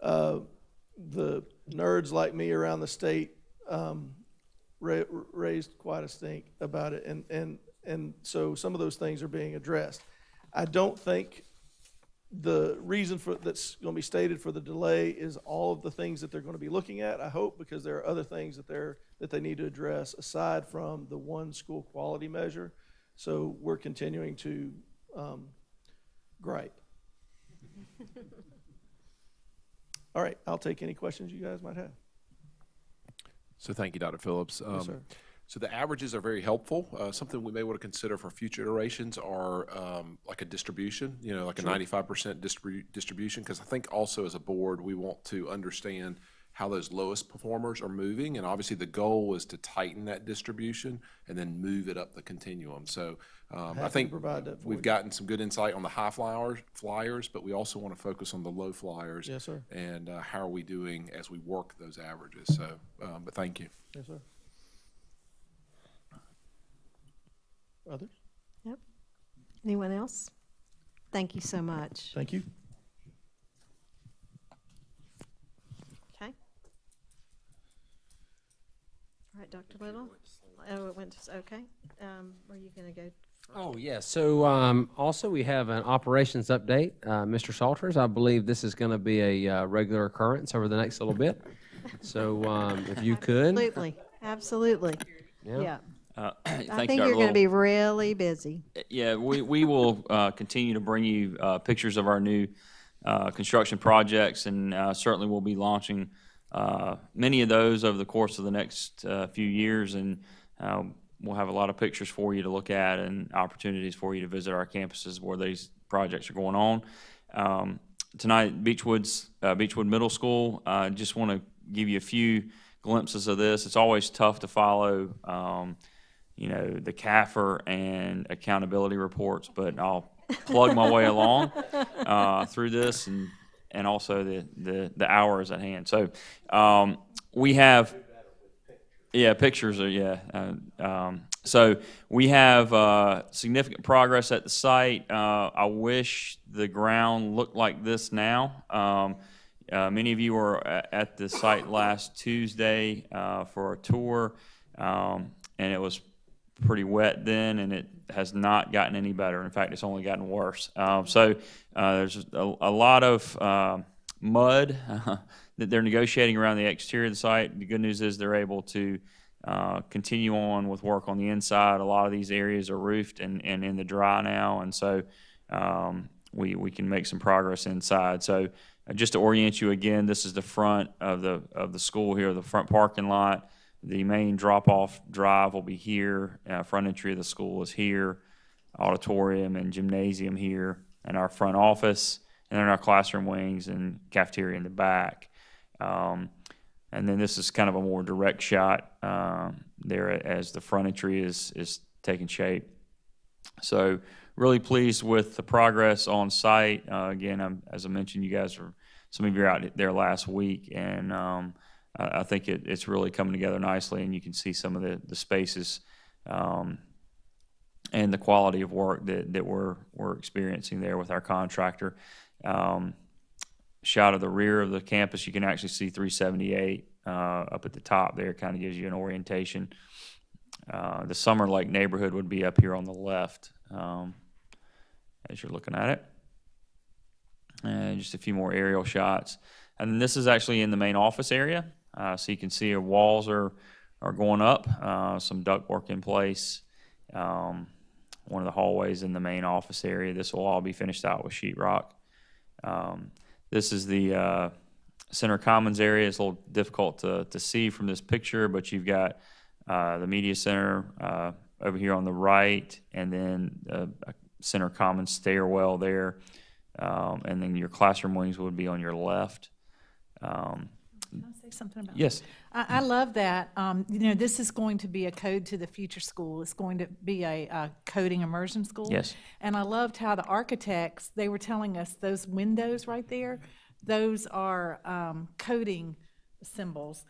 the nerds like me around the state raised quite a stink about it, and so some of those things are being addressed. I don't think the reason that's going to be stated for the delay is all of the things that they're going to be looking at, I hope, because there are other things that they need to address aside from the one school quality measure. So we're continuing to gripe. All right, I'll take any questions you guys might have. So thank you, Dr. Phillips. Yes, sir. So the averages are very helpful. Something we may want to consider for future iterations are like a distribution, you know, like a 95% distribution, because I think also as a board, we want to understand how those lowest performers are moving. And obviously the goal is to tighten that distribution and then move it up the continuum. So I think we've gotten some good insight on the high flyers, but we also want to focus on the low flyers. Yes, sir. And how are we doing as we work those averages. So, but thank you. Yes, sir. Others? Yep. Anyone else? Thank you so much. Thank you. Okay. All right, Dr. Little? Oh, it went to, okay. Were you going to go? Oh, yes. So also we have an operations update. Mr. Salters, I believe this is going to be a regular occurrence over the next little bit. So if you could. Absolutely. Absolutely. Yeah. I think you're going to be really busy. Yeah, we will continue to bring you pictures of our new construction projects, and certainly we'll be launching many of those over the course of the next few years, and we'll have a lot of pictures for you to look at and opportunities for you to visit our campuses where these projects are going on. Tonight, Beechwood Middle School, just want to give you a few glimpses of this. It's always tough to follow you know, the CAFR and accountability reports, but I'll plug my way along through this and also the hours at hand. So we have, Yeah, pictures are, yeah. So we have significant progress at the site. I wish the ground looked like this now. Many of you were at the site last Tuesday for a tour, and it was pretty wet then, and it has not gotten any better. In fact, it's only gotten worse. So there's a lot of mud that they're negotiating around the exterior of the site. The good news is they're able to continue on with work on the inside. A lot of these areas are roofed and in the dry now, and so we can make some progress inside. So just to orient you again, this is the front of the school here, the front parking lot. The main drop-off drive will be here. Front entry of the school is here. Auditorium and gymnasium here, and our front office, and then our classroom wings and cafeteria in the back. And then this is kind of a more direct shot there as the front entry is taking shape. So really pleased with the progress on site. Again, as I mentioned, some of you were out there last week, and I think it's really coming together nicely, and you can see some of the spaces and the quality of work that we're experiencing there with our contractor. Shot of the rear of the campus, you can actually see 378 up at the top there. Kind of gives you an orientation. The Summer Lake neighborhood would be up here on the left as you're looking at it. And just a few more aerial shots. And then this is actually in the main office area. So you can see our walls are going up, some ductwork in place. One of the hallways in the main office area. This will all be finished out with sheetrock. This is the Center Commons area. It's a little difficult to see from this picture, but you've got the Media Center over here on the right, and then a Center Commons stairwell there. And then your classroom wings would be on your left. Can I say something about Yes. that? I love that. This is going to be a code to the future school. It's going to be a coding immersion school. Yes. And I loved how the architects, they were telling us those windows right there, those are coding symbols.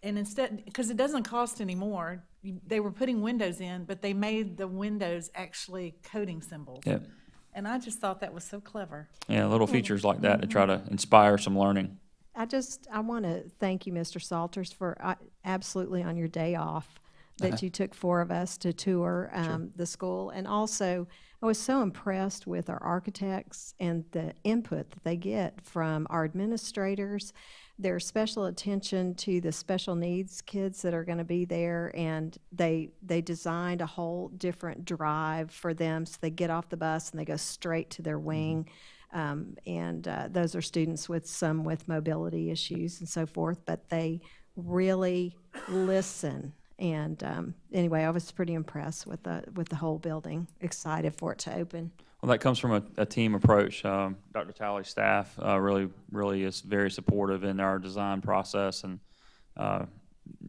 And instead, because it doesn't cost anymore, they were putting windows in, but they made the windows actually coding symbols. Yep. And I just thought that was so clever. Yeah, little features like that to try to inspire some learning. I want to thank you, Mr. Salters, for absolutely on your day off that you took 4 of us to tour the school. And also, I was so impressed with our architects and the input that they get from our administrators, their special attention to the special needs kids that are going to be there, and they designed a whole different drive for them, so they get off the bus and they go straight to their wing. Those are students with mobility issues and so forth, but they really listen. And anyway, I was pretty impressed with the whole building. Excited for it to open. Well, that comes from a team approach. Dr. Talley's staff really is very supportive in our design process, and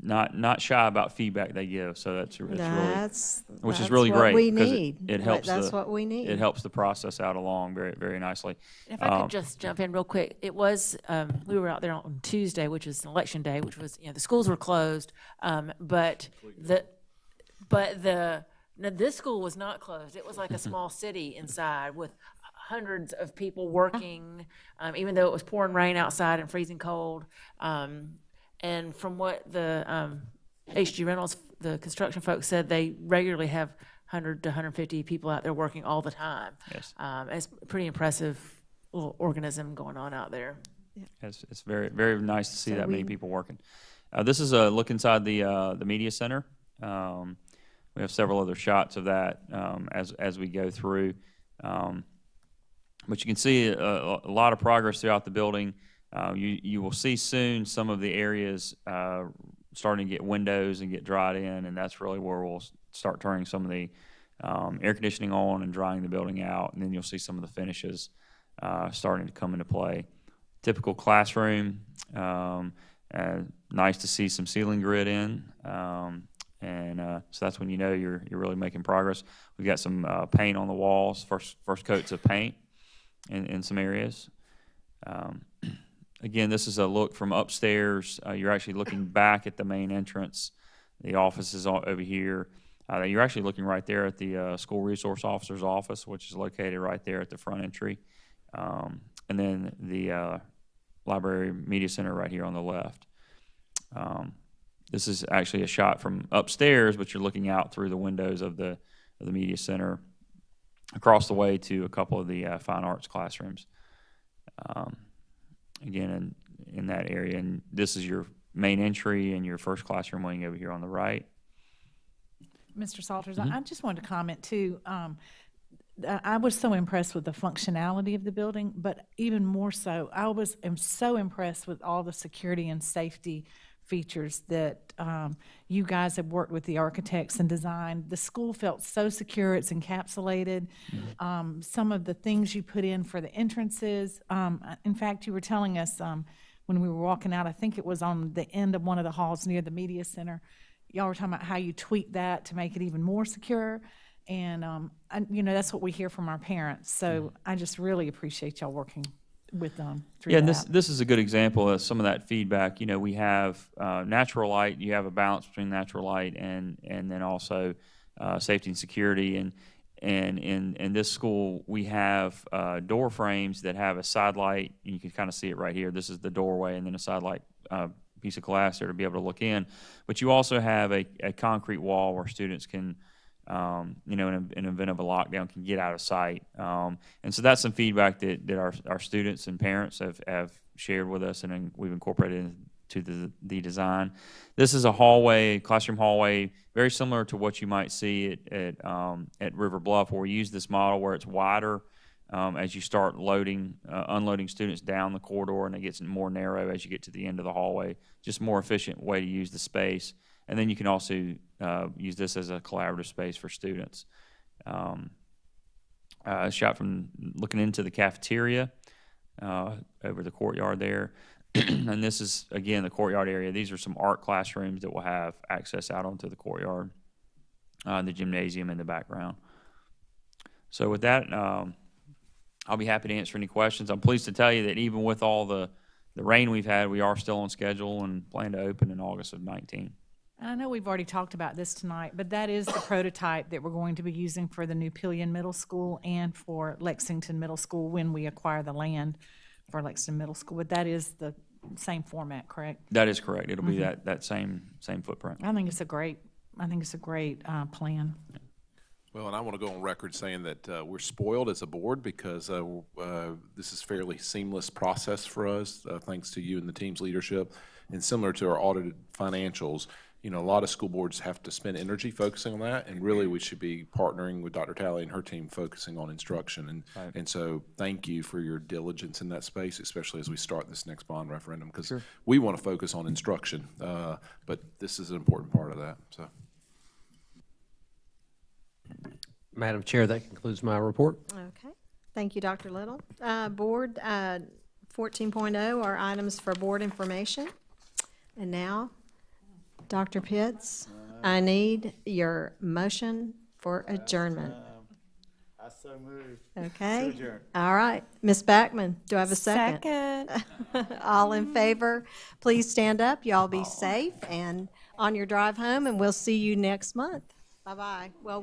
not shy about feedback they give. So that's really, which is really great because it helps. That's what we need. It helps the process out along very, very nicely. If I could just jump in real quick, it was we were out there on Tuesday, which is election day, which was the schools were closed, but this school was not closed. It was like a small city inside with hundreds of people working, even though it was pouring rain outside and freezing cold. And from what the HG Reynolds, the construction folks said, they regularly have 100 to 150 people out there working all the time. Yes. It's a pretty impressive little organism going on out there. Yeah. It's very, very nice to see that many people working. This is a look inside the Media Center. We have several other shots of that as we go through. But you can see a lot of progress throughout the building. You will see soon some of the areas starting to get windows and get dried in, and that's really where we'll start turning some of the air conditioning on and drying the building out, and then you'll see some of the finishes starting to come into play. Typical classroom, nice to see some ceiling grid in, and so that's when you know you're really making progress. We've got some paint on the walls, first coats of paint in some areas. Again, this is a look from upstairs. You're actually looking back at the main entrance The office is over here. You're actually looking right there at the school resource officer's office, which is located right there at the front entry. And then the library media center right here on the left. This is actually a shot from upstairs, but you're looking out through the windows of the media center across the way to a couple of the fine arts classrooms. Again, in that area. And this is your main entry and your first classroom wing over here on the right. Mr. Salters, I just wanted to comment too. I was so impressed with the functionality of the building, but even more so, am so impressed with all the security and safety features that you guys have worked with the architects and designed. The school felt so secure, it's encapsulated. Some of the things you put in for the entrances, in fact, you were telling us when we were walking out, I think it was on the end of one of the halls near the media center, y'all were talking about how you tweaked that to make it even more secure. And, that's what we hear from our parents. So I just really appreciate y'all working with them through and that. this is a good example of some of that feedback. We have natural light. You have a balance between natural light and then also safety and security. And in this school, we have door frames that have a side light. You can kind of see it right here. This is the doorway, and then a side light piece of glass there to be able to look in. But you also have a concrete wall where students can, in event of a lockdown, can get out of sight. And so that's some feedback that our students and parents have shared with us, and we've incorporated into the design. This is a hallway, classroom hallway, very similar to what you might see at River Bluff, where we use this model where it's wider as you start unloading students down the corridor, and it gets more narrow as you get to the end of the hallway. Just more efficient way to use the space. And then you can also use this as a collaborative space for students. A shot from looking into the cafeteria over the courtyard there. And this is, again, the courtyard area. These are some art classrooms that will have access out onto the courtyard, the gymnasium in the background. So with that, I'll be happy to answer any questions. I'm pleased to tell you that even with all the rain we've had, we are still on schedule and plan to open in August of 19. I know we've already talked about this tonight, but that is the prototype that we're going to be using for the new Pillion Middle School and for Lexington Middle School when we acquire the land for Lexington Middle School. But that is the same format, correct? That is correct. It'll be that same footprint. I think it's a great plan. Well, and I want to go on record saying that we're spoiled as a board because this is a fairly seamless process for us, thanks to you and the team's leadership. And similar to our audited financials, a lot of school boards have to spend energy focusing on that, and really we should be partnering with Dr. Talley and her team focusing on instruction. And so thank you for your diligence in that space, especially as we start this next bond referendum, because we want to focus on instruction, but this is an important part of that. So, Madam Chair, that concludes my report. Okay. Thank you, Dr. Little. Board 14.0 are items for board information. And now, Dr. Pitts, I need your motion for adjournment. I so moved. Okay. So adjourned. All right. Ms. Backman, do I have a second? Second. All in favor, please stand up. Y'all be safe and on your drive home, and we'll see you next month. Bye-bye. Well.